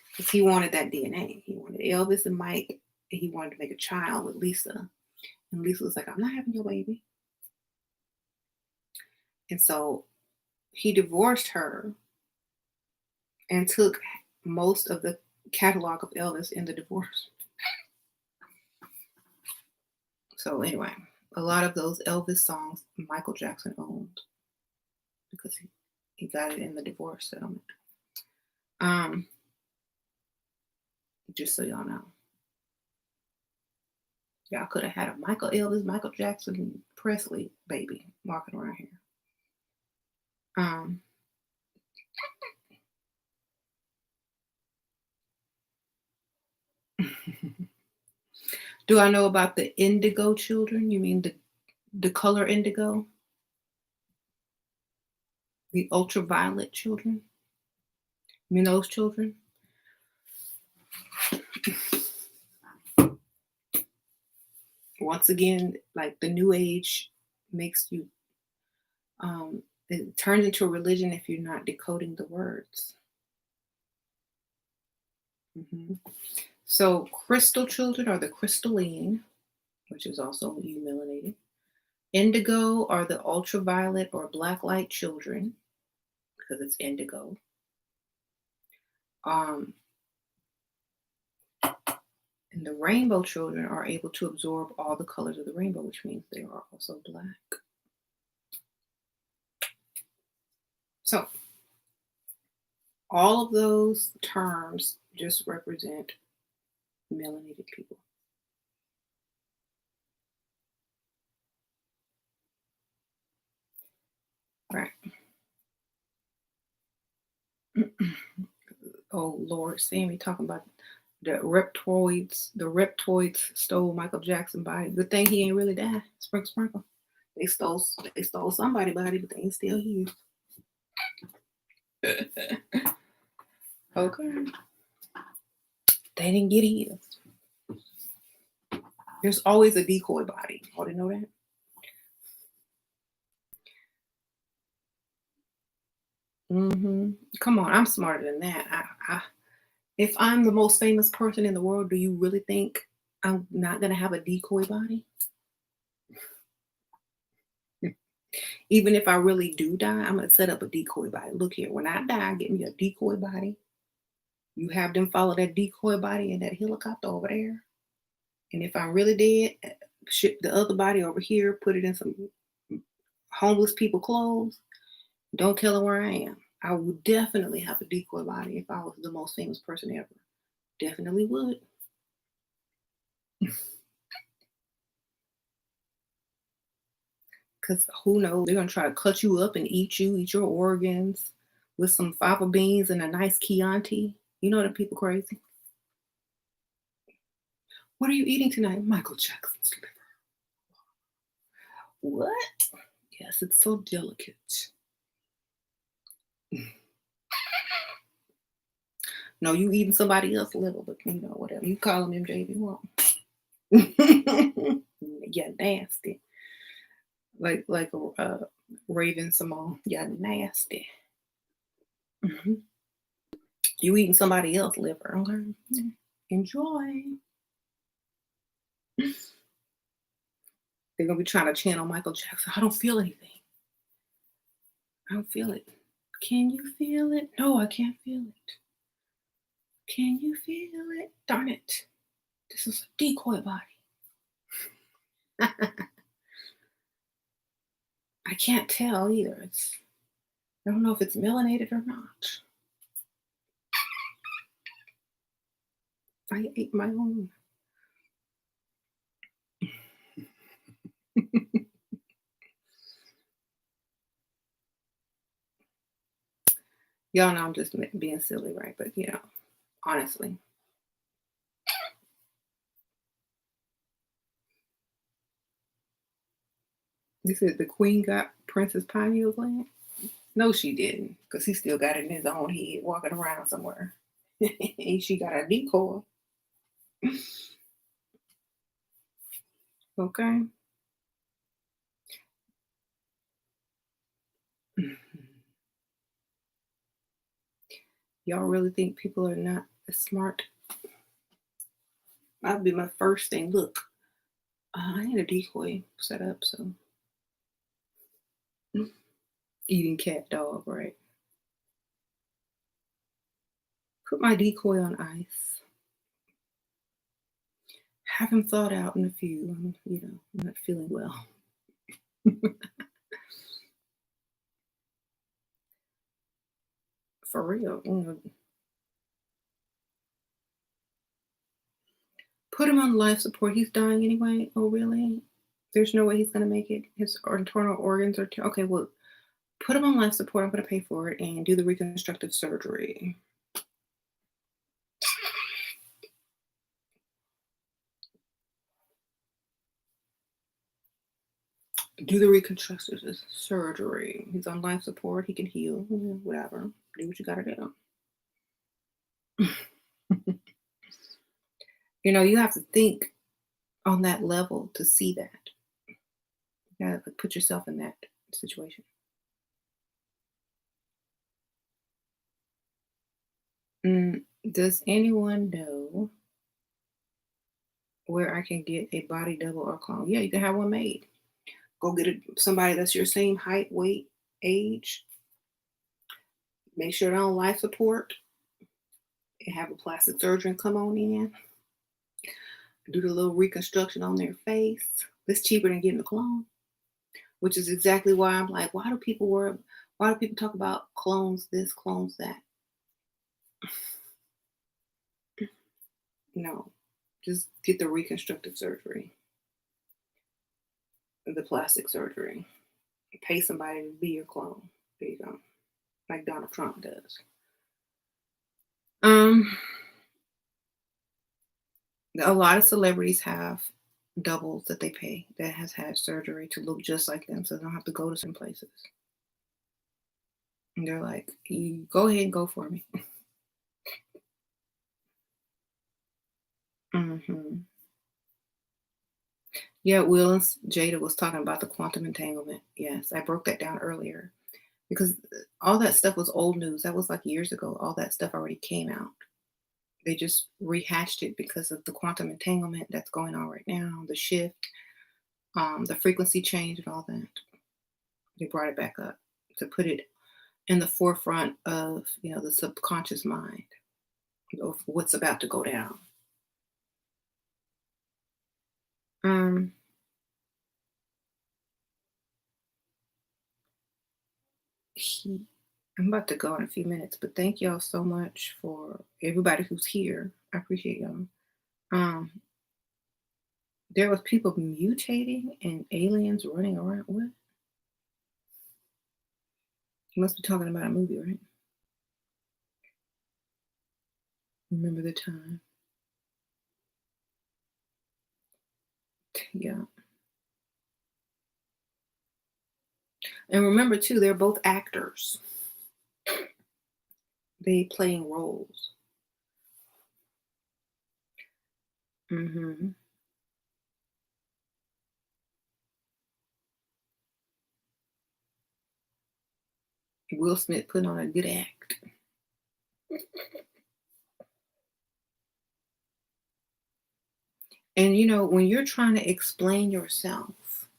Because he wanted that DNA. He wanted Elvis and Mike, and he wanted to make a child with Lisa. And Lisa was like, I'm not having your baby. And so he divorced her and took most of the catalog of Elvis in the divorce. So anyway, a lot of those Elvis songs Michael Jackson owned because he got it in the divorce settlement. Um, just so y'all know. Y'all could have had a Michael Jackson, Presley baby walking around here. Um, do I know about the indigo children? You mean the color indigo? The ultraviolet children? You mean those children? Once again, like the new age makes you it turns into a religion if you're not decoding the words. Mhm. So crystal children are the crystalline, which is also melanated. Indigo are the ultraviolet or black light children because it's indigo. Um, and the rainbow children are able to absorb all the colors of the rainbow, which means they are also black. So all of those terms just represent melanated people. Right. Oh Lord, Sammy talking about the reptoids. The reptoids stole Michael Jackson's body. Good thing he ain't really died. Sprinkle, sprinkle. They stole somebody's body, but they ain't still here. Okay. They didn't get his. There's always a decoy body. Oh, didn't know that? Come on, I'm smarter than that. If I'm the most famous person in the world, do you really think I'm not gonna have a decoy body? Even if I really do die, I'm gonna set up a decoy body. Look here, when I die, get me a decoy body. You have them follow that decoy body in that helicopter over there. And if I'm really dead, ship the other body over here, put it in some homeless people clothes. Don't tell them where I am. I would definitely have a decoy body if I was the most famous person ever. Definitely would. Because who knows? They're going to try to cut you up and eat you, eat your organs with some fava beans and a nice Chianti. You know that people crazy. What are you eating tonight? Michael Jackson's liver. What? Yes, it's so delicate. No, you eating somebody else's liver, but whatever. You call him MJ if you want. Yeah, nasty. Like a Raven Simone. Yeah, nasty. Hmm. You eating somebody else's liver, okay? Enjoy. They're gonna be trying to channel Michael Jackson. I don't feel anything. I don't feel it. Can you feel it? No, I can't feel it. Can you feel it? Darn it. This is a decoy body. I can't tell either. I don't know if it's melanated or not. I ate my own. Y'all know I'm just being silly, right? But honestly. You said the queen got Princess Pineal's land? No, she didn't, because he still got it in his own head walking around somewhere. She got a decoy. Okay. Y'all really think people are not as smart? That'd be my first thing. Look, I had a decoy set up, so eating cat dog, right? Put my decoy on ice. Have him thawed out in a few. I'm not feeling well. For real. Put him on life support. He's dying anyway. Oh, really? There's no way he's gonna make it. His internal organs are okay. Well, put him on life support. I'm gonna pay for it and do the reconstructive surgery. Do the reconstructive surgery. He's on life support. He can heal. Whatever. Do what you gotta do. You have to think on that level to see that. You gotta put yourself in that situation. Does anyone know where I can get a body double or clone? Yeah, you can have one made. Go get somebody that's your same height, weight, age. Make sure they're on life support and have a plastic surgeon come on in, do the little reconstruction on their face. It's cheaper than getting a clone, which is exactly why I'm like, why do people talk about clones this, clones that? No, just get the reconstructive surgery, the plastic surgery. Pay somebody to be your clone. There you go, like Donald Trump does. Um, a lot of celebrities have doubles that they pay that has had surgery to look just like them, so they don't have to go to some places. And they're like, "You go ahead and go for me." hmm Yeah, Will and Jada was talking about the quantum entanglement. Yes, I broke that down earlier because all that stuff was old news. That was like years ago. All that stuff already came out. They just rehashed it because of the quantum entanglement that's going on right now, the shift, the frequency change, and all that. They brought it back up to put it in the forefront of the subconscious mind of what's about to go down. Um, he, I'm about to go in a few minutes, but thank y'all so much for everybody who's here. I appreciate y'all. Um, there was people mutating and aliens running around. What? You must be talking about a movie, right? Remember the time? Yeah. And remember too, they're both actors. They playing roles. hmm Will Smith putting on a good act. And when you're trying to explain yourself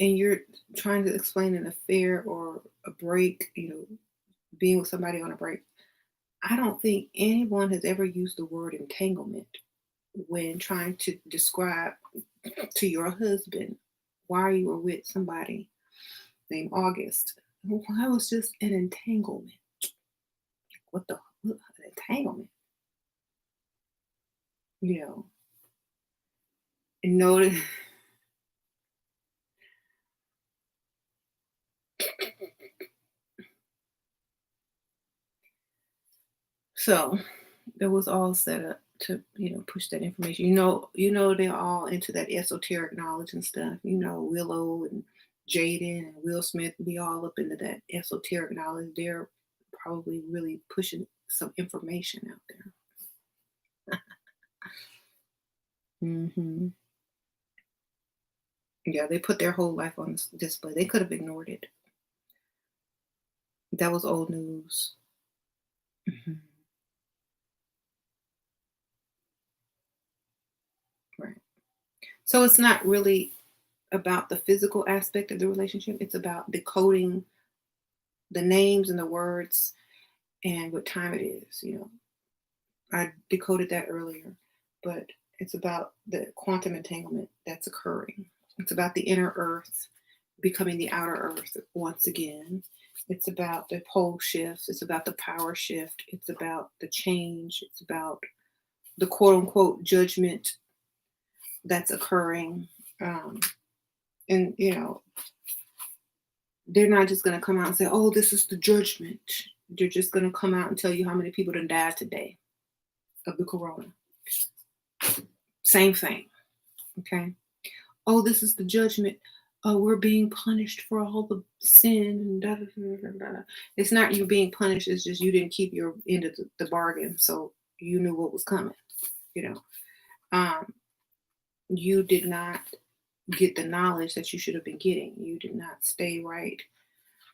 and you're trying to explain an affair or a break, being with somebody on a break, I don't think anyone has ever used the word entanglement when trying to describe to your husband why you were with somebody named August. Well, I was just an entanglement. What an entanglement? You know, and notice. So That was all set up to, push that information. They're all into that esoteric knowledge and stuff. Willow and Jaden and Will Smith be all up into that esoteric knowledge. They're probably really pushing some information out there. Yeah, they put their whole life on display. They could have ignored it. That was old news. Mhm. Right. So it's not really about the physical aspect of the relationship. It's about decoding the names and the words and what time it is. I decoded that earlier, but it's about the quantum entanglement that's occurring. It's about the inner earth becoming the outer earth once again. It's about the pole shifts. It's about the power shift. It's about the change. It's about the quote unquote judgment that's occurring. Um, and, they're not just going to come out and say, oh, this is the judgment. They're just going to come out and tell you how many people done died today of the corona. Same thing. Okay. Oh, this is the judgment. Oh, we're being punished for all the sin. And da, da, da, da, da. It's not you being punished. It's just you didn't keep your end of the bargain. So you knew what was coming. You know, um, you did not get the knowledge that you should have been getting. You did not stay right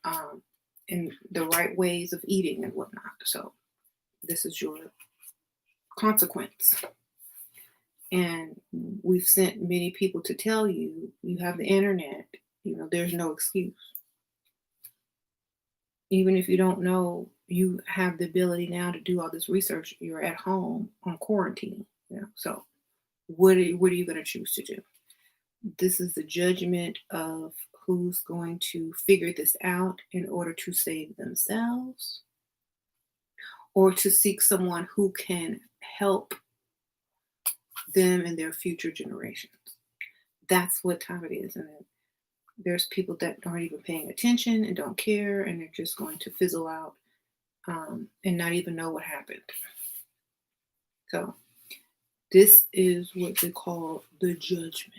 um, in the right ways of eating and whatnot. So this is your consequence. And we've sent many people to tell you, you have the internet, there's no excuse. Even if you don't know, you have the ability now to do all this research. You're at home on quarantine. So what are you going to choose to do? This is the judgment of who's going to figure this out in order to save themselves or to seek someone who can help them and their future generations. That's what time it is. And there's people that aren't even paying attention and don't care, and they're just going to fizzle out and not even know what happened. So this is what they call the judgment.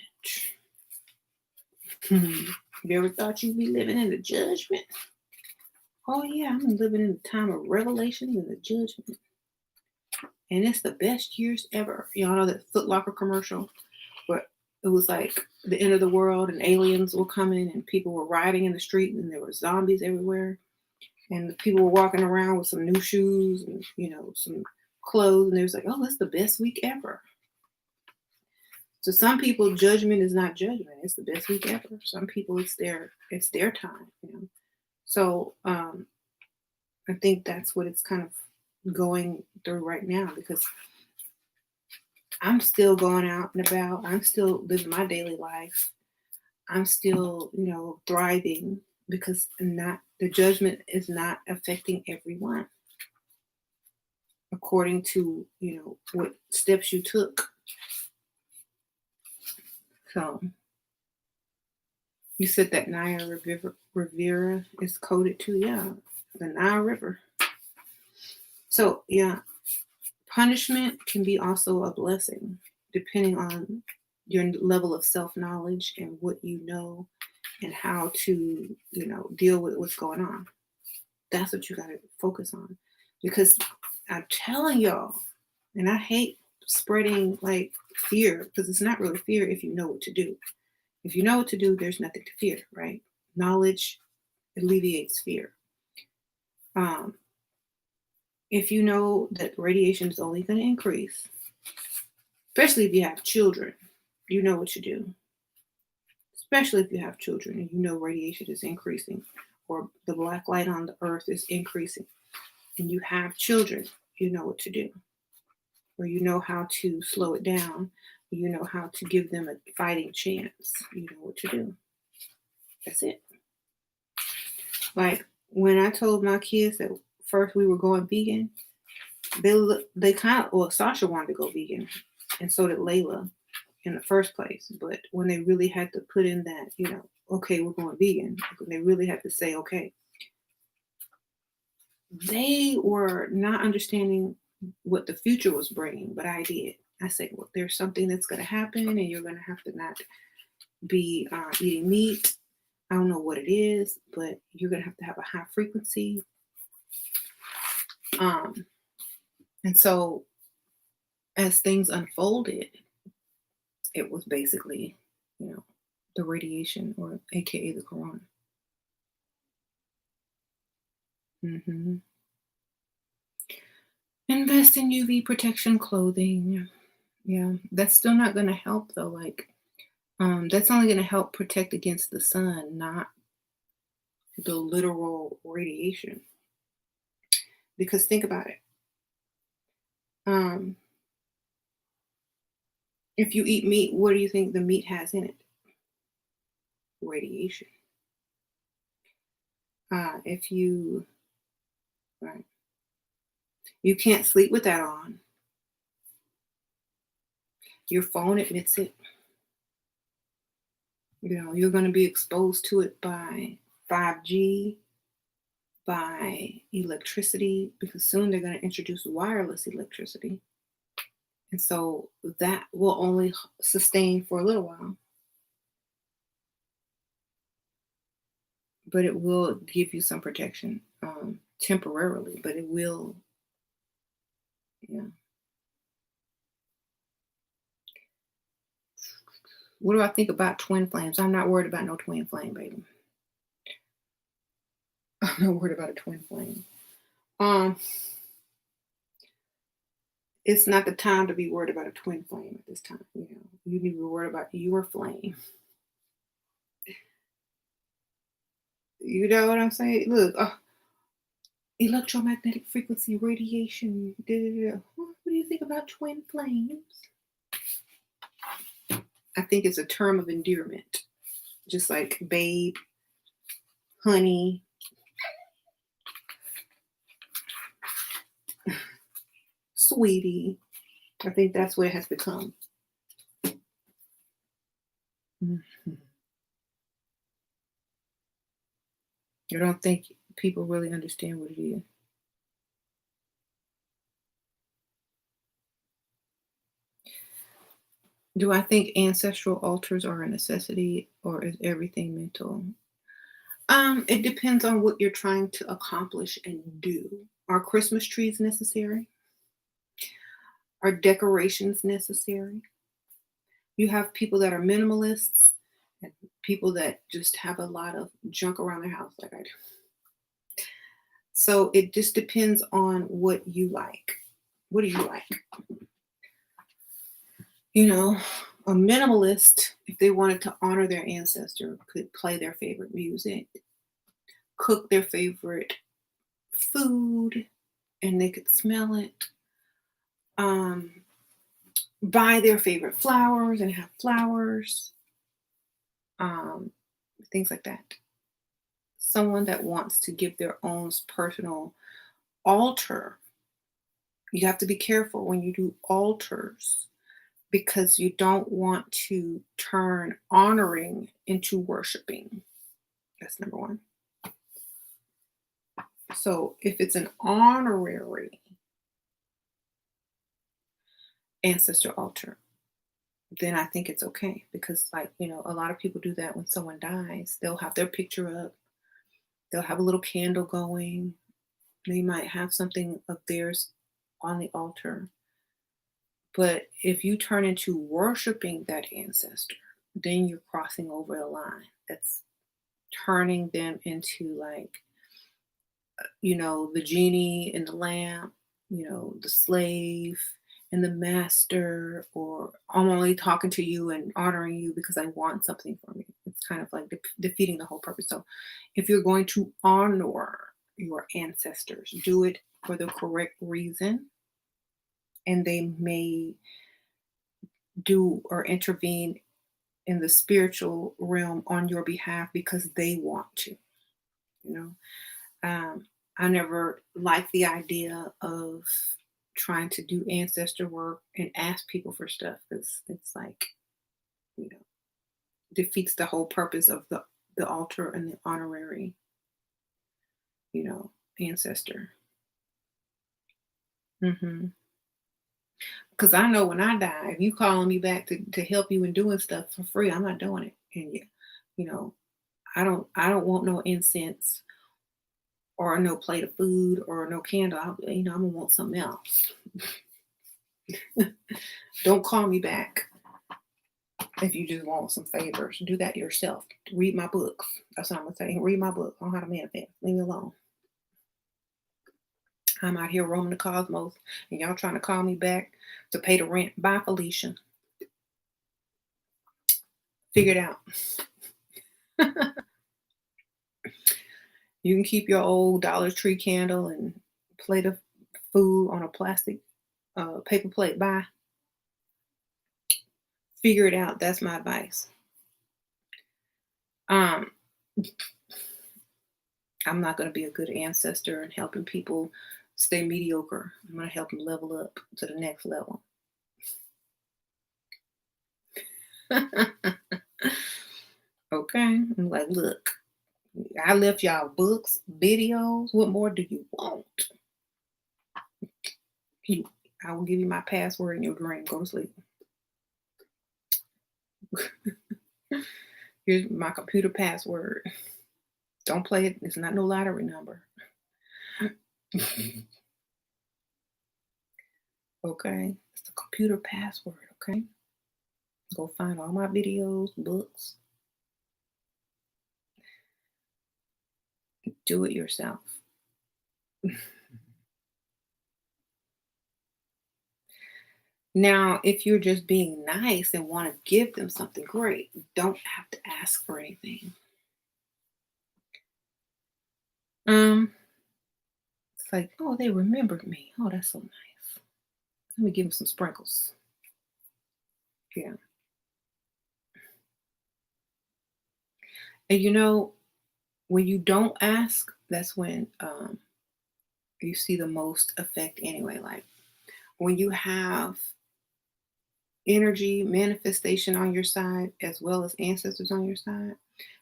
You ever thought you'd be living in the judgment? Oh yeah, I'm living in the time of revelation and the judgment. And it's the best years ever. Y'all know that Foot Locker commercial where it was like the end of the world and aliens were coming and people were riding in the street and there were zombies everywhere. And the people were walking around with some new shoes and, some clothes. And they was like, oh, it's the best week ever. So some people, judgment is not judgment. It's the best week ever. Some people, it's their time. So I think that's what it's kind of going through right now because I'm still going out and about. I'm still living my daily life. I'm still, thriving because the judgment is not affecting everyone according to, what steps you took. So you said that Nile Riviera is coded too. Yeah, the Nile River. So yeah, punishment can be also a blessing depending on your level of self-knowledge and what you know and how to, deal with what's going on. That's what you got to focus on. Because I'm telling y'all, and I hate spreading like fear because it's not really fear if you know what to do. If you know what to do, there's nothing to fear, right? Knowledge alleviates fear. If you know that radiation is only going to increase, especially if you have children, you know what to do. Especially if you have children and you know radiation is increasing or the black light on the earth is increasing and you have children, you know what to do. Or you know how to slow it down. You know how to give them a fighting chance. You know what to do. That's it. Like when I told my kids that first we were going vegan, they kind of, well, Sasha wanted to go vegan and so did Layla in the first place. But when they really had to put in that, okay, we're going vegan, they really had to say, okay, they were not understanding what the future was bringing, but I did. I said, well, there's something that's going to happen, and you're going to have to not be eating meat. I don't know what it is, but you're going to have a high frequency. Um, and so as things unfolded, it was basically, you know, the radiation, or AKA the corona. hmm Invest in UV protection clothing. Yeah, that's still not going to help though. Like, that's only going to help protect against the sun, not the literal radiation. Because think about it. Um, if you eat meat, what do you think the meat has in it? Radiation. If you right, you can't sleep with that on. Your phone admits it. You're going to be exposed to it by 5G, by electricity, because soon they're going to introduce wireless electricity. And so that will only sustain for a little while, but it will give you some protection temporarily, but it will, yeah. What do I think about twin flames? I'm not worried about no twin flame, baby. I'm not worried about a twin flame. Um, it's not the time to be worried about a twin flame at this time. You need to be worried about your flame. You know what I'm saying? Look, electromagnetic frequency radiation. Da, da, da. What do you think about twin flames? I think it's a term of endearment, just like babe, honey, sweetie. I think that's what it has become. Mhm. I don't think people really understand what it is. Do I think ancestral altars are a necessity, or is everything mental? It depends on what you're trying to accomplish and do. Are Christmas trees necessary? Are decorations necessary? You have people that are minimalists and people that just have a lot of junk around their house, like I do. So it just depends on what you like. What do you like? You know, a minimalist, if they wanted to honor their ancestor, could play their favorite music, cook their favorite food, and they could smell it. Um, Buy their favorite flowers and have flowers, um, things like that. Someone that wants to give their own personal altar, you have to be careful when you do altars because you don't want to turn honoring into worshiping. That's number one. So if it's an honorary ancestor altar, then I think it's okay because, like, a lot of people do that when someone dies. They'll have their picture up, they'll have a little candle going, they might have something of theirs on the altar. But if you turn into worshiping that ancestor, then you're crossing over the line. That's turning them into, like, the genie in the lamp, the slave and the master, or I'm only talking to you and honoring you because I want something from you. It's kind of like defeating the whole purpose. So if you're going to honor your ancestors, do it for the correct reason, and they may do or intervene in the spiritual realm on your behalf because they want to, you know. Um, I never liked the idea of trying to do ancestor work and ask people for stuff because it's like, you know, defeats the whole purpose of the altar and the honorary, ancestor. hmm Cause I know when I die, if you calling me back to help you in doing stuff for free, I'm not doing it. And you know, I don't want no incense or no plate of food or no candle. I'm gonna want something else. Don't call me back if you just want some favors. Do that yourself. Read my books. That's what I'm gonna say. Read my book on how to manifest. Leave me alone. I'm out here roaming the cosmos, and y'all trying to call me back to pay the rent. Bye, Felicia. Figure it out. You can keep your old Dollar Tree candle and plate of food on a plastic paper plate. Bye. Figure it out. That's my advice. Um, I'm not going to be a good ancestor and helping people stay mediocre. I'm going to help them level up to the next level. Okay. I'm like, look, I left y'all books, videos. What more do you want? You, I will give you my password in your dream. Go to sleep. Here's my computer password. Don't play it. It's not no lottery number. Okay. It's the computer password. Okay. Go find all my videos, books. Do it yourself. Now, if you're just being nice and want to give them something great, you don't have to ask for anything. Um, it's like, oh, they remembered me. Oh, that's so nice. Let me give them some sprinkles. Yeah. And when you don't ask, that's when you see the most effect anyway. Like when you have energy manifestation on your side as well as ancestors on your side.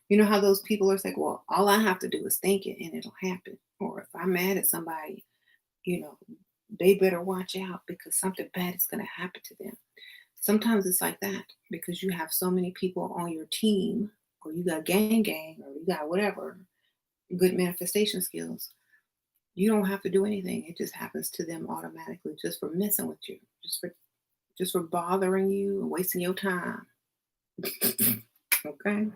You know how those people are like, well, all I have to do is think it and it'll happen. Or if I'm mad at somebody, you know, they better watch out because something bad is going to happen to them. Sometimes it's like that because you have so many people on your team, or you got gang, or you got whatever, good manifestation skills. You don't have to do anything. It just happens to them automatically just for messing with you, just for bothering you and wasting your time. Okay?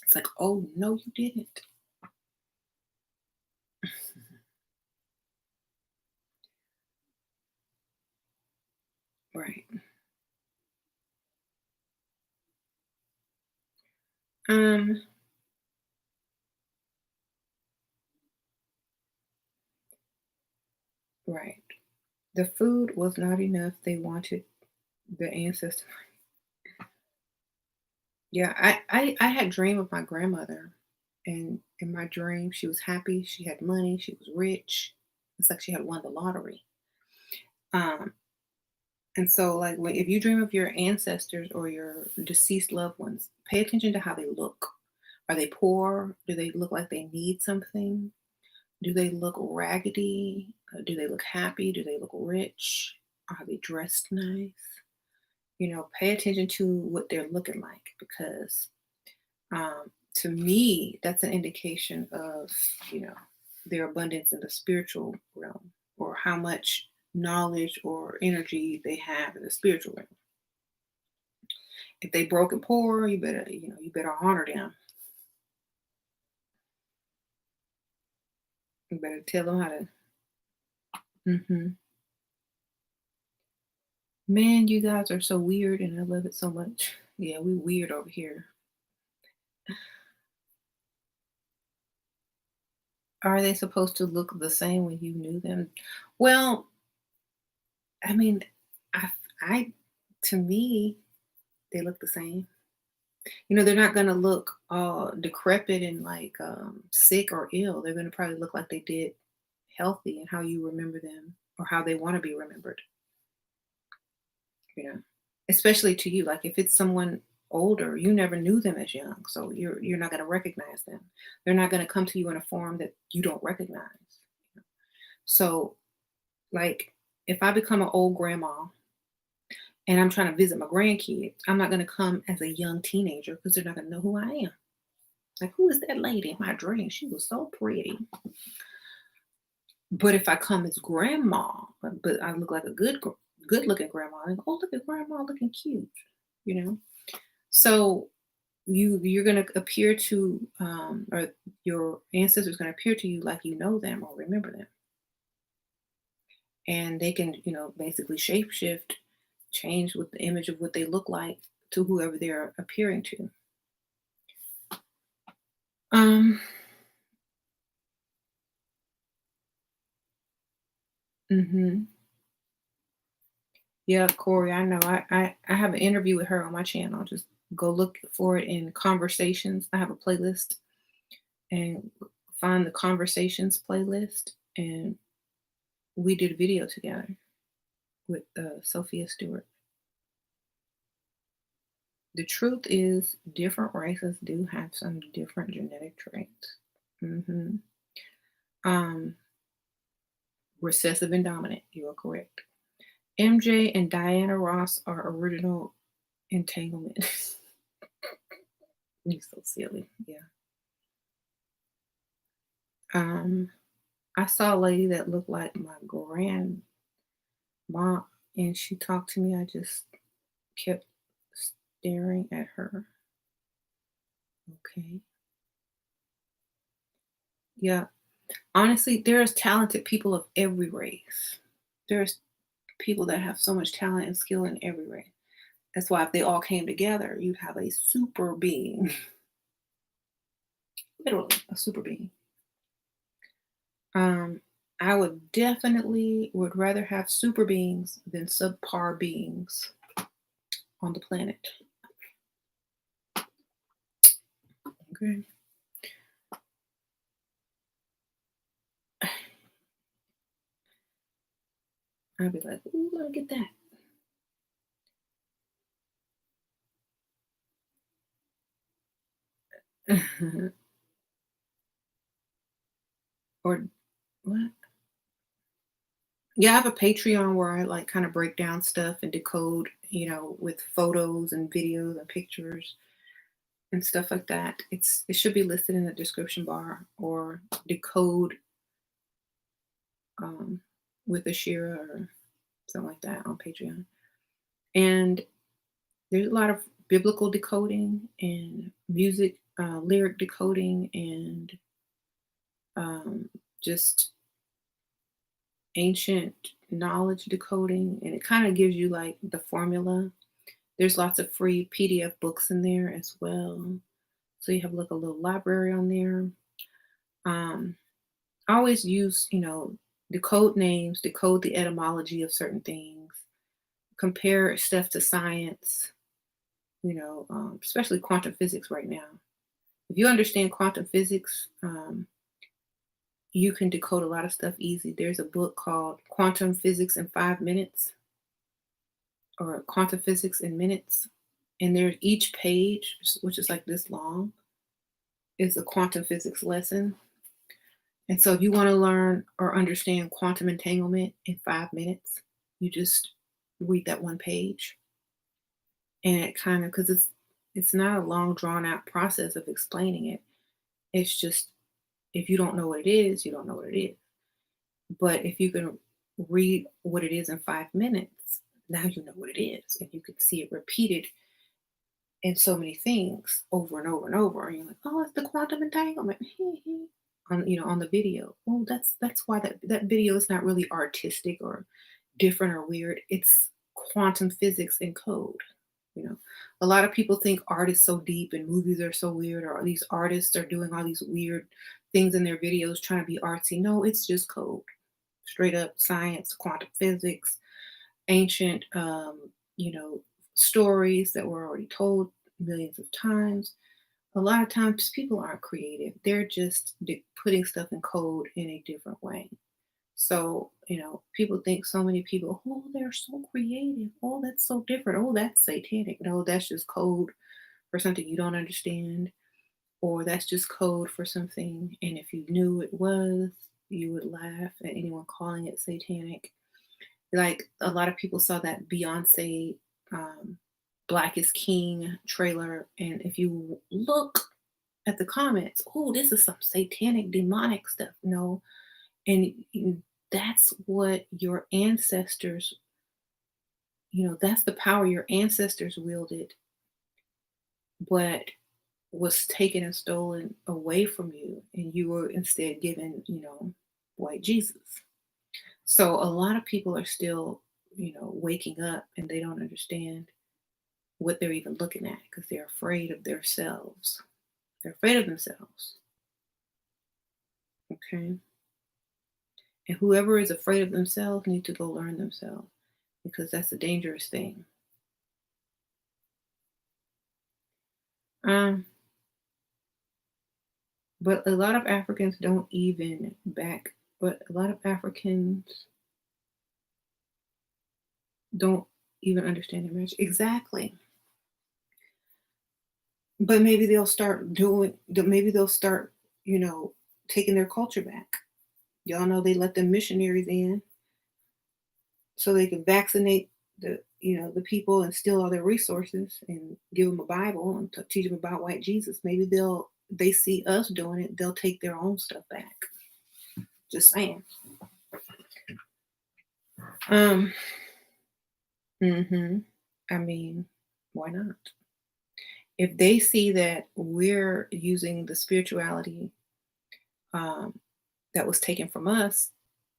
It's like, oh no, you didn't. Right. Um, right. The food was not enough. They wanted the ancestor. Yeah, I had dream of my grandmother, and in my dream she was happy, she had money, she was rich. It's like she had won the lottery. Um, and so like if you dream of your ancestors or your deceased loved ones, pay attention to how they look. Are they poor? Do they look like they need something? Do they look raggedy? Do they look happy? Do they look rich? Are they dressed nice? Pay attention to what they're looking like because to me, that's an indication of, you know, their abundance in the spiritual realm or how much knowledge or energy they have in the spiritual realm. If they broke and poor, you better honor them. You better tell them how to. Hmm. Man, you guys are so weird, and I love it so much. Yeah, we weird over here. Are they supposed to look the same when you knew them? Well, I mean, I, I, to me, they look the same. They're not gonna look decrepit and like sick or ill. They're gonna probably look like they did healthy and how you remember them or how they want to be remembered. You know, especially to you. Like if it's someone older, you never knew them as young, so you're not gonna recognize them. They're not gonna come to you in a form that you don't recognize. So, like, if I become an old grandma, and I'm trying to visit my grandkids, I'm not going to come as a young teenager because they're not going to know who I am. Like, who is that lady in my dream? She was so pretty. But if I come as grandma, but I look like a good looking grandma, and oh, look at grandma looking cute, you know. So you're gonna appear to or your ancestors gonna appear to you like you know them or remember them, and they can basically shapeshift, change with the image of what they look like to whoever they're appearing to. Um. hmm Yeah, Corey, I know. I have an interview with her on my channel. Just go look for it in conversations. I have a playlist and find the conversations playlist, and we did a video together with Sophia Stewart. The truth is, different races do have some different genetic traits. hmm Um, recessive and dominant. You are correct. MJ and Diana Ross are original entanglement. You're so silly. Yeah. Um, I saw a lady that looked like my grandma, and she talked to me. I just kept staring at her. Okay. Yeah. Honestly, there's talented people of every race. There's people that have so much talent and skill in every race. That's why if they all came together, you'd have a super being. Literally, a super being. Um, I would rather have super beings than subpar beings on the planet. Okay. I'd be like, ooh, let me get that. Or what? Yeah, I have a Patreon where I like kind of break down stuff and decode, with photos and videos and pictures and stuff like that. It should be listed in the description bar or decode um, with Ashira or something like that on Patreon. And there's a lot of biblical decoding and music, lyric decoding, and just ancient knowledge decoding. And it kind of gives you like the formula. There's lots of free PDF books in there as well. So you have like a little library on there. Um, I always use, decode names, decode the etymology of certain things, compare stuff to science, especially quantum physics right now. If you understand quantum physics, you can decode a lot of stuff easy. There's a book called Quantum Physics in 5 Minutes or Quantum Physics in Minutes. And there's each page, which is like this long, is a quantum physics lesson. And so if you want to learn or understand quantum entanglement in 5 minutes, you just read that one page. And it kind of because it's not a long drawn out process of explaining it. It's just if you don't know what it is, you don't know what it is. But if you can read what it is in 5 minutes, now you know what it is. And you can see it repeated in so many things over and over and over. And you're like, oh, it's the quantum entanglement. On the video. Well, that's why that video is not really artistic or different or weird. It's quantum physics in code. You know, a lot of people think art is so deep and movies are so weird, or these artists are doing all these weird things in their videos trying to be artsy. No, it's just code. Straight up science, quantum physics, ancient, stories that were already told millions of times. A lot of times people aren't creative. They're just putting stuff in code in a different way. So, people think so many people, oh, they're so creative. Oh, that's so different. Oh, that's satanic. No, that's just code for something you don't understand, or that's just code for something. And if you knew it was, you would laugh at anyone calling it satanic. Like a lot of people saw that Beyonce um, Black is King trailer, and if you look at the comments, oh, this is some satanic, demonic stuff. No, and that's what your ancestors, that's the power your ancestors wielded, but was taken and stolen away from you, and you were instead given, white Jesus. So a lot of people are still, waking up and they don't understand what they're even looking at because they're afraid of themselves. They're afraid of themselves. Okay. And whoever is afraid of themselves need to go learn themselves because that's a dangerous thing. Um, but a lot of Africans don't even back, but a lot of Africans don't even understand their marriage. Exactly. But maybe they'll start maybe they'll start, you know, taking their culture back. Y'all know they let the missionaries in so they can vaccinate the people and steal all their resources and give them a Bible and teach them about white Jesus. Maybe they see us doing it, they'll take their own stuff back. Just saying. Um, mhm. I mean, why not? If they see that we're using the spirituality um, that was taken from us,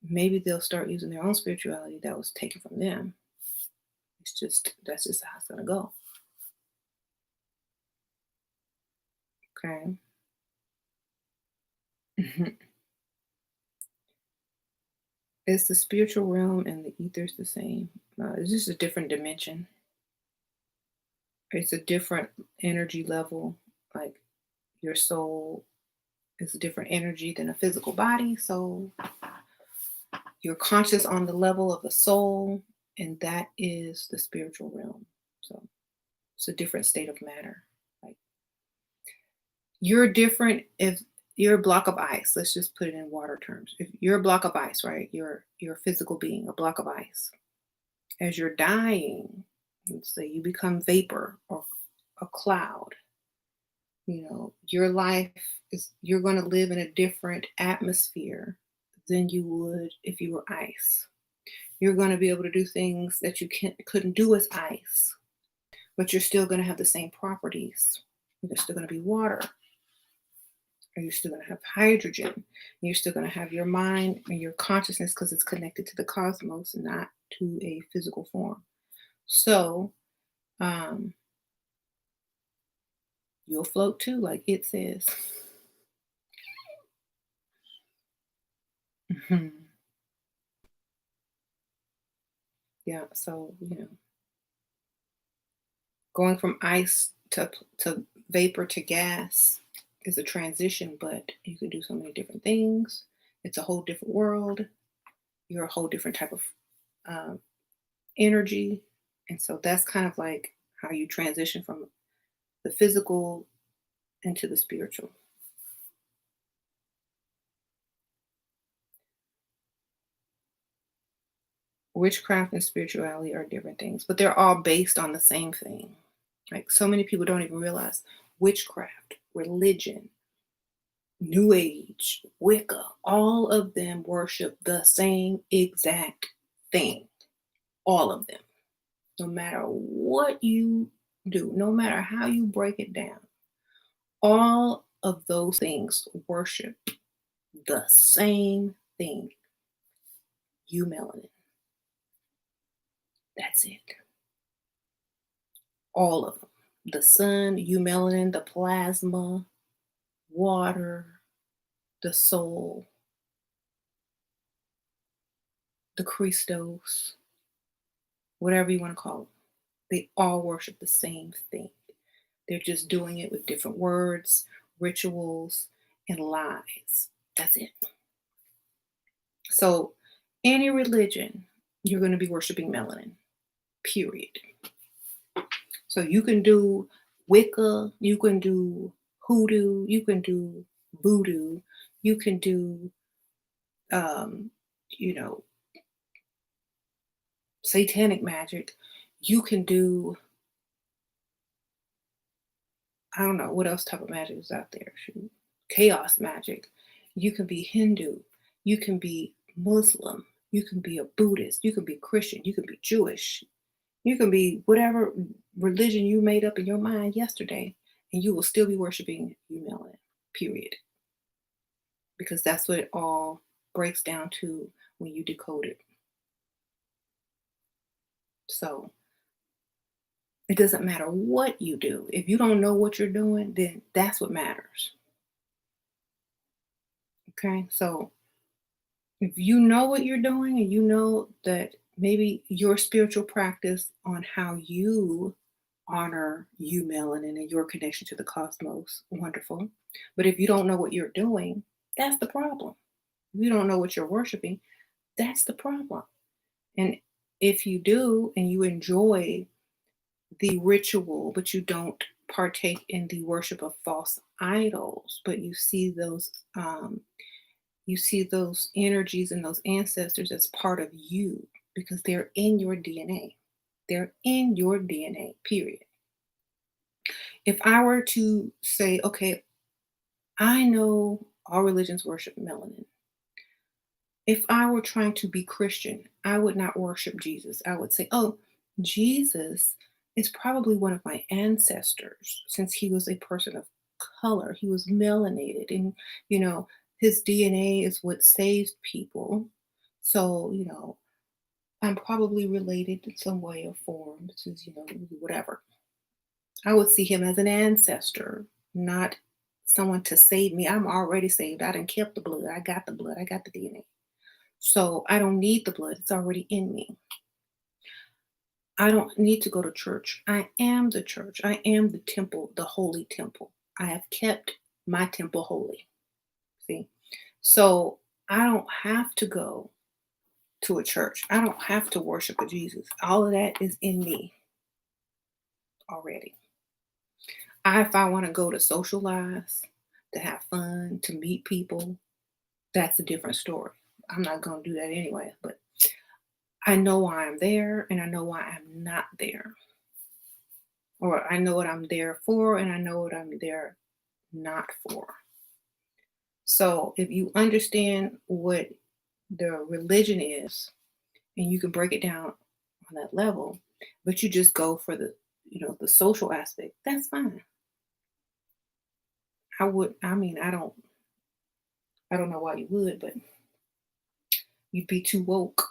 maybe they'll start using their own spirituality that was taken from them. That's just how it's gonna go. Okay. Mhm. It's the spiritual realm and the ether's the same. It's just a different dimension. It's a different energy level. Like your soul is a different energy than a physical body. So you're conscious on the level of the soul, and that is the spiritual realm. So it's a different state of matter. Like you're different if you're a block of ice. Let's just put it in water terms. If you're a block of ice, right? You're a physical being, a block of ice. As you're dying, let's say you become vapor or a cloud, your life is you're going to live in a different atmosphere than you would if you were ice. You're going to be able to do things that you couldn't do as ice, but you're still going to have the same properties. You're still going to be water, or you're still going to have hydrogen. You're still going to have your mind and your consciousness because it's connected to the cosmos, not to a physical form. So um, you'll float too, like it says. Mhm. Yeah. So going from ice to vapor to gas is a transition, but you can do so many different things. It's a whole different world. You're a whole different type of um, energy, and so that's kind of like how you transition from the physical into the spiritual. Witchcraft and spirituality are different things, but they're all based on the same thing. Like so many people don't even realize witchcraft, religion, New Age, Wicca, all of them worship the same exact thing. All of them. No matter what you do, no matter how you break it down, all of those things worship the same thing. You melanin. That's it. All of them. The sun, you melanin, the plasma, water, the soul, the Christos, whatever you want to call them. They all worship the same thing. They're just doing it with different words, rituals, and lies. That's it. So, any religion, you're going to be worshiping melanin, period. So, you can do Wicca, you can do hoodoo, you can do voodoo, you can do, um, you know, satanic magic. You can do, I don't know what else type of magic is out there. Shoot. Chaos magic. You can be Hindu. You can be Muslim. You can be a Buddhist. You can be Christian. You can be Jewish. You can be whatever religion you made up in your mind yesterday, and you will still be worshiping you melanin, period. Because that's what it all breaks down to when you decode it. So it doesn't matter what you do. If you don't know what you're doing, then that's what matters. Okay. So if you know what you're doing and you know that maybe your spiritual practice on how you honor you, melanin, and your connection to the cosmos, wonderful. But if you don't know what you're doing, that's the problem. If you don't know what you're worshiping, that's the problem. And if you do and you enjoy the ritual, but you don't partake in the worship of false idols, but you see those energies and those ancestors as part of you because they're in your DNA. They're in your DNA, period. If I were to say, okay, I know all religions worship melanin. If I were trying to be Christian, I would not worship Jesus. I would say, oh, Jesus is probably one of my ancestors since he was a person of color. He was melanated, and, you know, his DNA is what saved people. So, I'm probably related in some way or form, since, whatever. I would see him as an ancestor, not someone to save me. I'm already saved. I done kept the blood. I got the blood. I got the DNA. So I don't need the blood. It's already in me. I don't need to go to church. I am the church. I am the temple, the holy temple. I have kept my temple holy. See? So I don't have to go to a church. I don't have to worship a Jesus. All of that is in me already. If I want to go to socialize, to have fun, to meet people, that's a different story. I'm not going to do that anyway, but I know why I'm there and I know why I'm not there. Or I know what I'm there for and I know what I'm there not for. So if you understand what the religion is and you can break it down on that level, but you just go for the social aspect, that's fine. I don't know why you would, but you'd be too woke.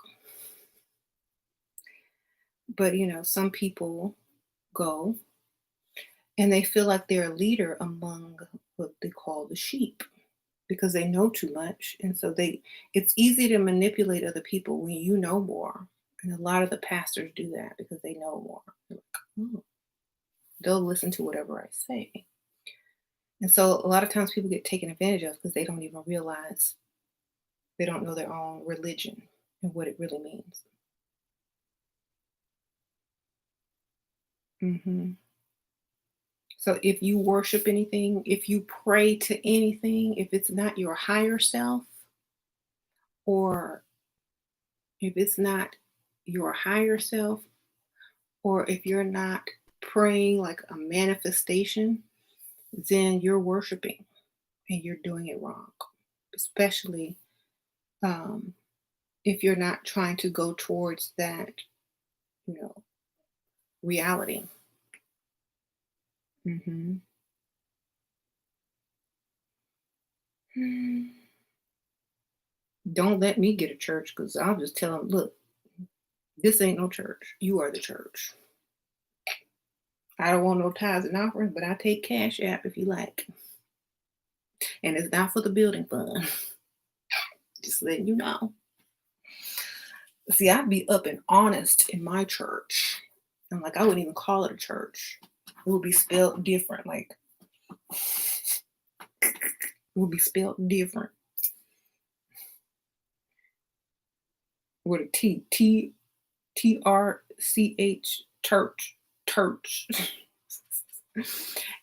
But some people go and they feel like they're a leader among what they call the sheep because they know too much. And so it's easy to manipulate other people when you know more. And a lot of the pastors do that because they know more. They're like, oh, they'll listen to whatever I say. And so a lot of times people get taken advantage of because they don't even realize they don't know their own religion and what it really means. Hmm. So if you worship anything, if you pray to anything, if it's not your higher self, or if it's not your higher self, or if you're not praying like a manifestation, then you're worshiping and you're doing it wrong. Especially um, if you're not trying to go towards that, you know, reality. Hmm. Don't let me get a church because I'll just tell them, look, this ain't no church. You are the church. I don't want no tithes and offerings, but I take cash app if you like. And it's not for the building fund. Just letting you know. See, I'd be up and honest in my church. And like I wouldn't even call it a church. It would be spelled different. Like it would be spelled different. With a Trch church.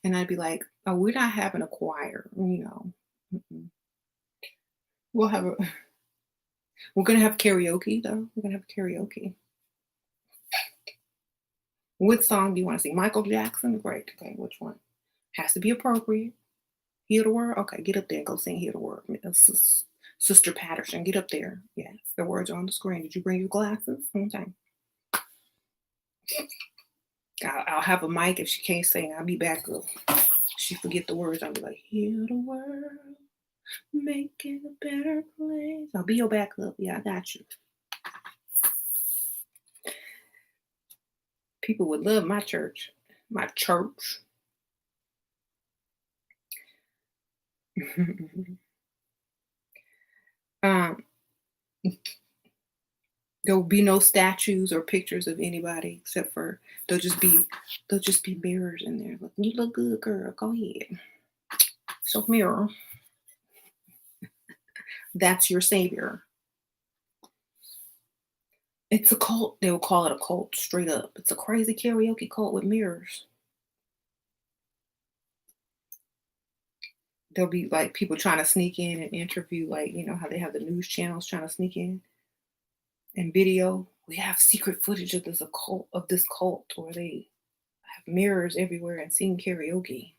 And I'd be like, oh, we're not having a choir. Mm-mm. We'll have a we're gonna have karaoke though. We're gonna have karaoke. What song do you want to sing? Michael Jackson? Great. Okay, which one? Has to be appropriate. Hear the word? Okay, get up there and go sing Hear the Word. Sister Patterson, get up there. Yes, the words are on the screen. Did you bring your glasses? Okay. I'll have a mic if she can't sing. I'll be back up. She forget the words. I'll be like, hear the word, make it a better place. I'll be your backup. Yeah, I got you. People would love my church. My church. um, there will be no statues or pictures of anybody except for they'll just be mirrors in there. Like, you look good, girl. Go ahead. So mirror, that's your savior. It's a cult. They will call it a cult straight up. It's a crazy karaoke cult with mirrors. There'll be like people trying to sneak in and interview, like, how they have the news channels trying to sneak in and video. We have secret footage of this cult where they have mirrors everywhere and sing karaoke.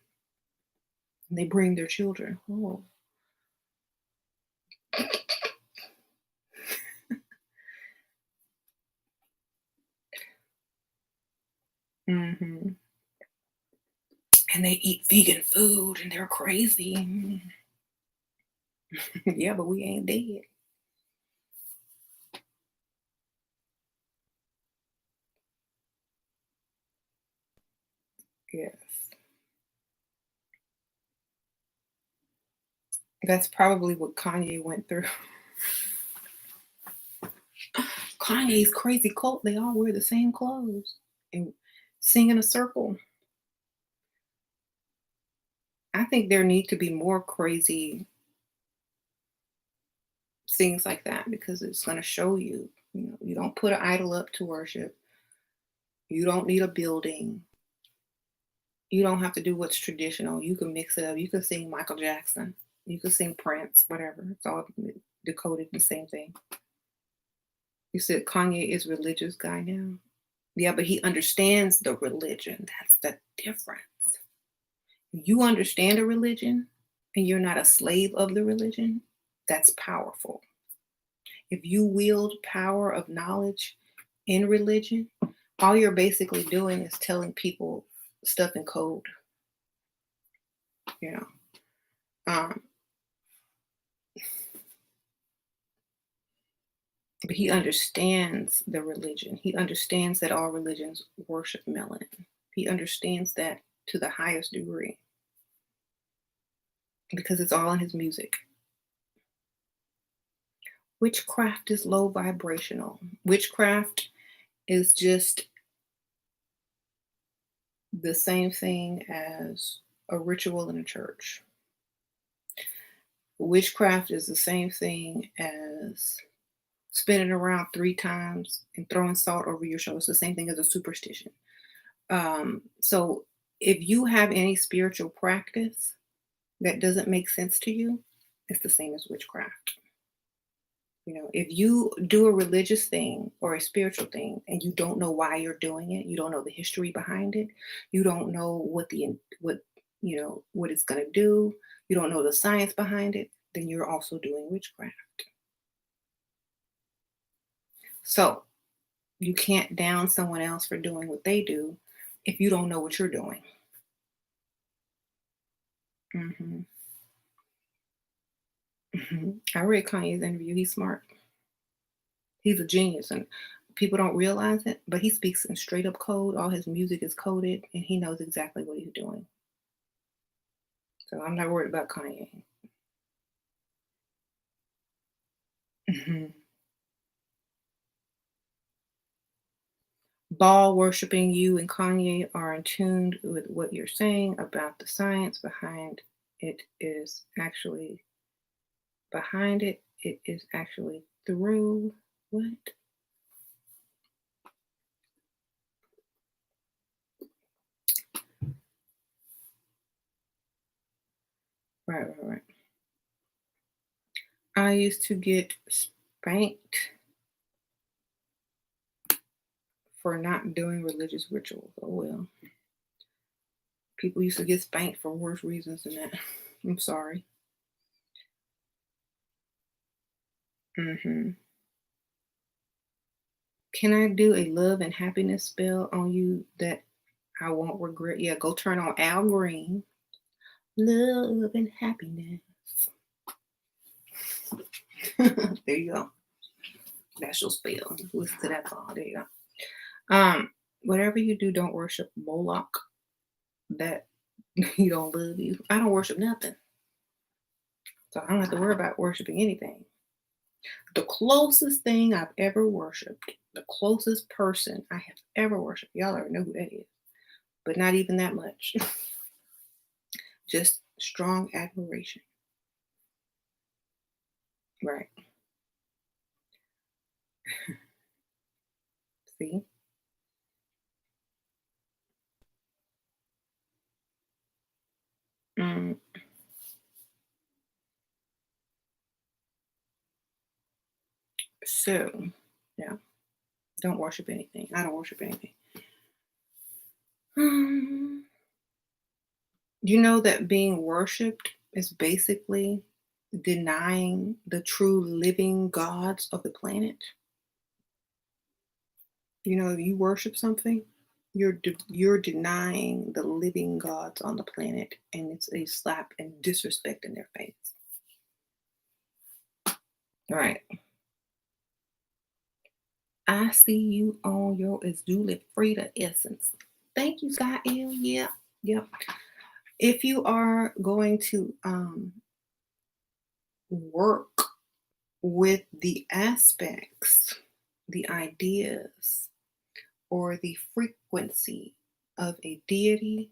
And they bring their children. Oh. Hmm. And they eat vegan food and they're crazy. Yeah, but we ain't dead. Yes. That's probably what Kanye went through. Kanye's crazy cult, they all wear the same clothes and sing in a circle. I think there need to be more crazy things like that because it's going to show you, you don't put an idol up to worship. You don't need a building. You don't have to do what's traditional. You can mix it up. You can sing Michael Jackson. You can sing Prince, whatever. It's all decoded the same thing. You said Kanye is religious guy now. Yeah, but he understands the religion. That's the difference. You understand a religion and you're not a slave of the religion, that's powerful. If you wield power of knowledge in religion, all you're basically doing is telling people stuff in code, you know. Um, but he understands the religion. He understands that all religions worship melanin. He understands that to the highest degree because it's all in his music. Witchcraft is low vibrational. Witchcraft is just the same thing as a ritual in a church. Witchcraft is the same thing as spinning around 3 times and throwing salt over your shoulder. It's the same thing as a superstition. So if you have any spiritual practice that doesn't make sense to you, it's the same as witchcraft. If you do a religious thing or a spiritual thing and you don't know why you're doing it, you don't know the history behind it, you don't know what it's going to do, you don't know the science behind it, then you're also doing witchcraft. So you can't down someone else for doing what they do if you don't know what you're doing. Hmm. I read Kanye's interview. He's smart. He's a genius, and people don't realize it, but he speaks in straight up code. All his music is coded, and he knows exactly what he's doing. So I'm not worried about Kanye. Mhm. Ball worshiping you and Kanye are in tune with what you're saying about the science it is actually behind it. It is actually through what? Right. I used to get spanked for not doing religious rituals. Oh well. People used to get spanked for worse reasons than that. I'm sorry. Hmm. Can I do a love and happiness spell on you that I won't regret? Yeah, go turn on Al Green. Love and happiness. There you go. That's your spell. Listen to that song. There you go. Whatever you do, don't worship Moloch. That he don't love you. I don't worship nothing. So I don't have to worry about worshiping anything. The closest thing I've ever worshiped, the closest person I have ever worshiped, y'all already know who that is, but not even that much. Just strong admiration. Right. See? Mm, so, yeah, don't worship anything. I don't worship anything. Um, you know that being worshiped is basically denying the true living gods of the planet? You know, if you worship something, you're denying the living gods on the planet, and it's a slap and disrespect in their face. Right. I see you on your Azuli Frida essence. Thank you, Scott L. Yeah. Yep. If you are going to work with the aspects, the ideas, or the frequency of a deity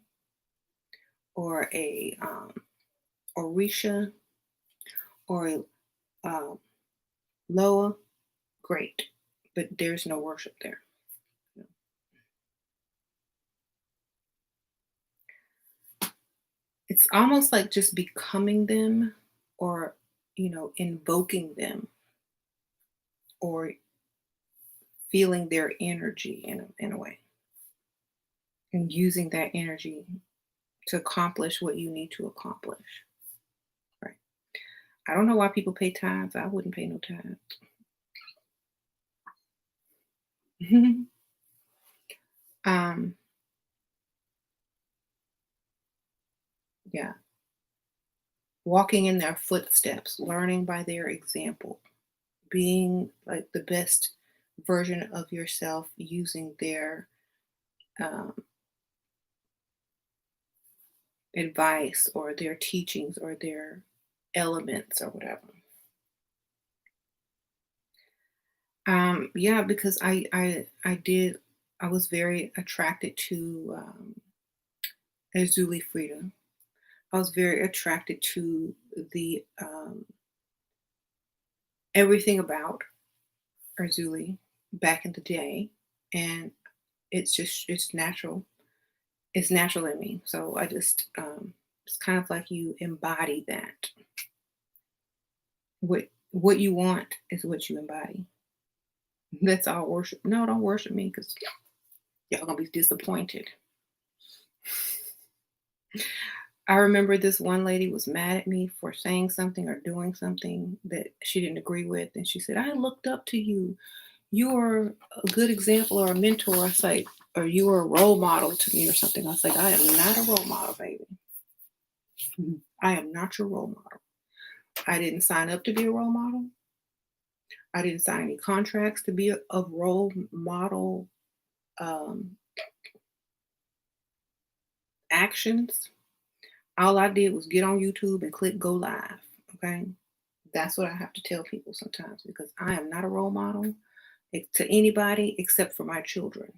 or a Orisha or a Loa, great. But there's no worship there. It's almost like just becoming them or, invoking them or feeling their energy in a way and using that energy to accomplish what you need to accomplish. Right. I don't know why people pay tithes. I wouldn't pay no tithes. um, yeah. Walking in their footsteps, learning by their example, being like the best version of yourself using their um, advice or their teachings or their elements or whatever. Yeah, because I was very attracted to Azuli Freedom. I was very attracted to the everything about Azuli back in the day, and it's natural. It's natural in me. So I just it's kind of like you embody that. What you want is what you embody. That's all worship. No, don't worship me because y'all gonna be disappointed. I remember this one lady was mad at me for saying something or doing something that she didn't agree with. And she said, I looked up to you. You are a good example or a mentor. I say, or you were a role model to me or something. I was like, I am not a role model, baby. I am not your role model. I didn't sign up to be a role model. I didn't sign any contracts to be a role model um, actions. All I did was get on YouTube and click go live. Okay. That's what I have to tell people sometimes because I am not a role model to anybody except for my children.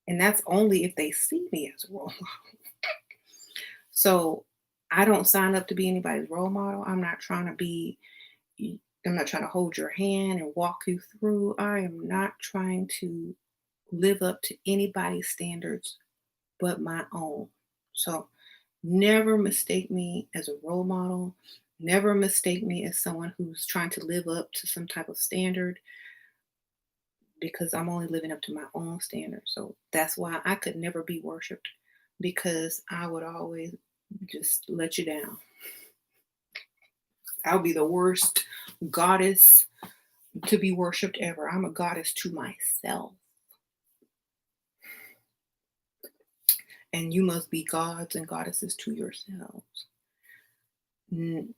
And that's only if they see me as a role model. So I don't sign up to be anybody's role model. I'm not trying to hold your hand and walk you through. I am not trying to live up to anybody's standards but my own. So never mistake me as a role model. Never mistake me as someone who's trying to live up to some type of standard. because I'm only living up to my own standards. So that's why I could never be worshiped because I would always just let you down. I would be the worst goddess to be worshiped ever. I'm a goddess to myself. And you must be gods and goddesses to yourselves. N-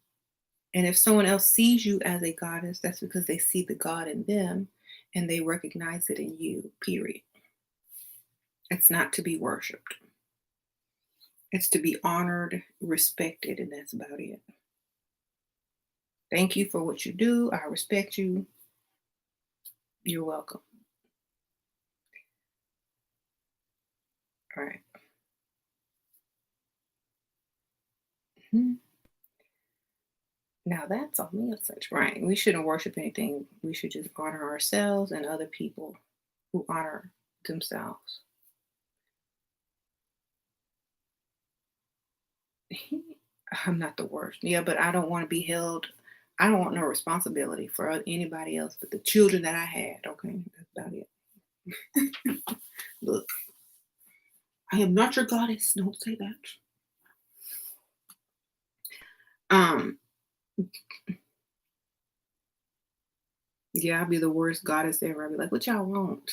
And if someone else sees you as a goddess, that's because they see the God in them and they recognize it in you, period. It's not to be worshiped, it's to be honored, respected, and that's about it. Thank you for what you do. I respect you. You're welcome. All right. Mhm. Now that's on me as such, right? We shouldn't worship anything. We should just honor ourselves and other people who honor themselves. I'm not the worst. Yeah, but I don't want to be held. I don't want no responsibility for anybody else but the children that I had. Okay, that's about it. Look, I am not your goddess. Don't say that. Um, yeah, I'll be the worst goddess ever. I'll be like, what y'all want?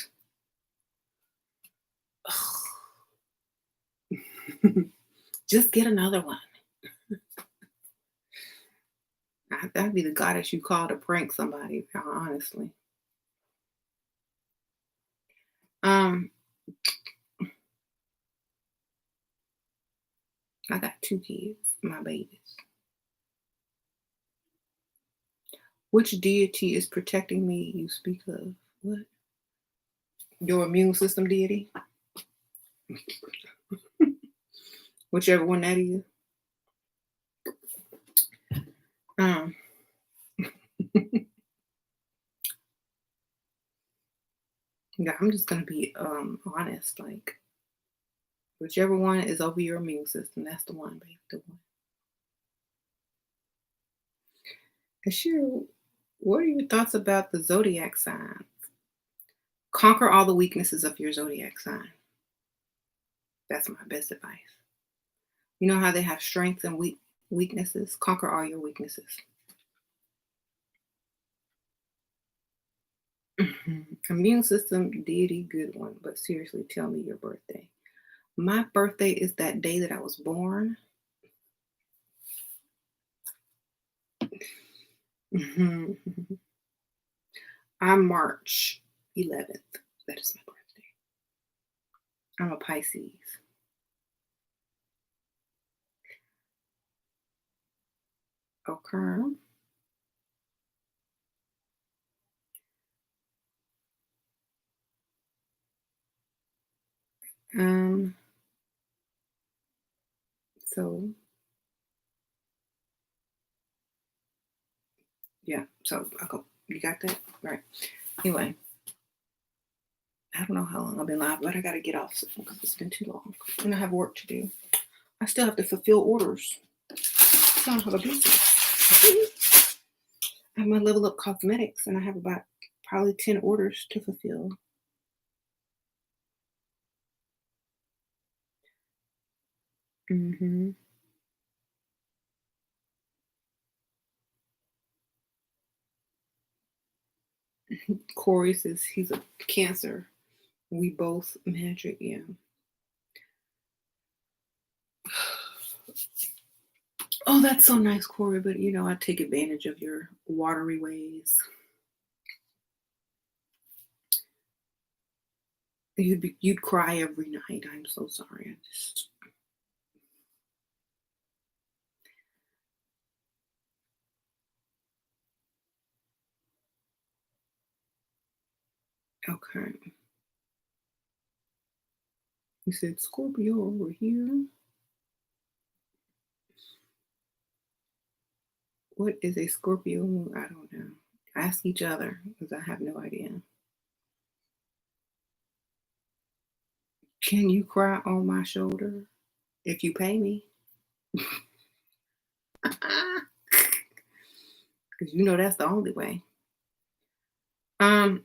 Just get another one. That'd be the goddess you call to prank somebody, honestly. Um, I got two kids, my babies. Which deity is protecting me you speak of? What? Your immune system deity? Whichever one that is. Um, yeah, I'm just gonna be honest. Like whichever one is over your immune system, that's the one, baby. The one. And sure, what are your thoughts about the zodiac sign? Conquer all the weaknesses of your zodiac sign. That's my best advice. You know how they have strengths and weaknesses? Conquer all your weaknesses. Immune system, deity, good one. But seriously, tell me your birthday. My birthday is that day that I was born. I'm March 11th. That is my birthday. I'm a Pisces. Okay. Um. So yeah. So I go. You got that right. Anyway, I don't know how long I've been live, but I got to get off soon because it's been too long, and I have work to do. I still have to fulfill orders. I don't have a business. I have my level up cosmetics, and I have about probably 10 orders to fulfill. Hmm. Corey says he's a Cancer. We both magic, yeah. Oh, that's so nice, Corey. But I take advantage of your watery ways. You'd cry every night. I'm so sorry. I just okay. You said Scorpio over here. What is a Scorpio moon? I don't know. Ask each other because I have no idea. Can you cry on my shoulder if you pay me? Because that's the only way. Um,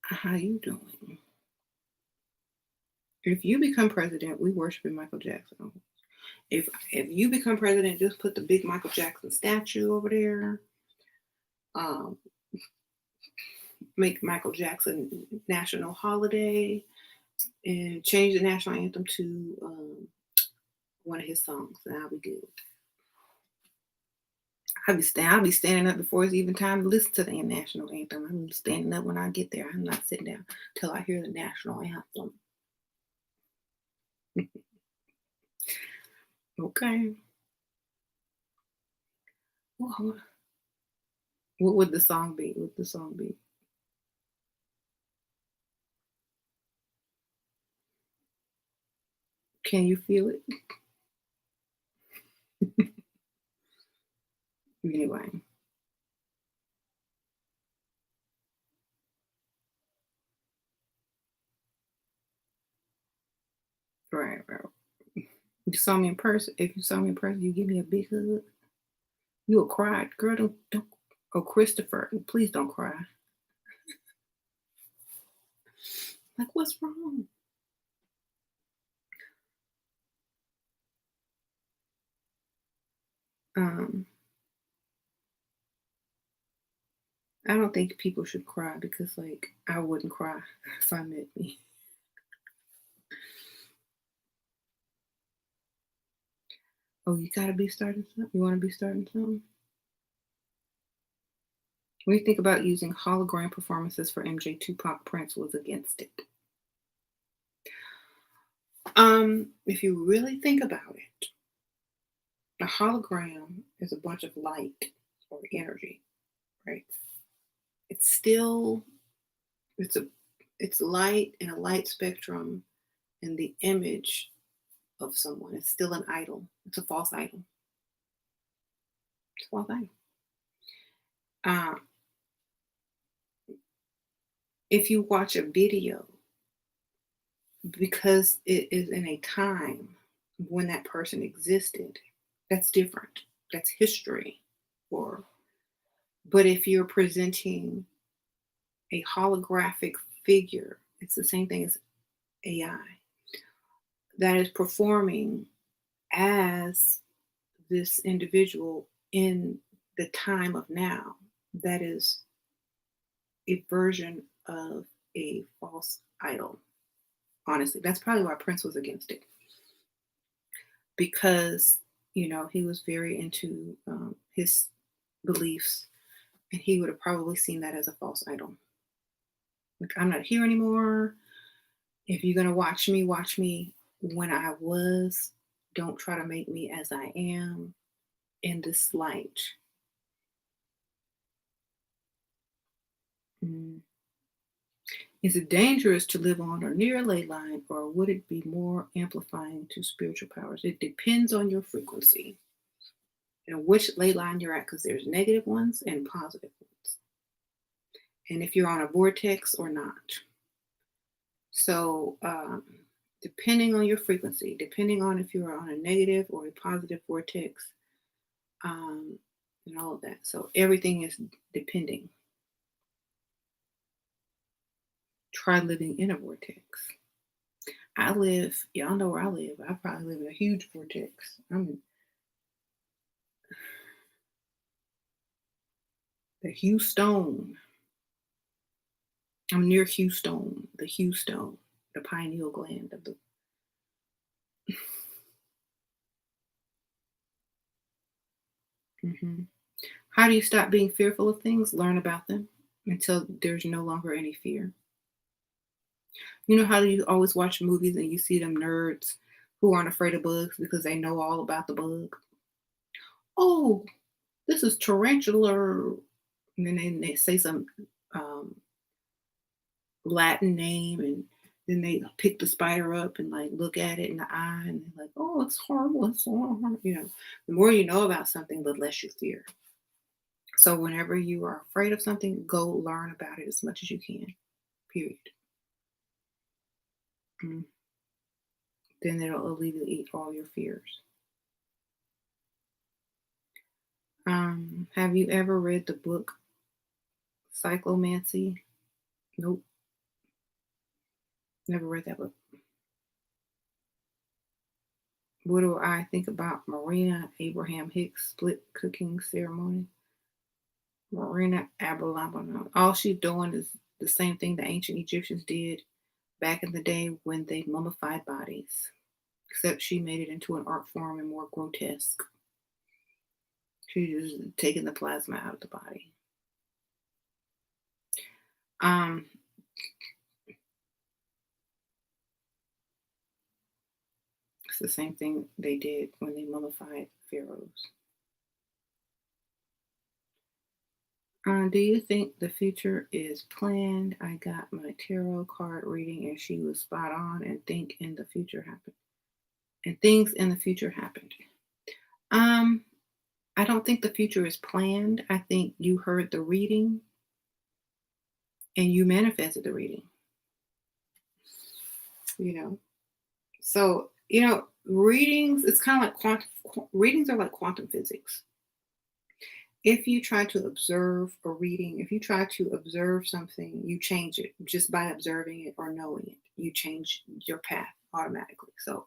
How you doing? If you become president, we worshiping Michael Jackson. If you become president, just put the big Michael Jackson statue over there. Um, make Michael Jackson national holiday and change the national anthem to one of his songs, and I'll be good. I'll be standing up before it's even time to listen to the national anthem. I'm standing up when I get there. I'm not sitting down till I hear the national anthem. Okay. Well, what would the song be? What would the song be? Can you feel it? Anyway, right. You saw me in person. If you saw me in person, you give me a big hug. You'll cry, girl. Don't. Oh, Christopher, please don't cry. Like, what's wrong? Um, I don't think people should cry because, like, I wouldn't cry if I met me. Oh, you gotta be starting something. You want to be starting something? What do you think about using hologram performances for MJ? Tupac Prince was against it. If you really think about it, a hologram is a bunch of light or energy, right? It's still it's a it's light in a light spectrum and the image of someone. It's still an idol. It's a false idol. It's a false idol. Uh, if you watch a video, because it is in a time when that person existed, that's different. That's history. Or but if you're presenting a holographic figure, it's the same thing as AI that is performing as this individual in the time of now. That is a version of a false idol. Honestly, that's probably why Prince was against it because he was very into his beliefs, and he would have probably seen that as a false idol. Like, I'm not here anymore. If you're gonna watch me when I was. Don't try to make me as I am in this light. Mm. Is it dangerous to live on or near a ley line, or would it be more amplifying to spiritual powers? It depends on your frequency and which ley line you're at, because there's negative ones and positive ones. And if you're on a vortex or not. So, depending on your frequency, depending on if you're on a negative or a positive vortex, um, and all of that. So, everything is depending. Try living in a vortex. Y'all know where I live. I probably live in a huge vortex. I'm the Houston. I'm near Houston, the pineal gland of the. Mhm. How do you stop being fearful of things? Learn about them until there's no longer any fear. You know how you always watch movies and you see them nerds who aren't afraid of bugs because they know all about the bug? Oh, this is tarantula. And then they say some um, Latin name, and then they pick the spider up and like look at it in the eye, and they're like, "Oh, it's horrible. It's so horrible." The more you know about something, the less you fear. So whenever you are afraid of something, go learn about it as much as you can. Period. Mm. Then it'll alleviate all your fears. Have you ever read the book Cyclomancy? Nope. Never read that book. What do I think about Marina Abraham Hicks split cooking ceremony? Marina Abralamov. All she's doing is the same thing the ancient Egyptians did back in the day when they mummified bodies, except she made it into an art form and more grotesque. She's just taking the plasma out of the body. Um, it's the same thing they did when they mummified pharaohs. Do you think the future is planned? I got my tarot card reading and she was spot on and think in the future happened. And things in the future happened. Um, I don't think the future is planned. I think you heard the reading and you manifested the reading, you know. So, readings, it's kind of like readings are like quantum physics. If you try to observe a reading, if you try to observe something, you change it just by observing it or knowing it. You change your path automatically. So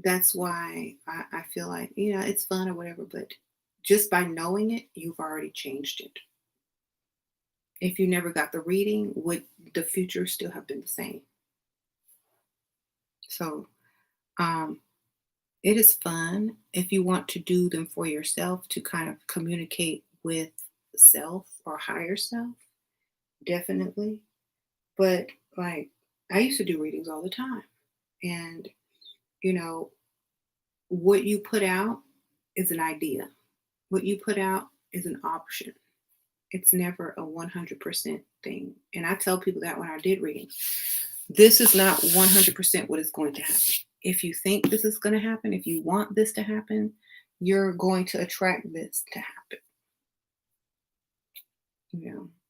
that's why I feel like, it's fun or whatever, but just by knowing it, you've already changed it. If you never got the reading, would the future still have been the same? So um, it is fun if you want to do them for yourself to kind of communicate with self or higher self, definitely. But like, I used to do readings all the time. And, you know, what you put out is an idea, what you put out is an option. It's never a 100% thing. And I tell people that when I did readings, this is not 100% what is going to happen. If you think this is going to happen, if you want this to happen, you're going to attract this to happen.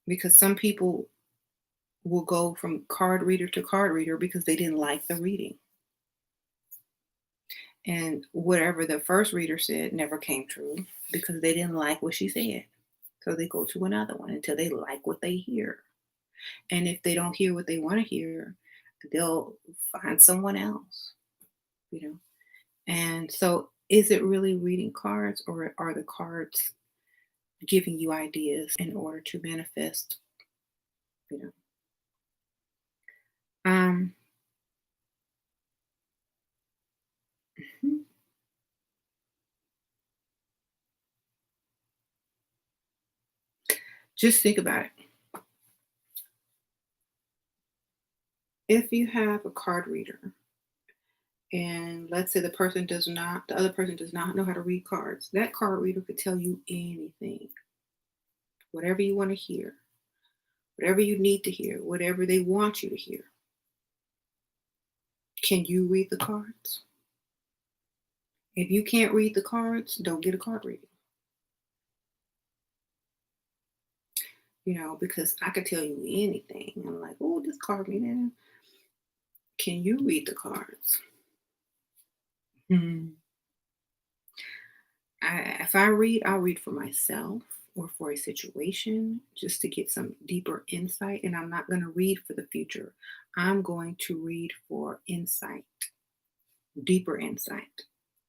Because some people will go from card reader to card reader because they didn't like the reading. And whatever the first reader said never came true because they didn't like what she said. So they go to another one until they like what they hear. And if they don't hear what they want to hear, they'll find someone else, you know. And so is it really reading cards or are the cards giving you ideas in order to manifest, you know? Um mhm. Just think about it. If you have a card reader and let's say the other person does not know how to read cards, that card reader could tell you anything, whatever you want to hear, whatever you need to hear, whatever they want you to hear. Can you read the cards? If you can't read the cards, don't get a card reading. Because I could tell you anything. I'm like, oh, this card reading. Can you read the cards? Hmm. If I read, I'll read for myself or for a situation just to get some deeper insight. And I'm not going to read for the future. I'm going to read for insight, deeper insight,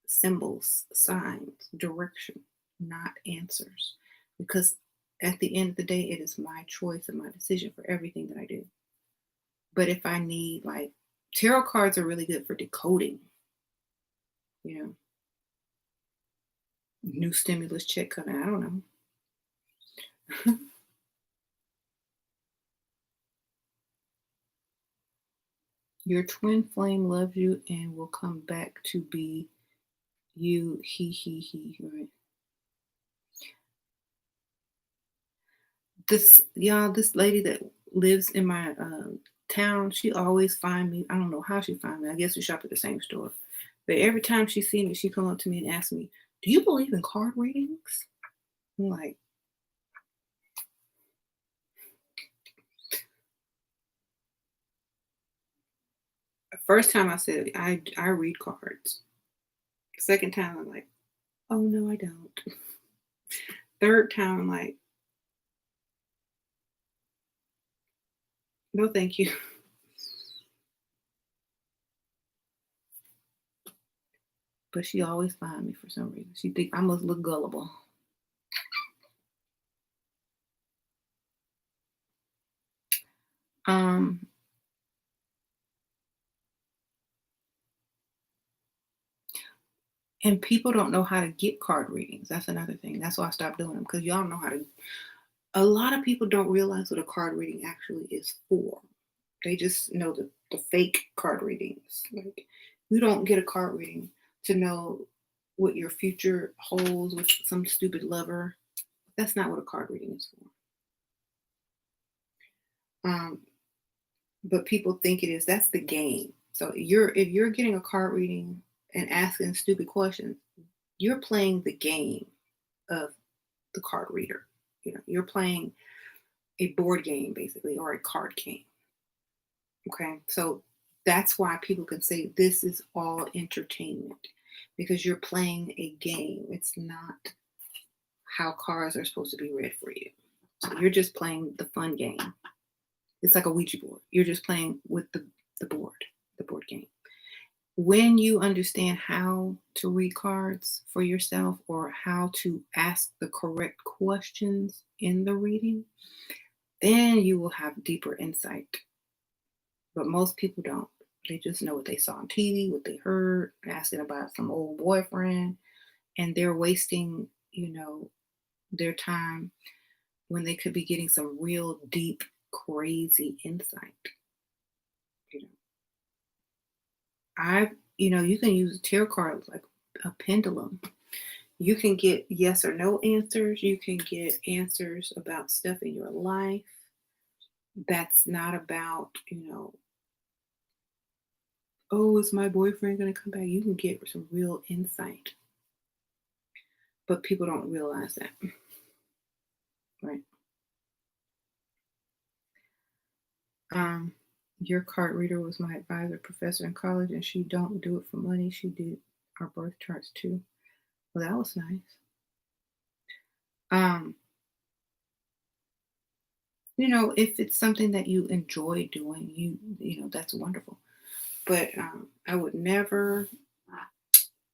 symbols, signs, direction, not answers. Because at the end of the day, it is my choice and my decision for everything that I do. But if I need, like, tarot cards are really good for decoding, you know, new stimulus check coming. I don't know. Your twin flame loves you and will come back to be you. He. Right. This lady that lives in my town, she always find me. I don't know how she find me. I guess we shop at the same store. But every time she see me, she come up to me and ask me, "Do you believe in card readings?" I'm like, the first time I said I read cards. Second time I'm like, oh no, I don't. Third time I'm like, no, thank you. but she always find me for some reason. She think I must look gullible. Um, and people don't know how to get card readings. That's another thing. That's why I stopped doing them because y'all don't know how to. A lot of people don't realize what a card reading actually is for. They just know the fake card readings. Like you don't get a card reading to know what your future holds with some stupid lover. That's not what a card reading is for. But people think it is. That's the game. So if you're getting a card reading and asking stupid questions, you're playing the game of the card reader. You're playing a board game basically or a card game. Okay. So that's why people can say this is all entertainment because you're playing a game. It's not how cards are supposed to be read for you. So you're just playing the fun game. It's like a Ouija board. You're just playing with the board game. When you understand how to read cards for yourself or how to ask the correct questions in the reading, then you will have deeper insight. But most people don't. They just know what they saw on TV, what they heard, asking about some old boyfriend, and they're wasting, their time when they could be getting some real deep, crazy insight. You know, you can use tarot cards like a pendulum. You can get yes or no answers. You can get answers about stuff in your life that's not about, oh, is my boyfriend going to come back? You can get some real insight, but people don't realize that, right? Um, your card reader was my advisor professor in college, and she don't do it for money. She did our birth charts too. Well, that was nice. Um, if it's something that you enjoy doing, that's wonderful. But I would never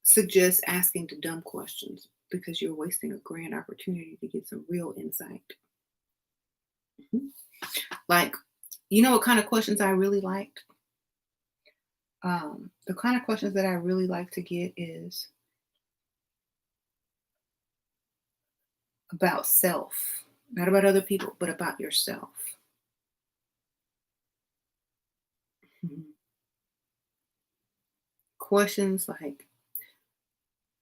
suggest asking the dumb questions because you're wasting a grand opportunity to get some real insight. Mhm. Like, what kind of questions I really liked? The kind of questions that I really like to get is about self, not about other people, but about yourself. Mhm. Questions like,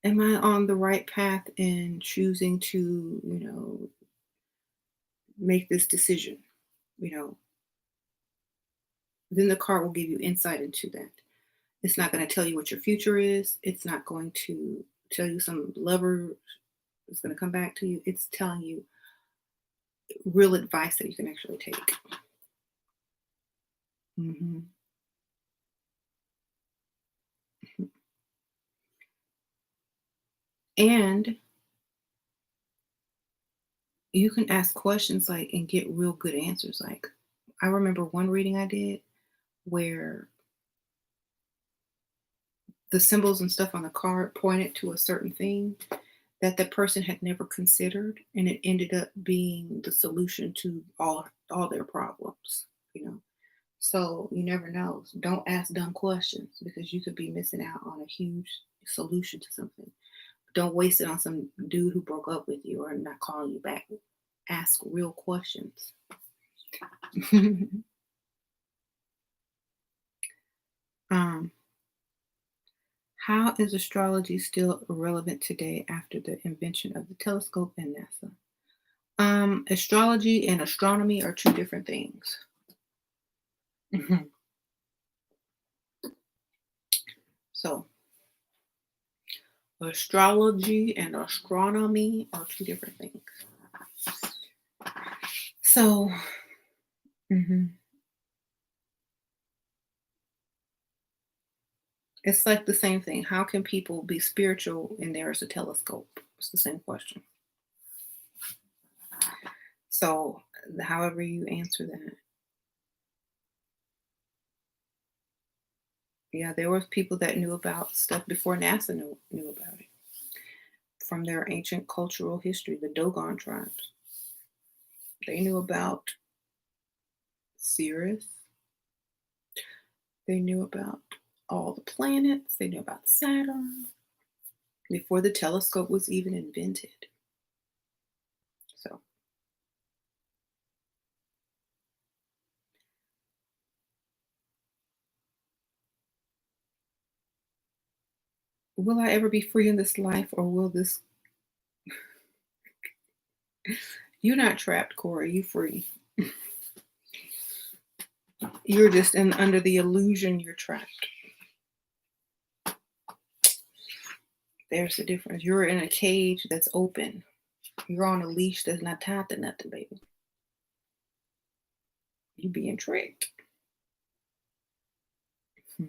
am I on the right path in choosing to, make this decision? You know, then the card will give you insight into that. It's not going to tell you what your future is. It's not going to tell you some lover is going to come back to you. It's telling you real advice that you can actually take. Hmm. And you can ask questions like and get real good answers. Like I remember one reading I did where the symbols and stuff on the card pointed to a certain thing that the person had never considered, and it ended up being the solution to all their problems. You know, so you never know. So don't ask dumb questions because you could be missing out on a huge solution to something. Don't waste it on some dude who broke up with you or not calling you back. Ask real questions. um, how is astrology still relevant today after the invention of the telescope and NASA? Astrology and astronomy are two different things. Mhm. So, astrology and astronomy are two different things. So, mhm, it's like the same thing. How can people be spiritual and there is a telescope? It's the same question. So, however you answer that, Yeah, there was people that knew about stuff before NASA knew about it from their ancient cultural history. The Dogon tribes, they knew about Sirius. They knew about all the planets. They knew about Saturn before the telescope was even invented. So, will I ever be free in this life, or will this? You're not trapped, Corey. You free. You're just in under the illusion you're trapped. There's the difference. You're in a cage that's open. You're on a leash that's not tied to nothing, baby. You being tricked. Hmm.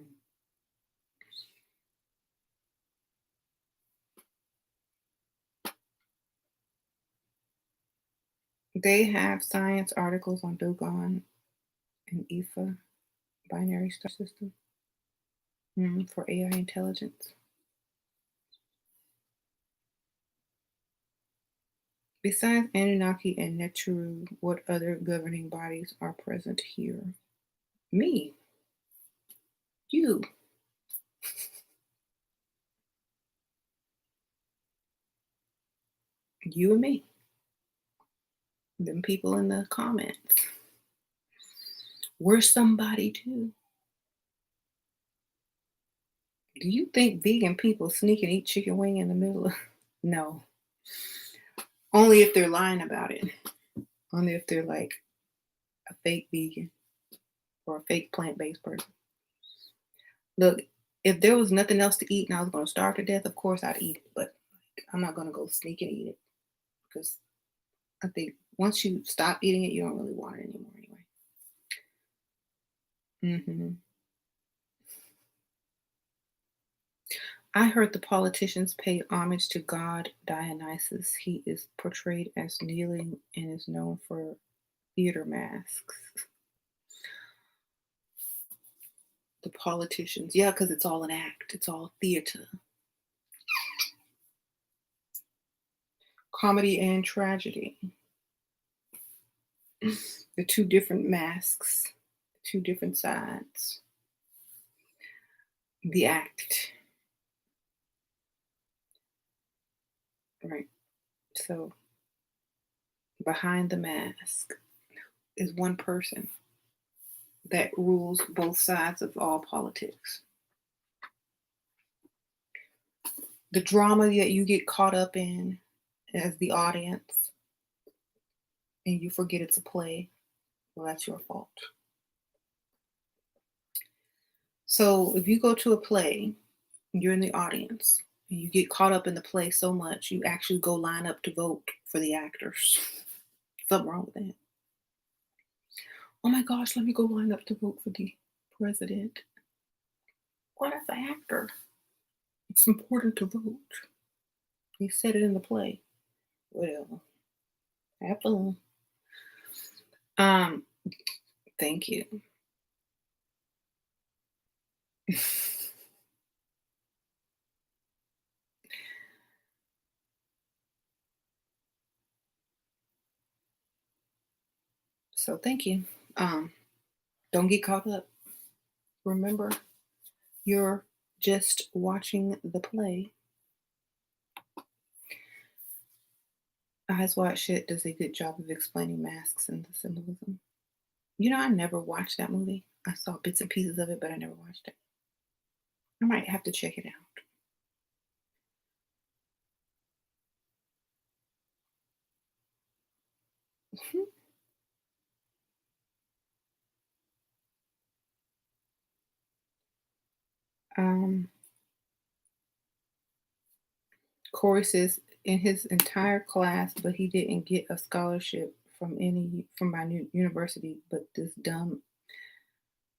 They have science articles on Dogon and Ifa binary star system for AI intelligence. Besides Anunnaki and Netru, what other governing bodies are present here? Me, you, you and me. Them people in the comments. We're somebody too. Do you think vegan people sneak and eat chicken wing in the middle of? No. Only if they're lying about it. Only if they're like a fake vegan or a fake plant-based person. Look, if there was nothing else to eat and I was going to starve to death, of course I'd eat it. But I'm not going to go sneak and eat it because I think once you stop eating it, you don't really want it anymore anyway. I heard the politicians pay homage to god Dionysus. He is portrayed as kneeling and is known for theater masks. The politicians, yeah, because it's all an act. It's all theater, comedy and tragedy. The two different masks, two different sides. The act, right? So behind the mask is one person that rules both sides of all politics. The drama that you get caught up in as the audience and you forget it's a play, well, that's your fault. So if you go to a play, you're in the audience, and you get caught up in the play so much, you actually go line up to vote for the actors. Something wrong with that. Oh my gosh, let me go line up to vote for the president. What as an actor? It's important to vote. He said it in the play. Well, have fun. Um, thank you. So thank you. Um, don't get caught up. Remember, you're just watching the play. Eyes Wide Shut does a good job of explaining masks and the symbolism. You know, I never watched that movie. I saw bits and pieces of it, but I never watched it. I might have to check it out. um, Corey says in his entire class, but he didn't get a scholarship from my university. But this dumb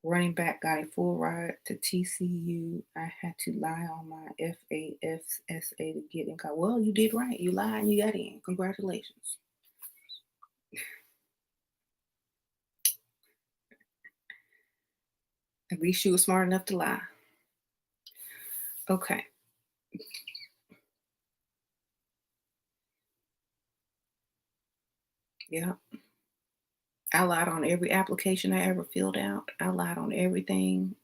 running back got a full ride to TCU. I had to lie on my FAFSA to get in college. Well, you did right. You lied and you got in. Congratulations. At least you were smart enough to lie. Okay. Yeah. I lied on every application I ever filled out. I lied on everything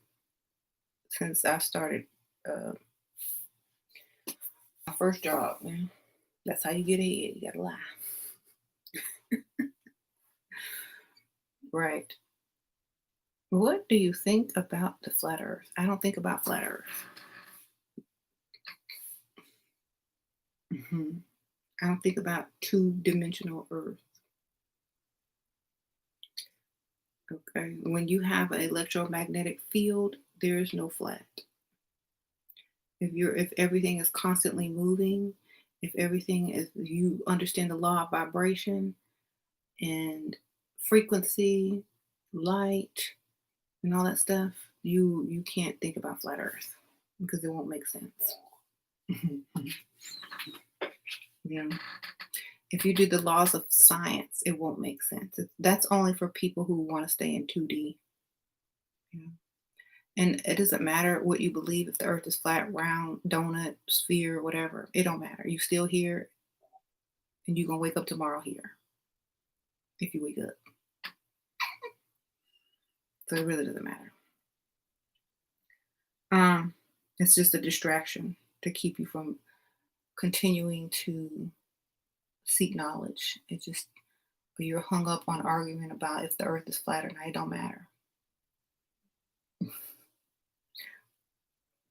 since I started uh, my first job, man. That's how you get ahead. You gotta lie. Right. What do you think about the flat earth? I don't think about flat earth. Mhm. I don't think about two-dimensional earth. Okay. When you have an electromagnetic field, there is no flat. If everything is constantly moving, if everything is you understand the law of vibration and frequency, light, and all that stuff, you can't think about flat earth because it won't make sense. Yeah. If you do the laws of science, it won't make sense. That's only for people who want to stay in 2D. Yeah. And it doesn't matter what you believe, if the earth is flat, round, donut, sphere, whatever. It don't matter. You still here and you're gonna wake up tomorrow here if you wake up. So it really doesn't matter. Um, it's just a distraction to keep you from continuing to seek knowledge. It just you're hung up on arguing about if the earth is flat or not. It don't matter.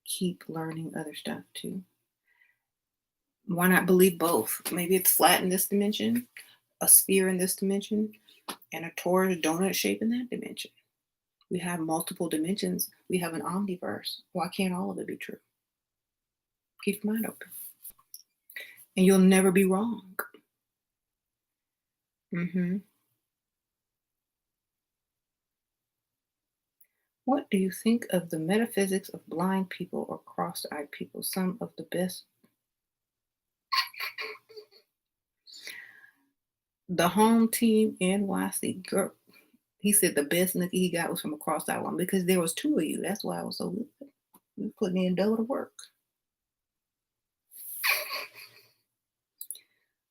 Keep learning other stuff too. Why not believe both? Maybe it's flat in this dimension, a sphere in this dimension, and a torus donut shape in that dimension. We have multiple dimensions. We have an omniverse. Why can't all of it be true? Keep your mind open, and you'll never be wrong. Hmm. What do you think of the metaphysics of blind people or cross-eyed people? Some of the best. The home team NYC girl. He said the best nookie he got was from a cross-eyed one because there was two of you. That's why I was so good. You putting in double the work.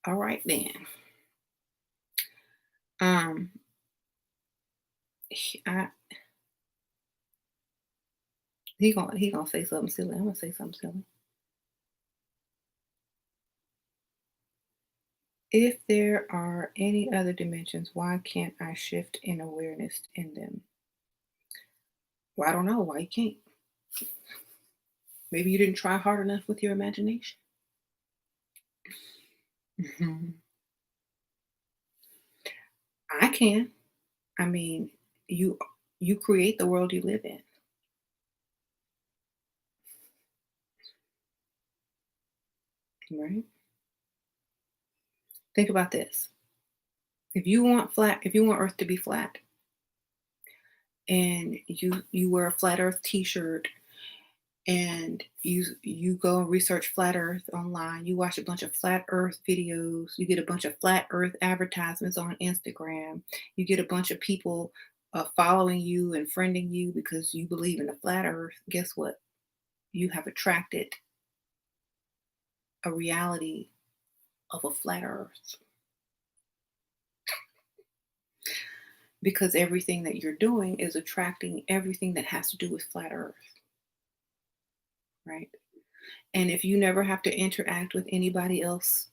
All right then. Um, I, he gonna say something silly. I'm gonna say something silly. If there are any other dimensions, why can't I shift in awareness in them? Well, I don't know why you can't. Maybe you didn't try hard enough with your imagination. Mhm. I can. I mean, you you create the world you live in, right? Think about this. If you want Earth to be flat, and you wear a flat Earth T-shirt and you go and research flat earth online, you watch a bunch of flat earth videos, you get a bunch of flat earth advertisements on Instagram, you get a bunch of people following you and friending you because you believe in the flat earth. Guess what? You have attracted a reality of a flat earth because everything that you're doing is attracting everything that has to do with flat earth, right? And if you never have to interact with anybody else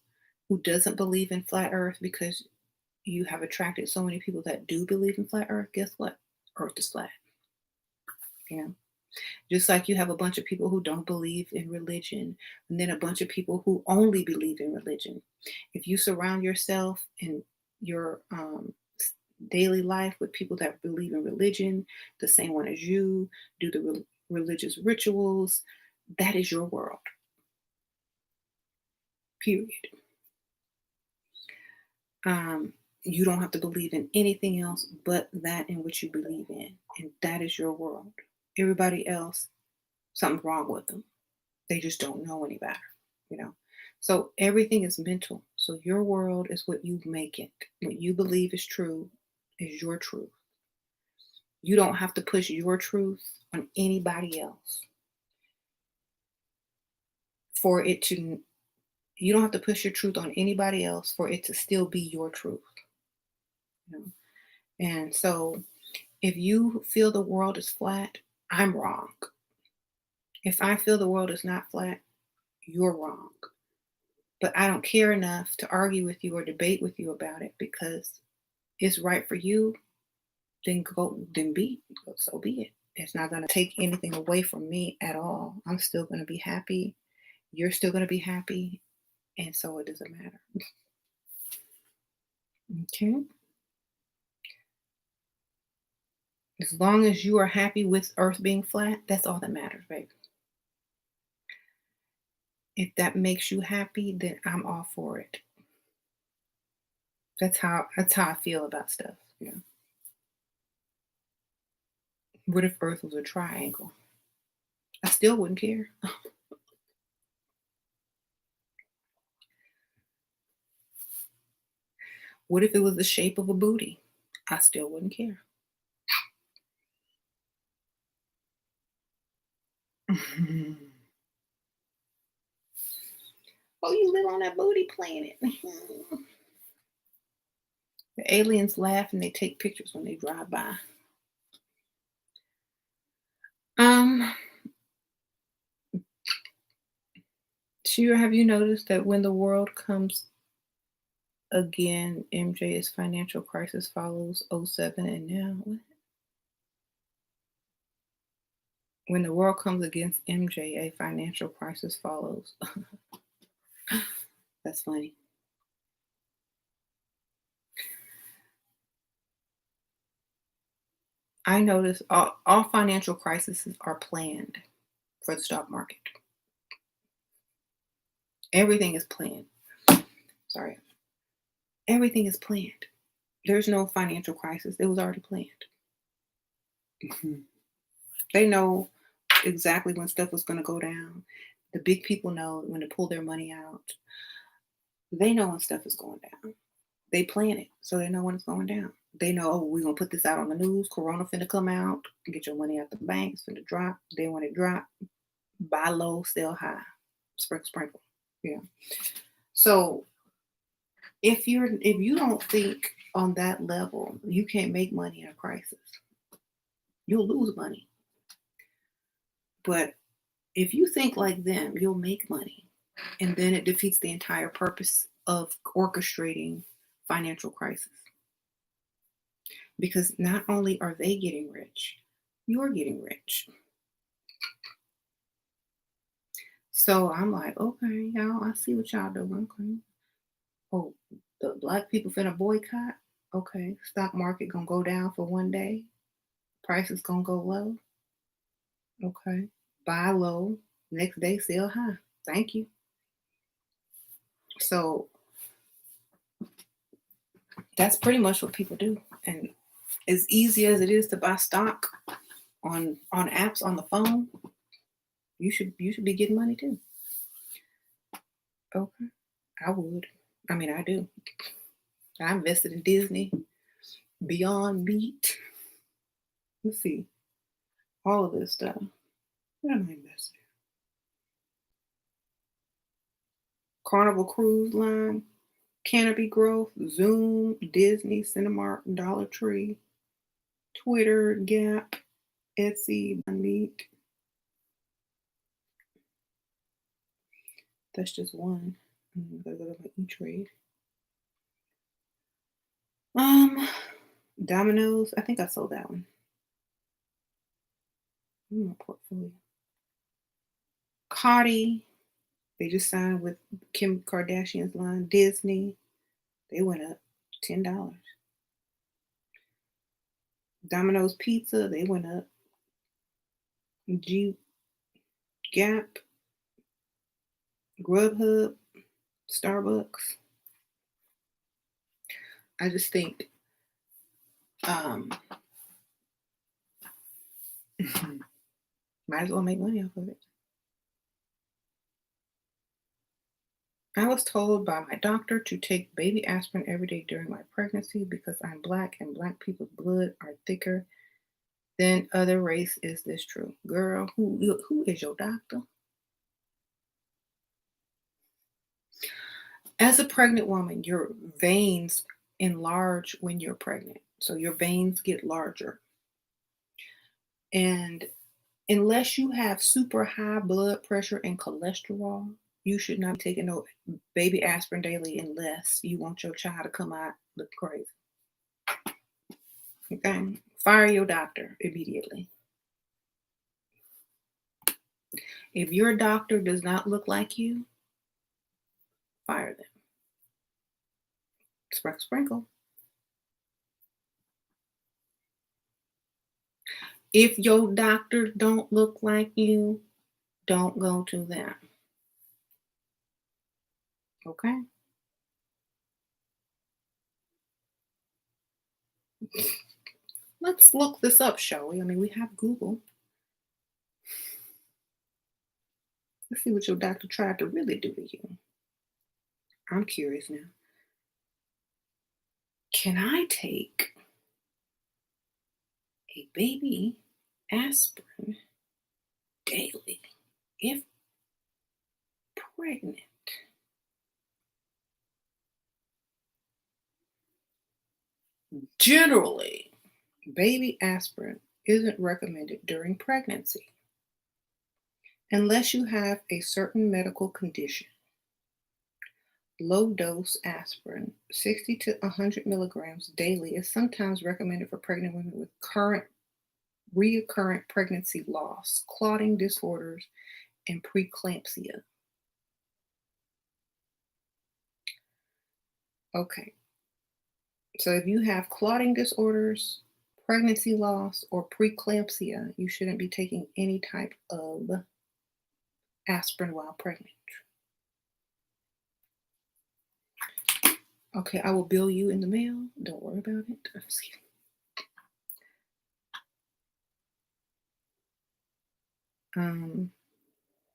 who doesn't believe in flat earth because you have attracted so many people that do believe in flat earth, guess what? Earth is flat. You know, just like you have a bunch of people who don't believe in religion, and then a bunch of people who only believe in religion. If you surround yourself in your daily life with people that believe in religion, the same one as you, do the religious rituals, that is your world, period. Um, you don't have to believe in anything else but that in which you believe in, and that is your world. Everybody else, something's wrong with them. They just don't know any better, you know. So everything is mental. So your world is what you make it. What you believe is true is your truth. You don't have to push your truth on anybody else. for it to, you don't have to push your truth on anybody else for it to still be your truth. You know? And so if you feel the world is flat, I'm wrong. If I feel the world is not flat, you're wrong. But I don't care enough to argue with you or debate with you about it because it's right for you, then so be it. It's not going to take anything away from me at all. I'm still going to be happy. You're still going to be happy. And so it doesn't matter. Okay. As long as you are happy with Earth being flat, that's all that matters, baby. If that makes you happy, then I'm all for it. That's how I feel about stuff. You know. What if Earth was a triangle? I still wouldn't care. What if it was the shape of a booty? I still wouldn't care. Oh, you live on that booty planet. The aliens laugh and they take pictures when they drive by. Um, Sure, have you noticed that when the world comes again, MJ's financial crisis follows '07 and now? What? When the world comes against MJ, a financial crisis follows. That's funny. I notice all financial crises are planned for the stock market. Everything is planned. Sorry. Everything is planned. There's no financial crisis. It was already planned. Mhm. They know exactly when stuff was going to go down. The big people know when to pull their money out. They know when stuff is going down. They plan it, so they know when it's going down. They know, oh, we're gonna put this out on the news. Corona finna come out. Get your money out the bank. It's finna drop. Then when it drop, buy low, sell high. Sprinkle, sprinkle. Yeah. So if you don't think on that level, you can't make money in a crisis. You'll lose money. But if you think like them, you'll make money. And then it defeats the entire purpose of orchestrating financial crisis. Because not only are they getting rich, you're getting rich. So I'm like, okay, y'all, I see what y'all doing. Okay. Oh, the black people finna boycott. Okay, stock market gonna go down for one day. Prices gonna go low. Okay, buy low. Next day sell high. Thank you. So that's pretty much what people do. And as easy as it is to buy stock on apps on the phone, you should be getting money too. Okay, I would. I mean, I do. I invested in Disney, Beyond Meat. Let's see, all of this stuff. What am I invested in? Carnival Cruise Line, Canopy Growth, Zoom, Disney, Cinemark, Dollar Tree, Twitter, Gap, Etsy, Beyond Meat. That's just one. Gotta go to my E-Trade. Um, Domino's. I think I sold that one. My portfolio. Cardi. They just signed with Kim Kardashian's line. Disney. They went up $10. Domino's Pizza. They went up. G Gap. Grubhub. Starbucks. I just think um, might as well make money off of it. I was told by my doctor to take baby aspirin every day during my pregnancy because I'm black and black people's blood are thicker than other race. Is this true? Girl, who is your doctor? As a pregnant woman, your veins enlarge when you're pregnant. So your veins get larger. And unless you have super high blood pressure and cholesterol, you should not be taking no baby aspirin daily unless you want your child to come out look crazy. Okay? Fire your doctor immediately. If your doctor does not look like you, fire them. Sprinkle, sprinkle. If your doctor don't look like you, don't go to them. Okay? Let's look this up, shall we? I mean, we have Google. Let's see what your doctor tried to really do to you. I'm curious now. Can I take a baby aspirin daily if pregnant? Generally, baby aspirin isn't recommended during pregnancy unless you have a certain medical condition. Low dose aspirin, 60 to 100 milligrams daily, is sometimes recommended for pregnant women with recurrent pregnancy loss, clotting disorders, and preeclampsia. Okay, so if you have clotting disorders, pregnancy loss, or preeclampsia, you shouldn't be taking any type of aspirin while pregnant. Okay, I will bill you in the mail. Don't worry about it. I'm just kidding. Um,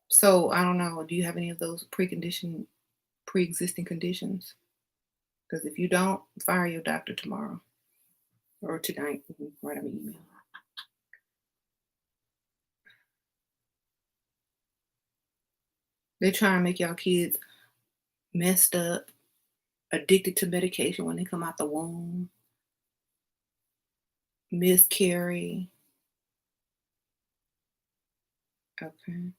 so I don't know. Do you have any of those pre-existing conditions? Because if you don't, fire your doctor tomorrow or tonight. You can write them an email. They try and make y'all kids messed up, addicted to medication when they come out the womb, miscarry. Okay.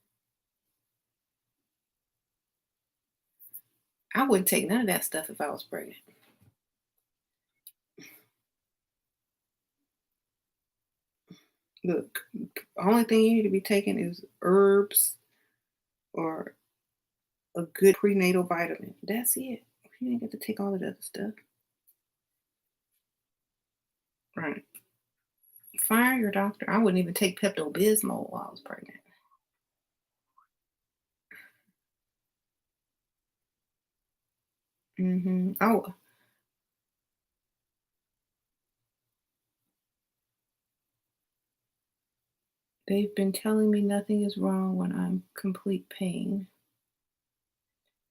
I wouldn't take none of that stuff if I was pregnant. Look, only thing you need to be taking is herbs or a good prenatal vitamin. That's it. You ain't got to take all of the other stuff. Right. Fire your doctor. I wouldn't even take Pepto Bismol while I was pregnant. Oh, they've been telling me nothing is wrong when I'm complete pain.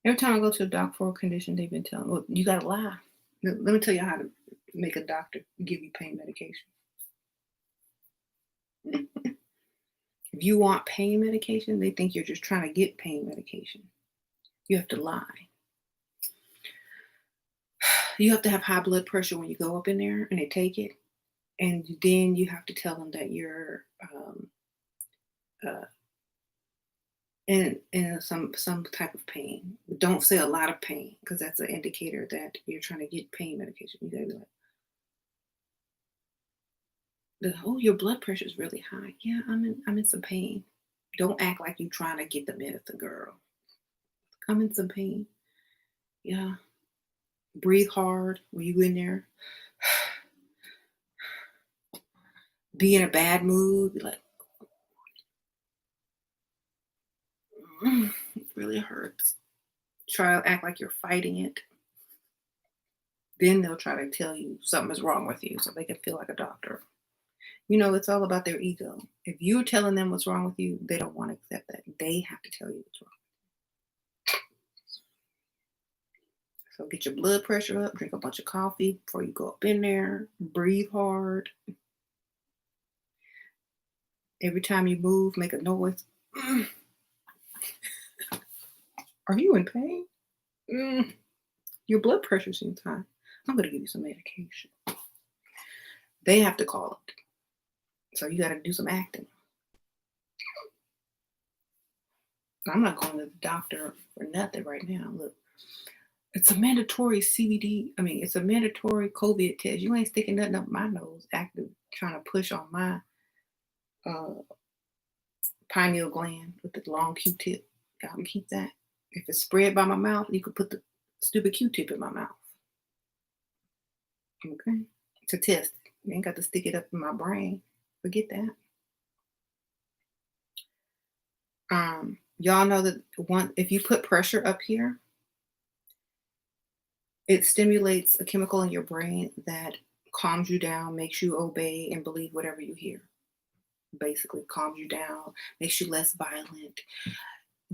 Every time I go to a doctor for a condition, they've been telling, well, you gotta lie. Let me tell you how to make a doctor give you pain medication. If you want pain medication, they think you're just trying to get pain medication. You have to lie. You have to have high blood pressure when you go up in there and they take it. And then you have to tell them that you're uh, in some type of pain. Don't say a lot of pain because that's an indicator that you're trying to get pain medication. You gotta be like, oh, your blood pressure is really high. Yeah, I'm in some pain. Don't act like you're trying to get the medicine, girl. I'm in some pain. Yeah. Breathe hard when you in there. Be in a bad mood. Be like, it really hurts. Try to act like you're fighting it. Then they'll try to tell you something is wrong with you so they can feel like a doctor. It's all about their ego. If you're telling them what's wrong with you, they don't want to accept that. They have to tell you what's wrong. So get your blood pressure up, drink a bunch of coffee before you go up in there, breathe hard. Every time you move, make a noise. Are you in pain? Mm. Your blood pressure seems high. I'm gonna give you some medication. They have to call it. So you gotta do some acting. I'm not going to the doctor for nothing right now. Look, it's a mandatory CBD. I mean, it's a mandatory COVID test. You ain't sticking nothing up my nose, active trying to push on my uh, pineal gland with the long Q-tip. Y'all can keep that. If it's spread by my mouth, you could put the stupid Q-tip in my mouth. Okay, to test. You ain't got to stick it up in my brain. Forget that. Y'all know that one if you put pressure up here, it stimulates a chemical in your brain that calms you down, makes you obey and believe whatever you hear. Basically, calms you down, makes you less violent,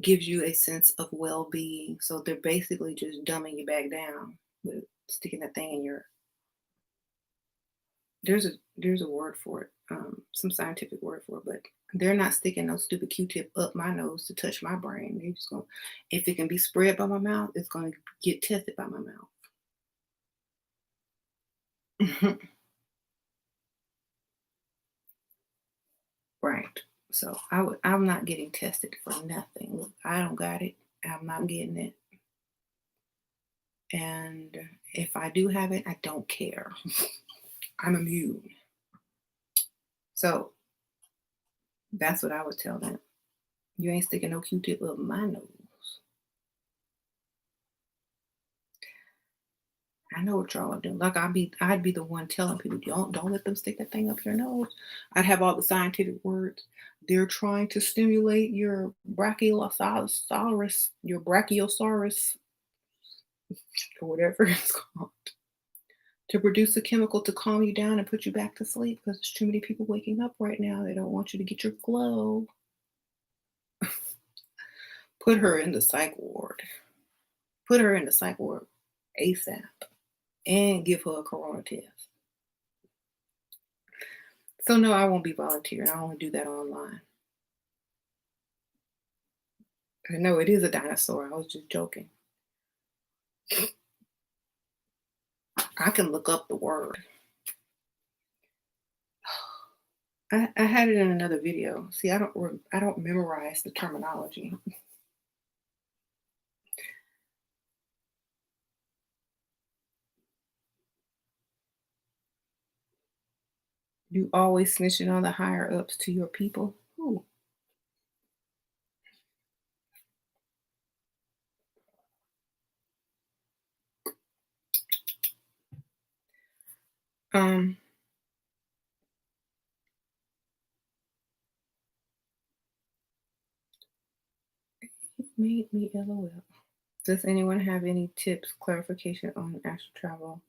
gives you a sense of well-being. So they're basically just dumbing you back down with sticking that thing in your. There's a word for it, some scientific word for it, but they're not sticking no stupid Q-tip up my nose to touch my brain. They just going, if it can be spread by my mouth, it's going to get tested by my mouth. Right. So I'm not getting tested for nothing. Look, I don't got it. I'm not getting it. And if I do have it, I don't care. I'm immune. So that's what I would tell them. You ain't sticking no Q-tip up my nose. I know what y'all are doing. Like I'd be the one telling people, don't let them stick that thing up your nose. I'd have all the scientific words. They're trying to stimulate your brachiosaurus, or whatever it's called, to produce a chemical to calm you down and put you back to sleep because there's too many people waking up right now. They don't want you to get your glow. Put her in the psych ward. Put her in the psych ward ASAP and give her a corona test. So no, I won't be volunteering. I only do that online. I know it is a dinosaur. I was just joking. I can look up the word. I had it in another video. See, I don't memorize the terminology. You always snitching on the higher ups to your people. Ooh. Um, it made me LOL. Does anyone have any tips, clarification on astral travel?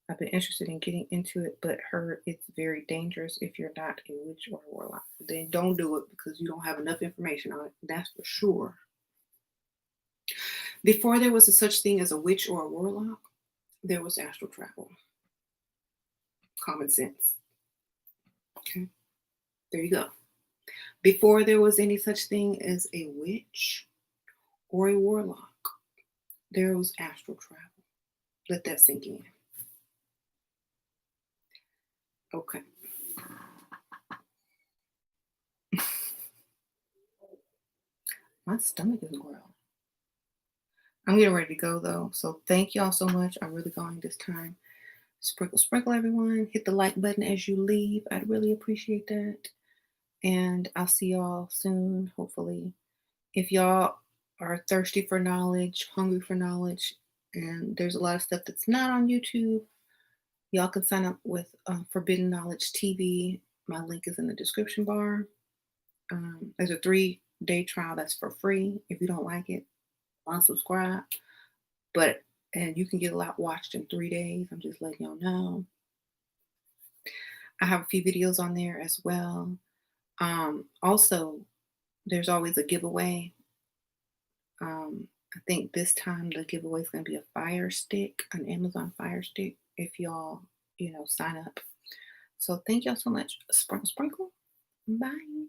I've been interested in getting into it, but heard it's very dangerous if you're not a witch or a warlock. Then don't do it because you don't have enough information on it. That's for sure. Before there was a such thing as a witch or a warlock, there was astral travel. Common sense. Okay, there you go. Before there was any such thing as a witch or a warlock, there was astral travel. Let that sink in. Okay. My stomach is growling. I'm getting ready to go though. So thank y'all so much. I'm really going this time. Sprinkle, sprinkle, everyone. Hit the like button as you leave. I'd really appreciate that. And I'll see y'all soon, hopefully. If y'all are thirsty for knowledge, hungry for knowledge, and there's a lot of stuff that's not on YouTube, y'all can sign up with Forbidden Knowledge TV. My link is in the description bar. There's a 3-day trial that's for free. If you don't like it, unsubscribe. But and you can get a lot watched in 3 days. I'm just letting y'all know. I have a few videos on there as well. Also, there's always a giveaway. I think this time the giveaway is going to be a Fire Stick, an Amazon Fire Stick, if y'all, sign up. So thank y'all so much. Sprinkle, sprinkle. Bye.